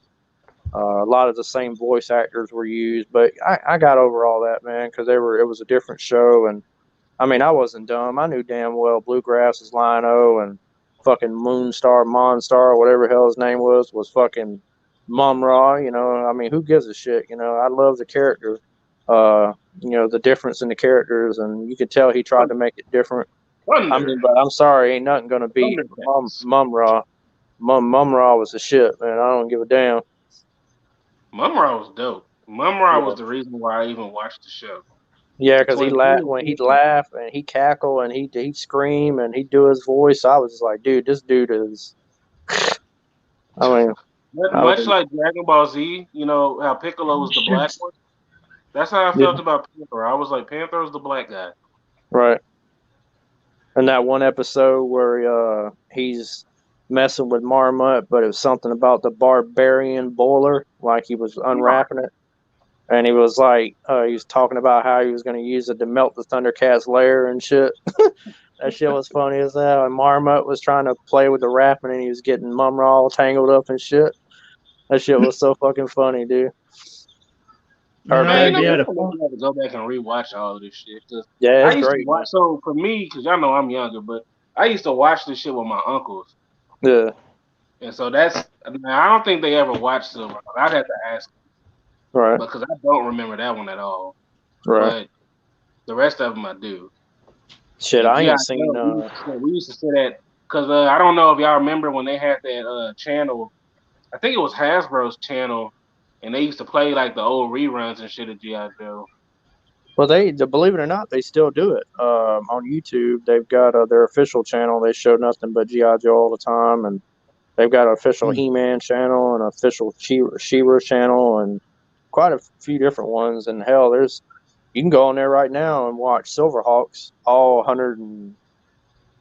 Speaker 7: a lot of the same voice actors were used, but I got over all that, man, because it was a different show. And I mean, I wasn't dumb. I knew damn well Bluegrass is Lion-O and fucking Moonstar, Monstar, whatever the hell his name was fucking Mum-Ra. I mean, who gives a shit? I love the character. The difference in the characters, and you could tell he tried to make it different. I
Speaker 5: Thunder,
Speaker 7: mean, but I'm sorry, ain't nothing gonna beat
Speaker 5: Thundercats.
Speaker 7: Mum-Ra. Mum-Ra was the shit, man. I don't give a damn.
Speaker 5: Mumra was dope. Mumra
Speaker 7: Yeah.
Speaker 5: was the reason why I even watched the show.
Speaker 7: Yeah, because
Speaker 5: Between him and
Speaker 7: when he'd
Speaker 5: Goofy.
Speaker 7: laugh and he'd cackle and he'd scream and he'd do his voice. I was just like, dude, this dude is. I mean,
Speaker 5: Much like Dragon Ball Z, you know how Piccolo was the black one. That's how I
Speaker 7: yeah,
Speaker 5: felt about Panther. I was like, Panther was the black guy.
Speaker 7: right. And that one episode where he's messing with Marmot, but it was something about the barbarian boiler, like he was unwrapping it. And he was like, he was talking about how he was going to use it to melt the Thundercats lair and shit. That shit was funny as hell. And Marmot was trying to play with the wrapping and he was getting Mumra all tangled up and shit. That shit was so fucking funny, dude.
Speaker 8: Man, I
Speaker 5: Man, you
Speaker 8: won't
Speaker 5: know,
Speaker 8: be
Speaker 5: we
Speaker 8: able
Speaker 5: have to go back and rewatch all of this shit. Cause
Speaker 7: Yeah,
Speaker 5: I
Speaker 7: it's
Speaker 5: used to
Speaker 7: great, man.
Speaker 5: watch. So for me, because y'all know I'm younger, but I used to watch this shit with my uncles,
Speaker 7: Yeah.
Speaker 5: and so I don't think they ever watched Silverhawks. I'd have to ask them,
Speaker 7: Right.
Speaker 5: because I don't remember that one at all.
Speaker 7: Right.
Speaker 5: But the rest of them I do.
Speaker 7: Shit,
Speaker 5: And
Speaker 7: I
Speaker 5: G.I.
Speaker 7: ain't seen.
Speaker 5: Joe, we used to sit at, because I don't know if y'all remember when they had that channel. I think it was Hasbro's channel, and they used to play like the old reruns and shit of G.I. Joe.
Speaker 7: Well, believe it or not, they still do it. On YouTube, they've got their official channel. They show nothing but GI Joe all the time, and they've got an official He-Man channel and an official She-Ra channel, and quite a few different ones. And hell, you can go on there right now and watch Silverhawks, all 100 and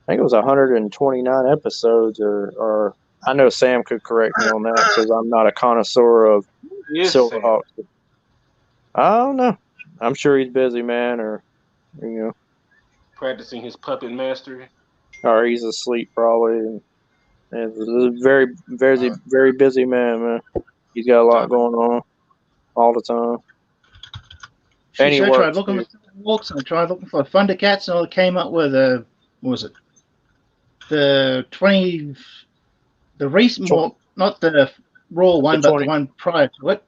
Speaker 7: I think it was 129 episodes, or I know Sam could correct me on that because I'm not a connoisseur of
Speaker 5: Yes,
Speaker 7: Silverhawks. I don't know. I'm sure he's busy, man, or
Speaker 5: practicing his puppet mastery.
Speaker 7: or he's asleep probably. And he's a very, very, very busy man. He's got a lot going on all the time. And he
Speaker 8: I
Speaker 7: works.
Speaker 8: tried looking for Silverhawks and I tried looking for Thundercats, and all it came up with what was it? The recent one, not the Raw one, but the one prior to it,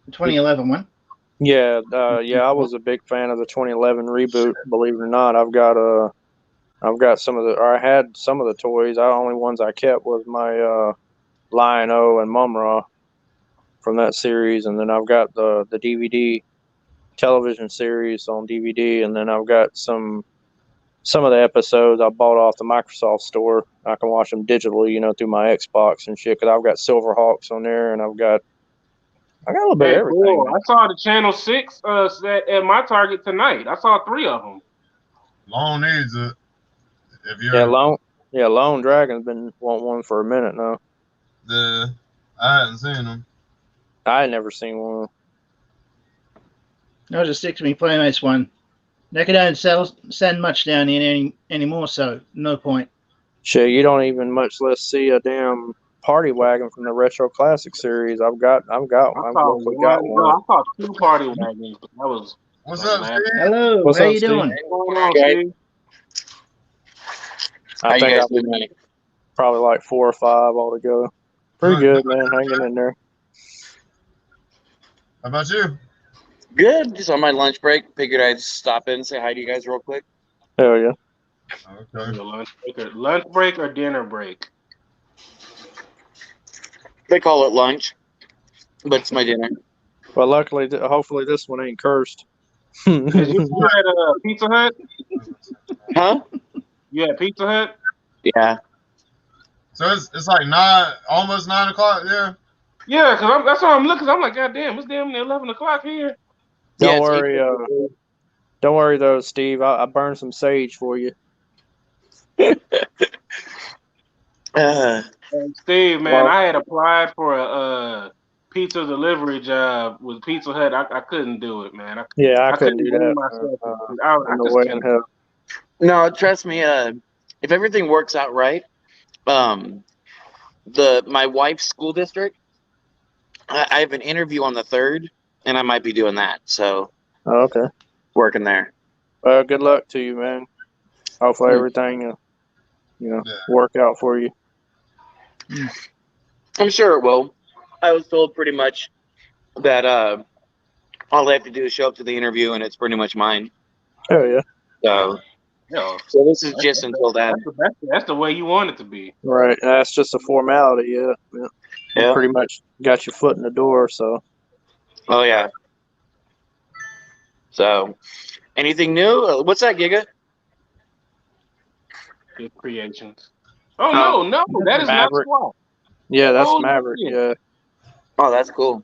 Speaker 8: the 2011 one.
Speaker 7: Yeah, I was a big fan of the 2011 reboot. Believe it or not, I had some of the toys. The only ones I kept was my Lion-O and Mumra from that series, and then I've got the DVD television series on DVD, and then I've got some of the episodes I bought off the Microsoft store. I can watch them digitally, through my Xbox and shit. Because I've got Silverhawks on there, and I got a little bit of everything.
Speaker 5: Cool. I saw the Channel 6 at my Target tonight. I saw 3 of them.
Speaker 4: Lone needs it.
Speaker 7: Lone Dragon's been wanting one for a minute now.
Speaker 4: I hadn't seen them.
Speaker 7: I had never seen one.
Speaker 8: No, just stick to me Playmates one. They don't send much down here anymore, so no point.
Speaker 7: Shit, you don't even much less see a damn party wagon from the Retro Classic series. I've got one.
Speaker 5: I saw 2 party wagons, but that was.
Speaker 4: What's up, Steve?
Speaker 8: Hello,
Speaker 7: What's
Speaker 8: how
Speaker 7: up,
Speaker 8: you
Speaker 7: Steve?
Speaker 8: doing?
Speaker 5: What's going on, Steve?
Speaker 7: I think I've been probably like 4 or 5 altogether. Pretty good, man. Hanging in there.
Speaker 4: How about you?
Speaker 9: Good. Just on my lunch break. Figured I'd stop in and say hi to you guys real quick.
Speaker 7: Hell yeah.
Speaker 4: Okay.
Speaker 5: Lunch break or dinner break?
Speaker 9: They call it lunch, but it's my dinner.
Speaker 7: Well, luckily, hopefully this one ain't cursed.
Speaker 5: You at Pizza Hut?
Speaker 9: Huh?
Speaker 5: You at Pizza Hut?
Speaker 9: Yeah.
Speaker 4: So it's like almost 9 o'clock there.
Speaker 5: Yeah, because that's why I'm looking. I'm like, God damn, it's damn near 11 o'clock here.
Speaker 7: Don't worry. Don't worry though, Steve. I burned some sage for you.
Speaker 5: Steve, man, I had applied for a pizza delivery job with Pizza Hut. I couldn't do it, man.
Speaker 7: I couldn't do that.
Speaker 9: No, trust me. If everything works out right, my wife's school district, I have an interview on the 3rd, and I might be doing that. So,
Speaker 7: okay,
Speaker 9: working there.
Speaker 7: Well, good luck to you, man. Hopefully everything, work out for you.
Speaker 9: I'm sure it will. I was told pretty much that all I have to do is show up to the interview, and it's pretty much mine.
Speaker 7: Oh yeah.
Speaker 9: So this is just until then.
Speaker 5: That's the way you want it to be.
Speaker 7: Right. That's just a formality. Yeah. You pretty much got your foot in the door. So.
Speaker 9: Oh yeah. So, anything new? What's that, Giga?
Speaker 5: Good creations. Oh no, that is
Speaker 7: Maverick.
Speaker 5: not SWAT.
Speaker 7: Yeah, that's Maverick. Yeah.
Speaker 9: Oh, that's cool.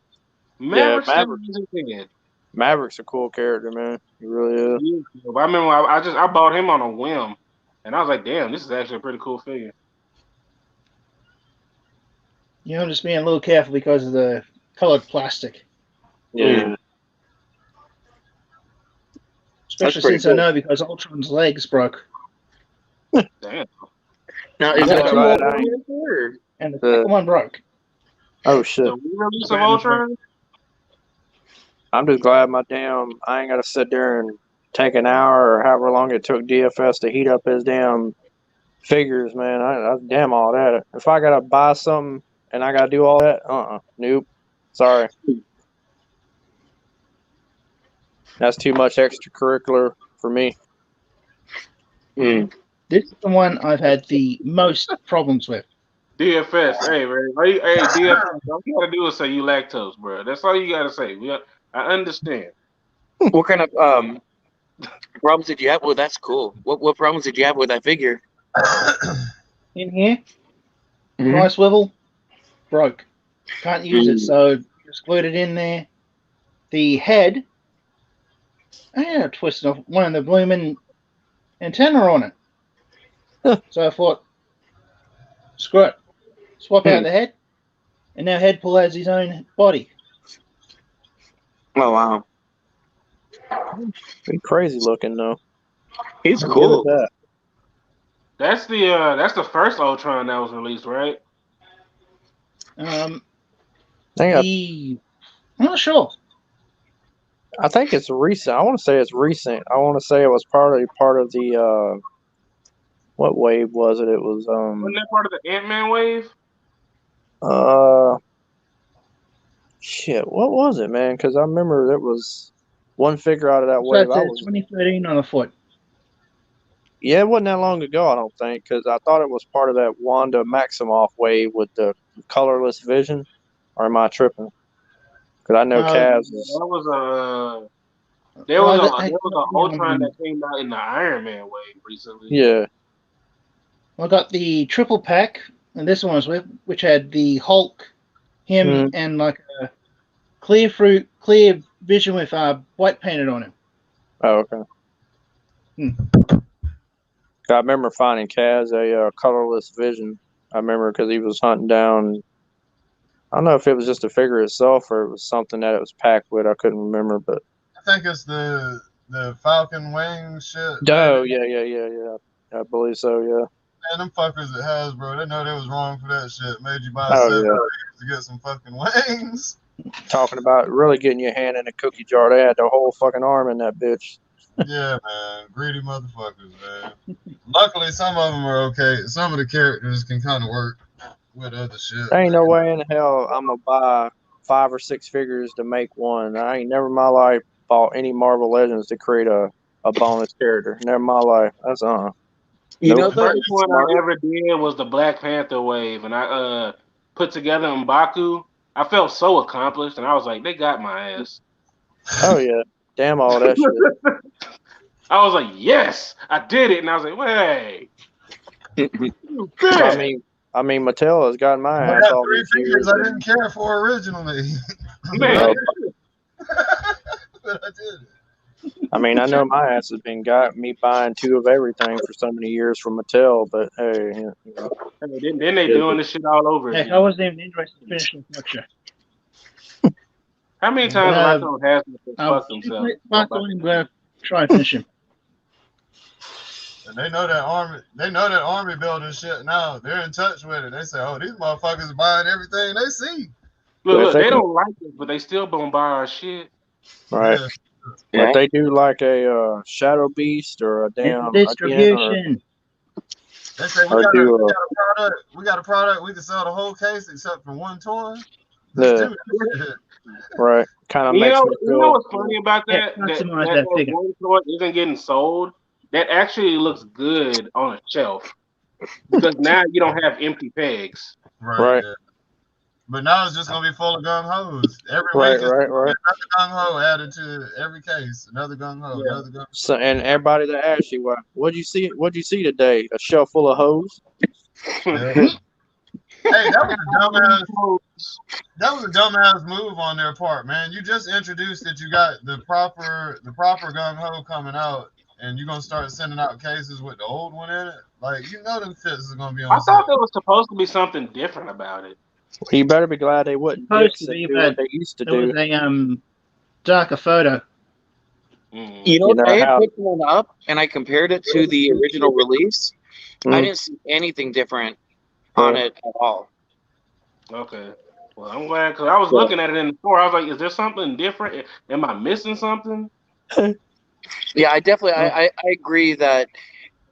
Speaker 5: Maverick's
Speaker 7: a cool character, man. He really is.
Speaker 5: I remember I bought him on a whim, and I was like, damn, this is actually a pretty cool figure.
Speaker 8: I'm just being a little careful because of the colored plastic.
Speaker 7: Yeah.
Speaker 8: Especially since I know because Ultron's legs broke.
Speaker 5: Damn.
Speaker 9: Now, is that
Speaker 8: and the second one broke.
Speaker 7: Oh shit!
Speaker 5: The re-release of Ultron?
Speaker 7: I'm just glad I ain't got to sit there and take an hour or however long it took DFS to heat up his damn Figures, man. I damn all that. If I gotta buy something and I gotta do all that, nope. Sorry. That's too much extracurricular for me.
Speaker 9: Mm.
Speaker 8: This is the one I've had the most problems with.
Speaker 5: DFS, hey man, hey DFS, all you gotta do is say you lactose, bro. That's all you gotta say. I understand.
Speaker 9: What kind of problems did you have? Well, that's cool. What problems did you have with that figure?
Speaker 8: In here,
Speaker 9: Mhm.
Speaker 8: dry swivel, broke. Can't use it, so just glued it in there. The head, I twisted off one of the blooming antenna on it. So I thought, screw it, swap out the head, and now Headpool has his own body.
Speaker 9: Oh wow,
Speaker 7: Pretty crazy looking though.
Speaker 9: he's
Speaker 7: I'll
Speaker 9: cool.
Speaker 7: give it
Speaker 5: That's the first Ultron that was released, right?
Speaker 8: I'm
Speaker 7: that.
Speaker 8: not sure.
Speaker 7: I think it's recent. I want to say it's recent. I want to say it was part of the what wave was it? It was
Speaker 5: Wasn't that part of the Ant-Man wave?
Speaker 7: shit. What was it, man? Because I remember there was one figure out of that
Speaker 8: So
Speaker 7: wave.
Speaker 8: it says 2013 on the foot.
Speaker 7: Yeah, it wasn't that long ago. I don't think, because I thought it was part of that Wanda Maximoff wave with the colorless vision. Or am I tripping? Because I know Kaz is.
Speaker 5: There was an Ultron that came out in the Iron Man wave recently.
Speaker 7: Yeah.
Speaker 8: I got the triple pack, and this one was which had the Hulk, him, and like a clear vision with white painted on him.
Speaker 7: Oh, okay. I remember finding Kaz a colorless vision. I remember because he was hunting down. I don't know if it was just a figure itself or it was something that it was packed with. I couldn't remember, but
Speaker 4: I think it's the Falcon wing shit.
Speaker 7: Oh, yeah. I believe so, yeah.
Speaker 4: Man, them fuckers at Hasbro, they know they was wrong for that shit. Made you buy
Speaker 7: Oh,
Speaker 4: 7
Speaker 7: yeah.
Speaker 4: to get some fucking wings.
Speaker 7: Talking about really getting your hand in a cookie jar. They had the whole fucking arm in that bitch.
Speaker 4: Yeah, man. Greedy motherfuckers, man. Luckily, some of them are okay. Some of the characters can kind of work with other shit.
Speaker 7: There ain't no way in hell I'm going to buy 5 or 6 figures to make one. I ain't never in my life bought any Marvel Legends to create a bonus character. Never in my life. That's
Speaker 9: You know,
Speaker 5: The first one I ever did was the Black Panther wave, and I put together M'Baku. I felt so accomplished, and I was like, they got my ass.
Speaker 7: Oh, yeah. Damn all that shit.
Speaker 5: I was like, yes, I did it. And I was like, wait.
Speaker 7: I mean, Mattel has gotten my ass all these years.
Speaker 4: I didn't care for originally.
Speaker 5: Man.
Speaker 4: But I did.
Speaker 7: I mean, I know my ass has been got me buying 2 of everything for so many years from Mattel, but hey, you know.
Speaker 5: Then they doing this shit all over
Speaker 8: Heck,
Speaker 5: again.
Speaker 8: I wasn't even interested in finishing the picture.
Speaker 5: How many times have I told Hasbro to fuck themselves?
Speaker 8: I'm going to try and finish him.
Speaker 4: And they know that army building shit now. They're in touch with it. They say, oh, these motherfuckers are buying everything they see.
Speaker 5: Look, they don't like it, but they still gonna buy our shit.
Speaker 7: Right. Yeah. But they do like a Shadow Beast or a damn
Speaker 8: distribution.
Speaker 4: They say we got a product we can sell the whole case except for one toy.
Speaker 7: Yeah. Right. Kind of makes me feel.
Speaker 5: You know what's funny about that? That one toy isn't getting sold. That actually looks good on a shelf because now you don't have empty pegs.
Speaker 4: Right. Yeah. But now it's just gonna be full of gung hos. Every week, another gung ho added to every case. Another gung ho. Yeah. Another gung ho.
Speaker 7: So, and everybody that asks you, what'd you see? What'd you see today? A shelf full of hose.
Speaker 4: Yeah. Hey, that was a dumbass move on their part, man. You just introduced that you got the proper gung ho coming out, and you're gonna start sending out cases with the old one in it. Like, you know, them shits is gonna be on.
Speaker 5: I thought there was supposed to be something different about it.
Speaker 7: You better be glad they wouldn't do what they used to do.
Speaker 8: It was a darker photo.
Speaker 9: You know, I had picked one up and I compared it to the original release. I didn't see anything different on it at all.
Speaker 5: Okay. Well, I'm glad because I was looking at it in the store. I was like, is there something different? Am I missing something?
Speaker 9: Yeah, I definitely I agree that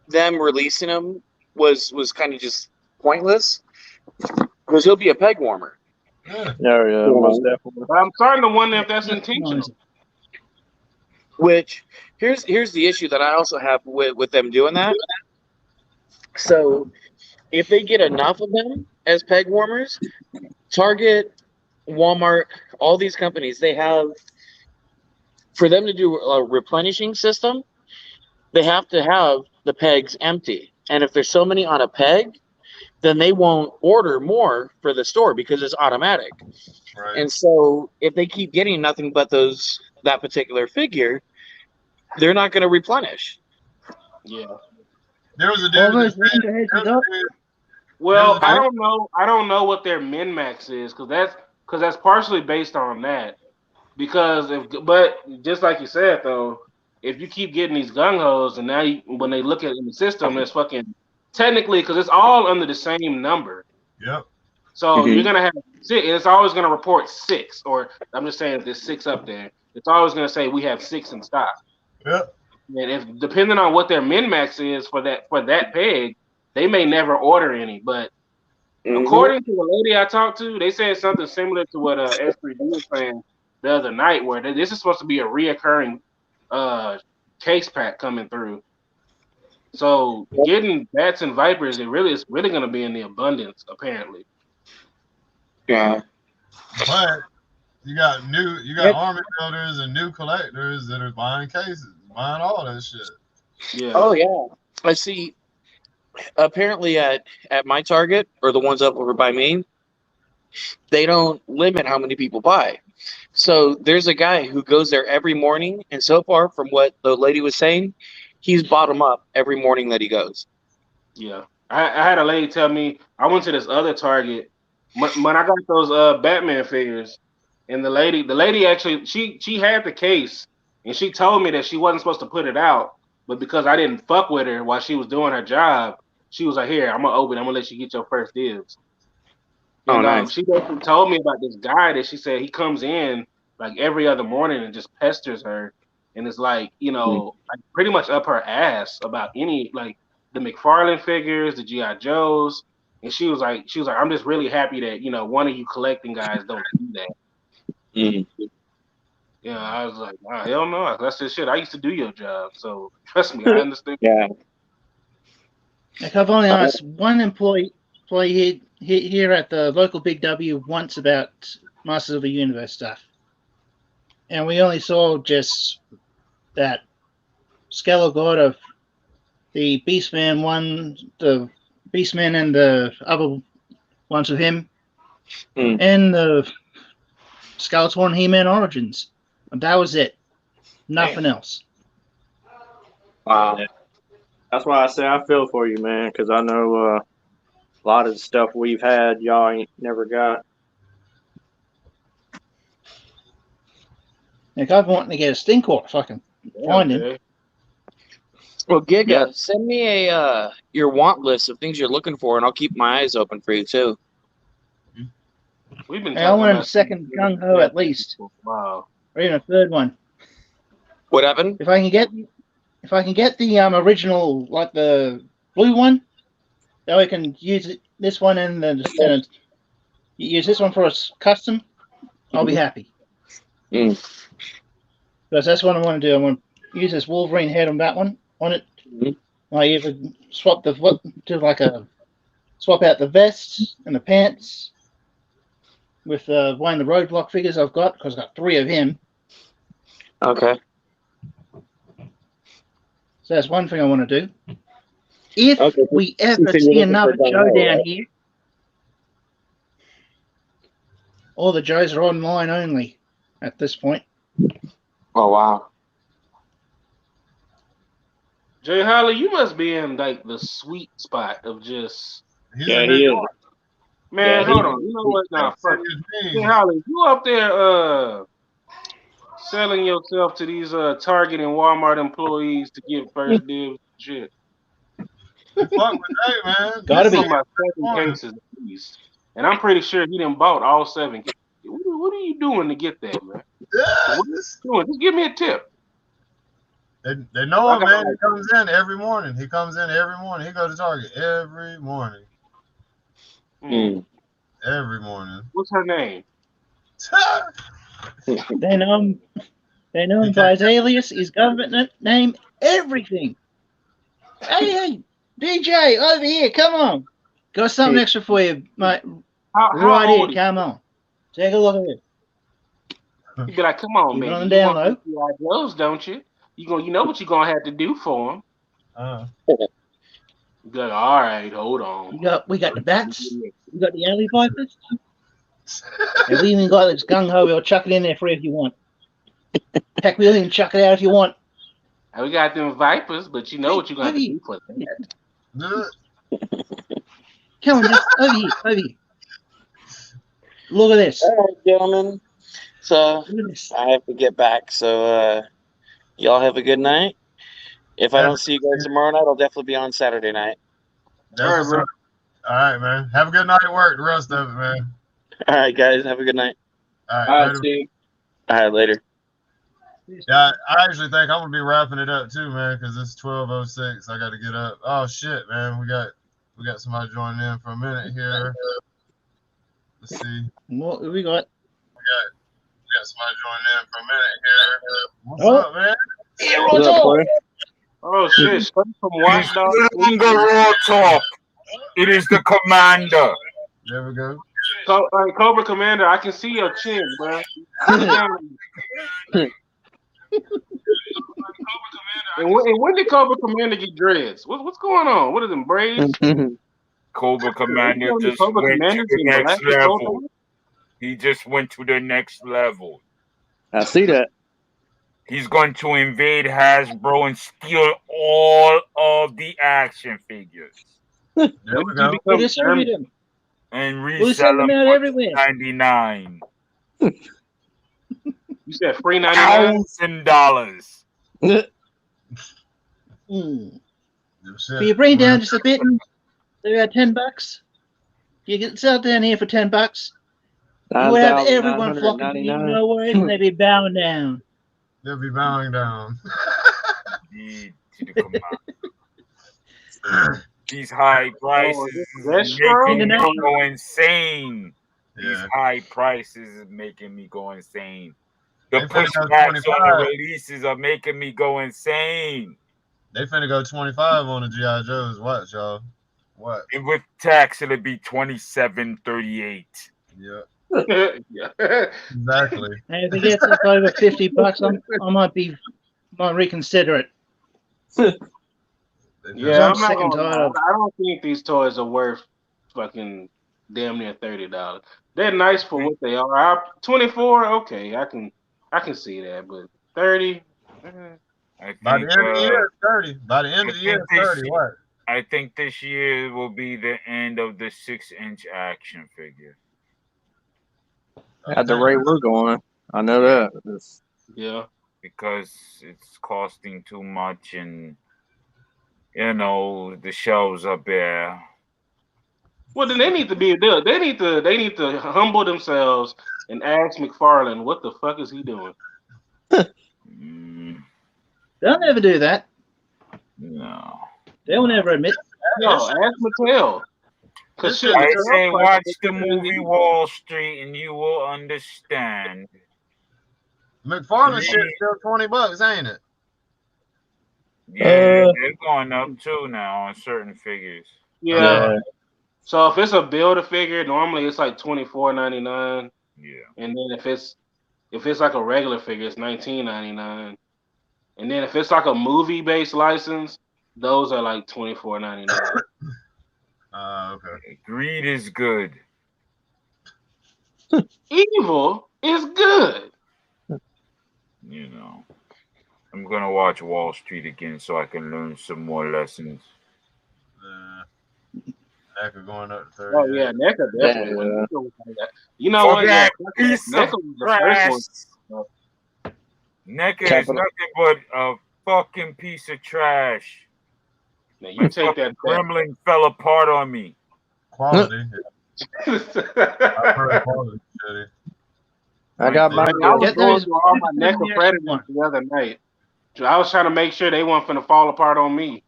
Speaker 9: them releasing them was kind of just pointless because he'll be a peg warmer.
Speaker 4: Yeah.
Speaker 7: Yeah, most definitely.
Speaker 5: But I'm starting to wonder if that's intentional.
Speaker 9: Which here's the issue that I also have with them doing that. So if they get enough of them as peg warmers, Target, Walmart, all these companies, they have, for them to do a replenishing system, they have to have the pegs empty. And if there's so many on a peg, then they won't order more for the store because it's automatic.
Speaker 4: Right.
Speaker 9: And so if they keep getting nothing but that particular figure, they're not going to replenish.
Speaker 5: Yeah.
Speaker 4: There was a
Speaker 8: All
Speaker 4: dude.
Speaker 8: those ninja heads you got?
Speaker 5: Well, I don't know what their min max is because that's partially based on that. Because but just like you said though, if you keep getting these gung hos and now when they look at it in the system, it's fucking technically because it's all under the same number.
Speaker 4: Yep.
Speaker 5: So you're gonna have 6, and it's always gonna report 6, or I'm just saying if there's 6 up there, it's always gonna say we have 6 in stock.
Speaker 4: Yep.
Speaker 5: And if depending on what their min max is for that peg, they may never order any. But according to the lady I talked to, they said something similar to what S3D was saying the other night, where this is supposed to be a reoccurring case pack coming through. So getting bats and vipers, it's really going to be in the abundance apparently.
Speaker 9: Yeah.
Speaker 4: But you got army builders and new collectors that are buying cases, buying all that shit.
Speaker 5: Yeah.
Speaker 9: Oh yeah. I see. Apparently at my Target or the ones up over by me, they don't limit how many people buy. So there's a guy who goes there every morning, and so far from what the lady was saying, he's bottom up every morning that he goes.
Speaker 5: Yeah. I had a lady tell me I went to this other Target when I got those Batman figures, and the lady actually she had the case, and she told me that she wasn't supposed to put it out, but because I didn't fuck with her while she was doing her job, she was like, "Here, I'm gonna open. I'm gonna let you get your first dibs."
Speaker 9: Oh,
Speaker 5: And
Speaker 9: nice.
Speaker 5: she basically told me about this guy that she said he comes in like every other morning and just pesters her, and it's like like pretty much up her ass about any like the McFarlane figures, the GI Joes, and she was like, I'm just really happy that one of you collecting guys don't do that.
Speaker 9: Mm-hmm.
Speaker 5: Yeah, I was like, oh, hell no, that's just shit. I used to do your job, so trust me, I understand.
Speaker 9: Yeah.
Speaker 8: Like I've only asked one employee here at the local Big W once about Masters of the Universe stuff, and we only saw just that scale of God of the Beastman one, the Beastman, and the other ones with him, and the Skeletor He-Man Origins, and that was it. Nothing else.
Speaker 7: Wow. That's why I say I feel for you, man, because I know a lot of the stuff we've had, y'all ain't never got.
Speaker 8: Like I've been wanting to get a Stinkor if I can find him.
Speaker 9: Well, Giga, send me your want list of things you're looking for, and I'll keep my eyes open for you too.
Speaker 5: We've been.
Speaker 8: I want a second gung ho at least.
Speaker 5: Wow.
Speaker 8: Or even a third one.
Speaker 9: What happened?
Speaker 8: If I can get the original, like the blue one, then we can use this one and then use this one for a custom. I'll be happy. Because that's what I want to do. I want to use this Wolverine head on that one on it. I either swap out the vest and the pants with one of the Roadblock figures I've got, because I've got 3 of him.
Speaker 9: Okay.
Speaker 8: So that's one thing I want to do. If we ever see another Joe down here, all the Joes are online only at this point.
Speaker 9: Oh, wow.
Speaker 5: Jay Holly, you must be in like the sweet spot of just.
Speaker 7: Yeah, he is.
Speaker 5: Man, hold on. You know what? Now, fuck Jay Holly, you up there selling yourself to these Target and Walmart employees to get first dibs shit.
Speaker 4: Fuck with that, man.
Speaker 8: Gotta be.
Speaker 5: My 7 cases at least. And I'm pretty sure he done bought all 7 cases. What are you doing to get that, man?
Speaker 4: Yeah,
Speaker 5: What are you doing? Just give me a tip.
Speaker 4: They know him, man. He comes in every morning. He goes to Target every morning. Every morning.
Speaker 5: What's her name?
Speaker 8: They know him. They know him by his alias, his government name, everything. Hey, DJ, over here, come on. Got something extra for you, mate. Right here, come on. Take a look at it.
Speaker 5: You be like, come on,
Speaker 8: Keep it
Speaker 5: man.
Speaker 8: on the down low.
Speaker 5: You want those, don't you? You know what you're gonna have to do for them. You go, all right, hold on.
Speaker 8: We got the bats. We got the alley vipers. And we even got this gung ho. We'll chuck it in there for you if you want. Heck, we'll even chuck it out if you want.
Speaker 5: And we got them vipers, but you know what you're gonna have to do for that.
Speaker 8: Come on, just over here. Look at this.
Speaker 9: All right, gentlemen. So I have to get back. So y'all have a good night. If I don't see you guys tomorrow night, I'll definitely be on Saturday night.
Speaker 4: All right, bro. All right, man. Have a good night at work. The rest of it, man.
Speaker 9: All right, guys. Have a good night.
Speaker 4: All right,
Speaker 9: Steve. All right, later.
Speaker 4: Yeah, I actually think I'm gonna be wrapping it up too, man, because it's 12:06. I got to get up. Oh shit, man. We got somebody joining in for a minute here. Let's see.
Speaker 8: What have we got?
Speaker 4: We got somebody joining in for a minute here. What's up, man?
Speaker 5: Hey, Roger. Oh shit! Straight from Watch Dogs.
Speaker 10: Raw talk. It is the commander.
Speaker 4: There we go.
Speaker 5: Cobra Commander, I can see your chin, bro. And when did Cobra Commander get dreads? What's going on? What are them braids?
Speaker 10: Cobra Commander just went to the next level. He just went to the next level.
Speaker 7: I see that.
Speaker 10: He's going to invade Hasbro and steal all of the action figures.
Speaker 4: There we go.
Speaker 10: And resell them for $99.
Speaker 5: You said free $99?
Speaker 8: For your brain down just a bit, and they're at $10. You get sell down here for $10. You would have everyone flocking to you nowhere, and they'd be bowing down.
Speaker 4: They'll be bowing down.
Speaker 10: These high prices making me go insane. These high prices is making me go insane. The pushbacks on the releases are making me go insane.
Speaker 4: They finna go 25 on the G.I. Joes. Watch, y'all. What?
Speaker 10: And with tax, it'll be $27.38.
Speaker 4: Yeah.
Speaker 5: Yeah.
Speaker 4: Exactly.
Speaker 8: And if it gets up over $50, I might reconsider it.
Speaker 5: Yeah, I'm not gonna, I don't think these toys are worth fucking damn near $30. They're nice for what they are. 24, okay, I can see that, but 30.
Speaker 4: By the end of the year, 30. By the end of the year, 30. What?
Speaker 10: I think this year will be the end of the 6-inch action figure.
Speaker 7: At the rate we're going, I know that.
Speaker 5: Yeah,
Speaker 10: because it's costing too much, and the shelves are bare.
Speaker 5: Well, then they need to be there. They need to humble themselves and ask McFarlane what the fuck is he doing.
Speaker 8: They'll never do that.
Speaker 10: No.
Speaker 8: They'll never admit.
Speaker 5: No, ask Mattel.
Speaker 10: I say watch the movie Wall Street and you will understand.
Speaker 4: McFarlane shit still $20, ain't it?
Speaker 10: Yeah, they're going up too now on certain figures.
Speaker 5: Yeah. So if it's a Build-A-Figure, normally it's like $24.99.
Speaker 10: Yeah.
Speaker 5: And then if it's like a regular figure, it's $19.99. And then if it's like a movie-based license, those are like $24.99.
Speaker 4: Okay.
Speaker 10: Greed is good.
Speaker 5: Evil is good.
Speaker 10: I'm gonna watch Wall Street again so I can learn some more lessons.
Speaker 4: NECA going up to 30.
Speaker 5: Oh yeah, NECA definitely.
Speaker 10: Yeah.
Speaker 5: You know what?
Speaker 10: That
Speaker 5: Yeah,
Speaker 10: piece of trash. NECA is nothing but a fucking piece of trash.
Speaker 5: Now you take that
Speaker 10: gremlin fell apart on me.
Speaker 4: Quality. I've heard quality.
Speaker 7: I got my.
Speaker 5: I was going through all my NECA Predators the other night. I was trying to make sure they weren't finna fall apart on me.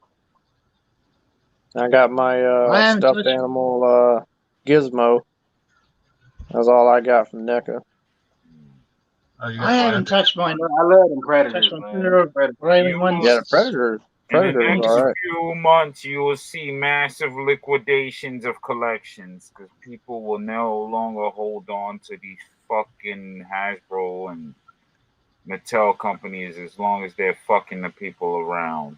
Speaker 7: I got my stuffed animal Gizmo. That's all I got from NECA.
Speaker 4: Oh, you
Speaker 8: I haven't touched mine.
Speaker 5: I love them Predators, man.
Speaker 7: Yeah, the Predators.
Speaker 10: In the next
Speaker 7: all right.
Speaker 10: few months, you will see massive liquidations of collections because people will no longer hold on to these fucking Hasbro and Mattel companies as long as they're fucking the people around.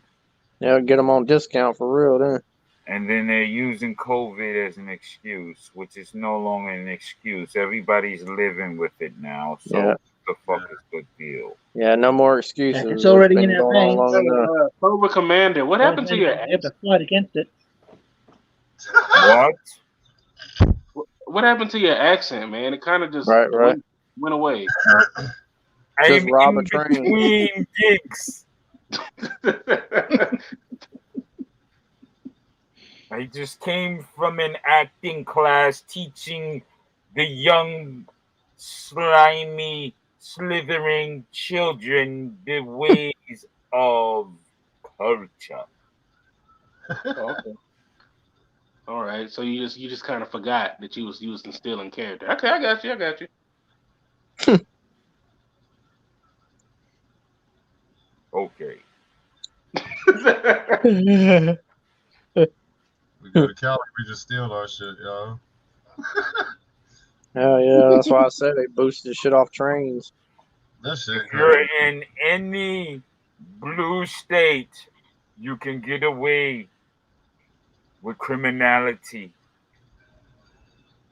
Speaker 7: Yeah, get them on discount for real then.
Speaker 10: And then they're using COVID as an excuse, which is no longer an excuse. Everybody's living with it now, so
Speaker 7: Yeah.
Speaker 10: the fuck is the deal?
Speaker 7: Yeah, no more excuses.
Speaker 8: It's already
Speaker 7: been
Speaker 8: in our
Speaker 7: going on long enough.
Speaker 5: Cobra Commander, what happened to your
Speaker 8: You have to fight against it.
Speaker 10: What?
Speaker 5: What happened to your accent, man? It kind of just
Speaker 7: right.
Speaker 5: went away.
Speaker 10: I'm
Speaker 7: rob
Speaker 10: in
Speaker 7: a train.
Speaker 10: between gigs. I just came from an acting class teaching the young, slimy, slithering children the ways of culture.
Speaker 5: Okay. All right. So you just kind of forgot that you was instilling character. Okay, I got you.
Speaker 10: Okay.
Speaker 4: We go to Cali, we just steal our shit, y'all.
Speaker 7: Hell yeah, that's why I said they boosted shit off trains.
Speaker 4: That shit.
Speaker 10: If you're in any blue state, you can get away with criminality.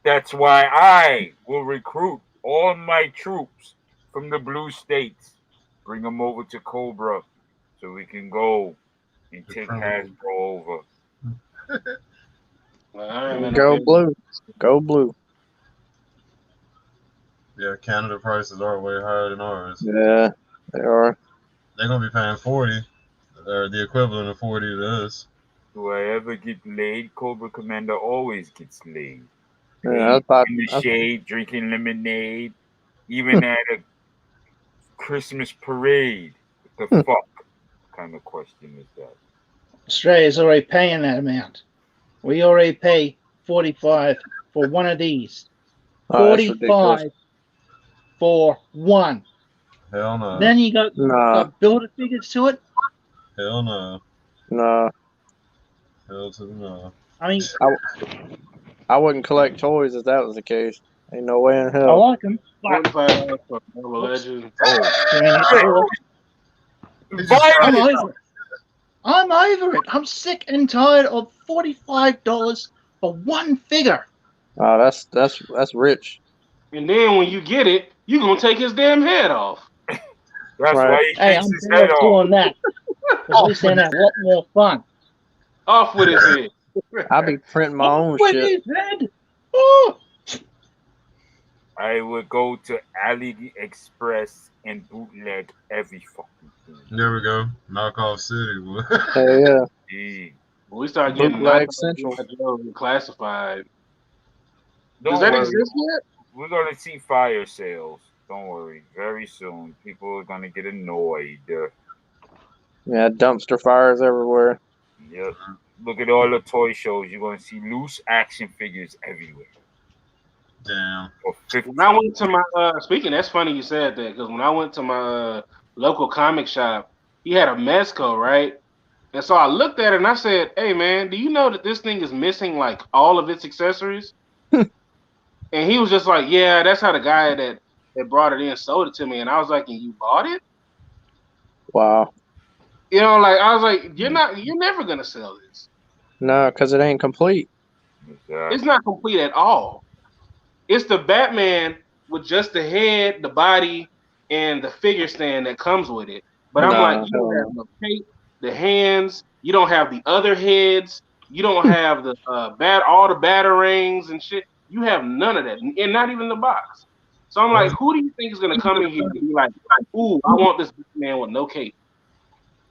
Speaker 10: That's why I will recruit all my troops from the blue states, bring them over to Cobra so we can go and take Hasbro over.
Speaker 7: Go blue. Go blue.
Speaker 4: Yeah, Canada prices are way higher than ours.
Speaker 7: Yeah, they are.
Speaker 4: They're gonna be paying 40, or the equivalent of 40 to us.
Speaker 10: Do I ever get laid? Cobra Commander always gets laid.
Speaker 7: Yeah,
Speaker 10: In the shade, drinking lemonade, even at a Christmas parade. What the fuck kind of question is that?
Speaker 8: Australia's already paying that amount. We already pay 45 for one of these. 45 for one.
Speaker 4: Hell no.
Speaker 8: Then you got builder figures to it.
Speaker 4: Hell no.
Speaker 7: No.
Speaker 4: Hell to the no.
Speaker 8: I mean,
Speaker 7: I wouldn't collect toys if that was the case. Ain't no way in hell.
Speaker 8: I like them.
Speaker 5: $45 for Marvel Legends.
Speaker 8: I'm over it. I'm over it. I'm sick and tired of $45 for one figure.
Speaker 7: Oh, that's rich.
Speaker 5: And then when you get it, you gonna take his damn head off.
Speaker 10: That's why he
Speaker 8: takes his head off. Doing that. At least then have a lot more fun.
Speaker 5: Off with his head.
Speaker 7: I'll be printing my own
Speaker 8: with
Speaker 7: shit.
Speaker 8: His head. Oh.
Speaker 10: I would go to AliExpress and bootleg every fucking thing.
Speaker 4: There we go. Knockoff City.
Speaker 7: Hey, yeah.
Speaker 10: Yeah.
Speaker 5: We start getting
Speaker 7: bootleg central
Speaker 5: classified.
Speaker 10: Don't
Speaker 5: Does that
Speaker 10: worry.
Speaker 5: exist yet?
Speaker 10: We're gonna see fire sales. Don't worry. Very soon, people are gonna get annoyed.
Speaker 7: Yeah, dumpster fires everywhere.
Speaker 10: Yep. Look at all the toy shows. You're gonna see loose action figures everywhere.
Speaker 4: Damn.
Speaker 5: When I went to my speaking, that's funny you said that, because when I went to my local comic shop, he had a Mezco, right? And so I looked at it and I said, "Hey man, do you know that this thing is missing like all of its accessories?" And he was just like, "Yeah, that's how the guy that brought it in sold it to me." And I was like, "And you bought it?"
Speaker 7: Wow.
Speaker 5: You know, like I was like, "You're never gonna sell this."
Speaker 7: No, because it ain't complete.
Speaker 5: It's not complete at all. It's the Batman with just the head, the body, and the figure stand that comes with it. But I'm like, you don't have no cape, the hands. You don't have the other heads. You don't have the all the batarangs and shit. You have none of that, and not even the box. So I'm like, who do you think is gonna come in here and be like, "Ooh, I want this Batman with no cape"?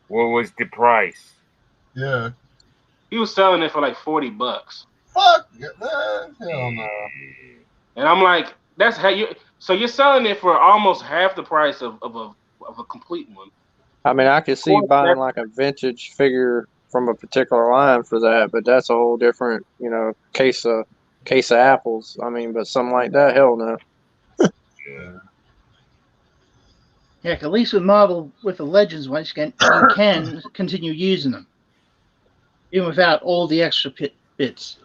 Speaker 10: What was the price?
Speaker 4: Yeah.
Speaker 5: He was selling it for like $40.
Speaker 4: Fuck, man. Hell no.
Speaker 5: And I'm like, that's how you. So you're selling it for almost half the price of a complete one.
Speaker 7: I mean, I could see buying like a vintage figure from a particular line for that, but that's a whole different, case of apples. I mean, but something like that, hell no.
Speaker 8: Heck, at least with Marvel, with the Legends ones, you can continue using them, even without all the extra bits.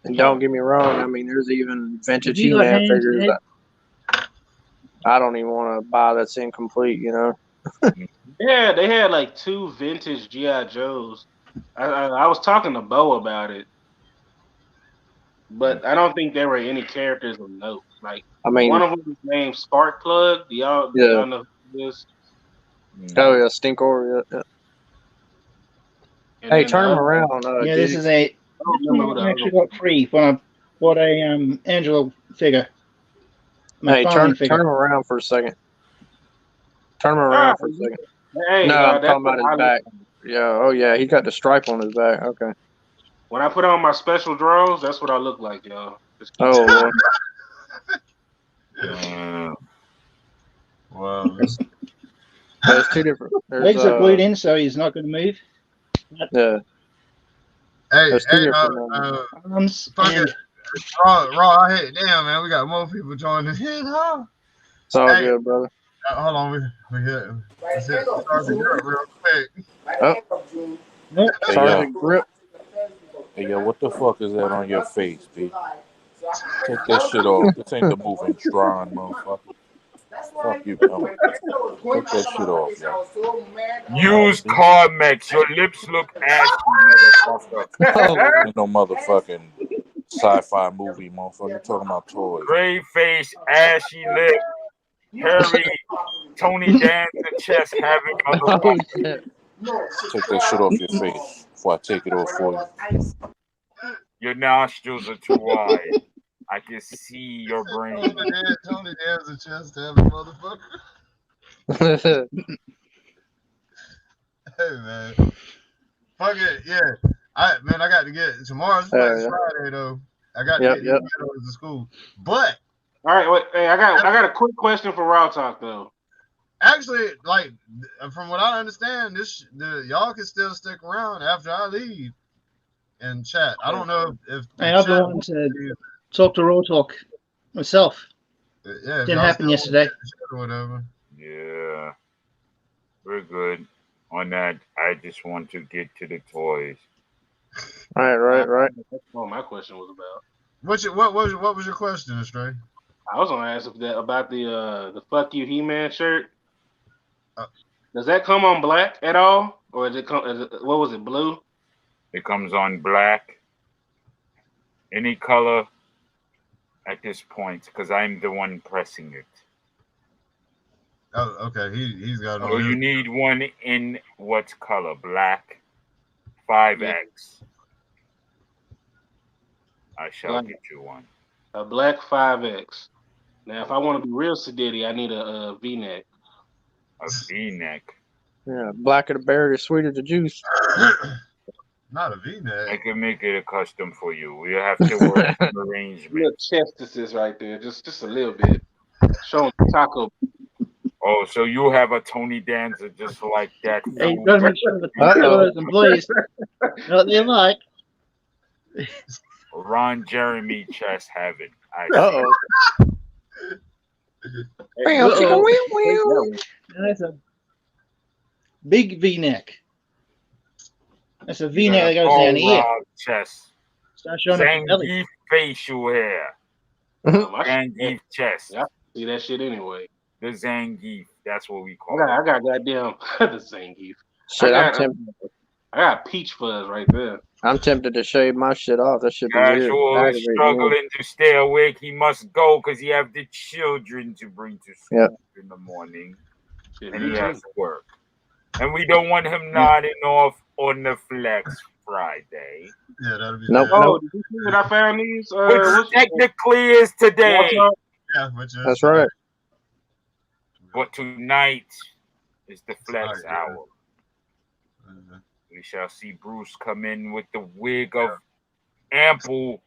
Speaker 7: And don't get me wrong, I mean, there's even vintage
Speaker 8: Have you got
Speaker 7: He-Man
Speaker 8: hands
Speaker 7: figures
Speaker 8: ahead?
Speaker 7: that I don't even want to buy that's incomplete,
Speaker 5: Yeah, they had like 2 vintage G.I. Joes. I was talking to Bo about it, but I don't think there were any characters of note. Like,
Speaker 7: I mean,
Speaker 5: one of them was named Sparkplug. Do y'all know who it is?
Speaker 7: Oh, yeah, Stinkor, yeah.
Speaker 5: And
Speaker 7: Hey,
Speaker 5: then
Speaker 7: turn him around.
Speaker 8: Yeah, this is a. This one I actually got free when I bought a Angelo figure.
Speaker 7: Hey, turn him around for a second. Turn him around for a second.
Speaker 5: Hey,
Speaker 7: no, I'm
Speaker 5: that's
Speaker 7: talking about his back. Yeah, oh yeah, he got the stripe on his back. Okay.
Speaker 5: When I put on my special drawers, that's what I look like, y'all.
Speaker 7: Oh Lord.
Speaker 4: Wow.
Speaker 7: There's 2 different.
Speaker 8: Legs are glued in, so he's not going to move.
Speaker 7: Yeah.
Speaker 4: Hey,
Speaker 8: arms
Speaker 4: and raw. I hate. Damn, man, we got more people joining in, huh?
Speaker 7: It's all good, brother.
Speaker 4: Hold on, we hit. Let's hit Sergeant Grip real quick.
Speaker 7: Oh. Sergeant Grip.
Speaker 11: Hey, yo, what the fuck is that on your face, B? Take that shit off. This ain't the moving Tron, motherfucker. Fuck you, bro. Take that shit off, yo.
Speaker 10: Use Carmex. Your lips look ashy, motherfucker.
Speaker 11: Ain't no motherfucking sci-fi movie, motherfucker. You're talking about toys.
Speaker 10: Gray face, ashy lip, hairy, Tony Danza chest having motherfucker.
Speaker 11: Take that shit off your face before I take it off for you.
Speaker 10: Your nostrils are too wide. I can see your brain.
Speaker 4: Tony Danza chest having motherfucker. Hey man, fuck it, yeah. I got to get tomorrow's Friday though. I got to get these kiddos to school. But
Speaker 5: all right, wait, hey, I got a quick question for Raw Talk though.
Speaker 4: Actually, like from what I understand, y'all can still stick around after I leave and chat. I don't know if
Speaker 8: I'll go on to talk to Raw Talk myself.
Speaker 4: Yeah,
Speaker 8: didn't happen yesterday.
Speaker 4: Or whatever.
Speaker 10: Yeah, we're good on that. I just want to get to the toys.
Speaker 7: Right.
Speaker 5: That's what my question was about.
Speaker 4: What was your question, Stray?
Speaker 5: I was gonna ask about the "Fuck You He-Man" shirt. Does that come on black at all, or is it what was it, blue?
Speaker 10: It comes on black. Any color at this point, because I'm the one pressing it.
Speaker 4: Oh, okay. He's got.
Speaker 10: So you need one in what color? Black. 5X. I shall get you one.
Speaker 5: A black 5X. Now, if I want to be real sedity, I need a V-neck.
Speaker 10: A V-neck.
Speaker 7: Yeah, blacker the berry, the sweeter the juice.
Speaker 4: Not a V-neck.
Speaker 10: I can make it a custom for you. We have to work some arrangement.
Speaker 5: Little chest right there, just a little bit. Show them the taco.
Speaker 10: Oh, so you have a Tony Danza just like that.
Speaker 8: Hey, gotta make sure the taco is employees know what they like.
Speaker 10: Ron Jeremy chest have it.
Speaker 8: That's a big V-neck. That's a V-neck that goes down here.
Speaker 10: Chest.
Speaker 8: Start showing up the belly.
Speaker 10: Zangief facial hair. Zangief chest.
Speaker 5: Yeah, I see that shit anyway.
Speaker 10: The Zangief. That's what we call it.
Speaker 5: I got goddamn the Zangief.
Speaker 7: Shit,
Speaker 5: I got peach fuzz right there.
Speaker 7: I'm tempted to shave my shit off. That shit be
Speaker 10: Kasual is struggling to stay awake. He must go because he have the children to bring to school in the morning. And he has to work. And we don't want him nodding off on the Flex Friday.
Speaker 4: Yeah, that'll be
Speaker 5: Nope. Did you see that I found these?
Speaker 10: Which technically is today.
Speaker 4: Yeah,
Speaker 7: that's right.
Speaker 10: But tonight is the Flex hour. We shall see Bruce come in with the wig of ample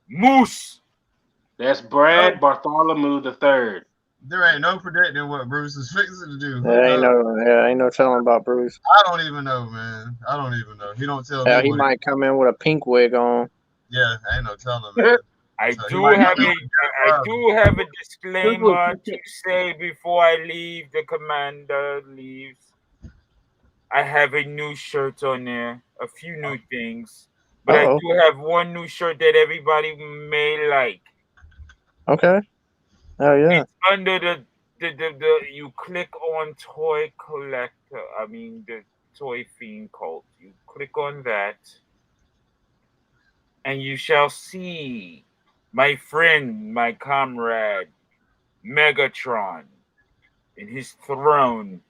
Speaker 10: moose.
Speaker 5: That's Brad Bartholomew III.
Speaker 4: There ain't no predicting what Bruce is fixing to do.
Speaker 7: Ain't no telling about Bruce.
Speaker 4: I don't even know, man. I don't even know. He don't tell me.
Speaker 7: He might come in with a pink wig on.
Speaker 4: Yeah, ain't no telling, man.
Speaker 10: I do have a disclaimer to say before I leave. The commander leaves. I have a new shirt on there, a few new things, but I do have one new shirt that everybody may like.
Speaker 7: Okay. Oh yeah.
Speaker 10: It's under the you click on toy collector. I mean the toy fiend cult. You click on that, and you shall see my friend, my comrade, Megatron, in his throne.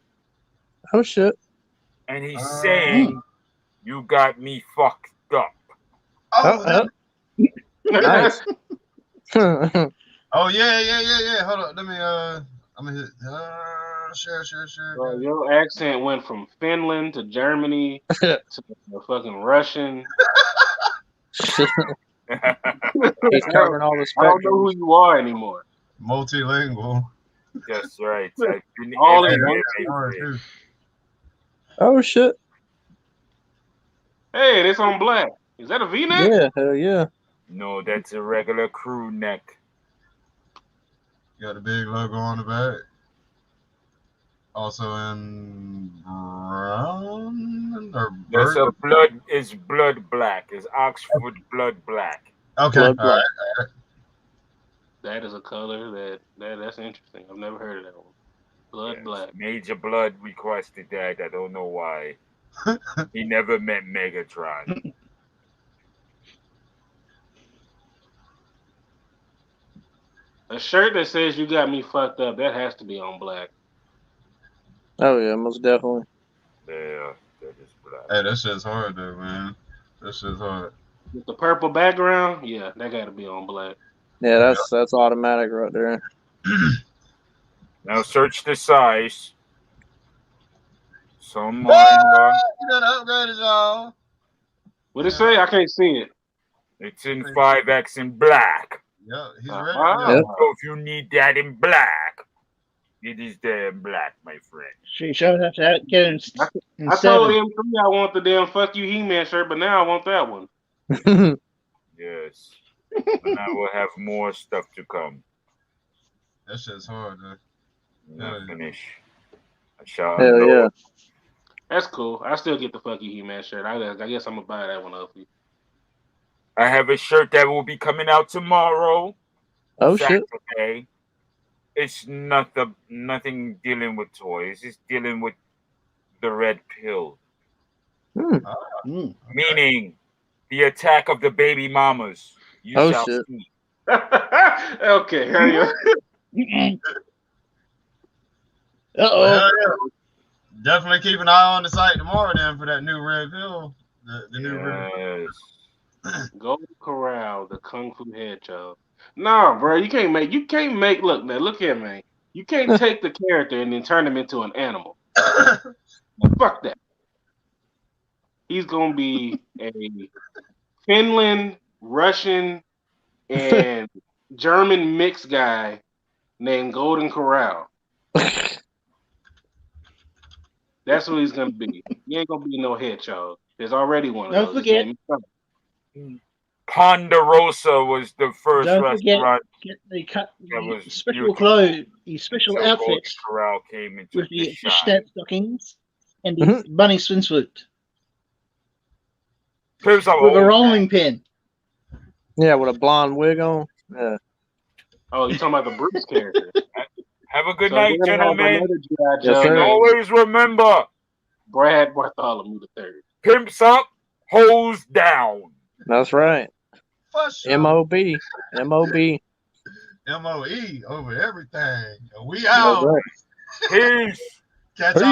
Speaker 7: Oh shit.
Speaker 10: And he's saying, "You got me fucked up."
Speaker 7: Nice.
Speaker 4: Oh yeah. Hold on. Let me I'm gonna hit share.
Speaker 5: Bro, your accent went from Finland to Germany to fucking Russian.
Speaker 7: He's covering all the spectrum.
Speaker 5: I don't know who you are anymore.
Speaker 4: Multilingual.
Speaker 10: That's right.
Speaker 5: All in one.
Speaker 7: Oh shit.
Speaker 5: Hey, this on black. Is that a V-neck?
Speaker 7: Yeah, hell yeah.
Speaker 10: No, that's a regular crew neck.
Speaker 4: Got a big logo on the back. Also in brown or
Speaker 10: There's a blood. It's blood black. It's Oxford blood black.
Speaker 4: Okay. All right.
Speaker 5: That is a color that's interesting. I've never heard of that one. Blood black.
Speaker 10: Major Blood requested that. I don't know why. He never met Megatron.
Speaker 5: A shirt that says "You got me fucked up," that has to be on black.
Speaker 7: Oh yeah, most definitely.
Speaker 10: Yeah, that is black.
Speaker 4: Hey, that shit's hard though, man. That shit's hard.
Speaker 5: With the purple background, yeah, that got to be on black.
Speaker 7: Yeah, that's automatic right there.
Speaker 10: Now search the size. Some
Speaker 4: You done upgraded, y'all.
Speaker 5: What it say? I can't see it.
Speaker 10: It's in 5X in black.
Speaker 4: Yeah, he's ready.
Speaker 10: So if you need that in black, it is there in black, my friend.
Speaker 8: She should have to get him.
Speaker 5: I told him I want the damn "fuck you He-Man" shirt, but now I want that one.
Speaker 10: Yes. And I will have more stuff to come.
Speaker 4: That shit's hard, though.
Speaker 10: Not finish. I shall.
Speaker 7: Hell yeah.
Speaker 5: That's cool. I still get the "fuck you He-Man" shirt. I guess I'm gonna buy that one up for you.
Speaker 10: I have a shirt that will be coming out tomorrow.
Speaker 7: Oh
Speaker 10: Saturday.
Speaker 7: shit.
Speaker 10: It's nothing dealing with toys. It's dealing with the red pill. Meaning the attack of the baby mamas. You shall
Speaker 7: shit.
Speaker 10: see.
Speaker 5: Okay, hurry up.
Speaker 8: Uh-oh.
Speaker 4: Definitely keep an eye on the site tomorrow then for that new red pill. The new red pill.
Speaker 5: Golden Corral, the Kung Fu Hedgehog. Nah, bro, you can't make. Look here, man. You can't take the character and then turn him into an animal. Fuck that. He's gonna be a Finland, Russian, and German mixed guy named Golden Corral. That's what he's gonna be. He ain't gonna be no hedgehog. There's already one of those.
Speaker 8: Don't forget.
Speaker 10: Ponderosa was the first restaurant.
Speaker 8: Get the special clothes, the special outfits
Speaker 10: came into
Speaker 8: with the fishnet stockings and the bunny swimsuit with a rolling pin.
Speaker 7: Yeah, with a blonde wig on. Yeah.
Speaker 5: Oh, you're talking about the Bruce character.
Speaker 10: Have a good night, gentlemen.
Speaker 7: Yes,
Speaker 10: And always remember,
Speaker 5: Brad Bartholomew III.
Speaker 10: Pimps up, hoes down.
Speaker 7: That's right.
Speaker 4: Sure.
Speaker 7: M.O.B.
Speaker 4: M.O.E. over everything. We out.
Speaker 10: Peace.
Speaker 4: Catch y'all.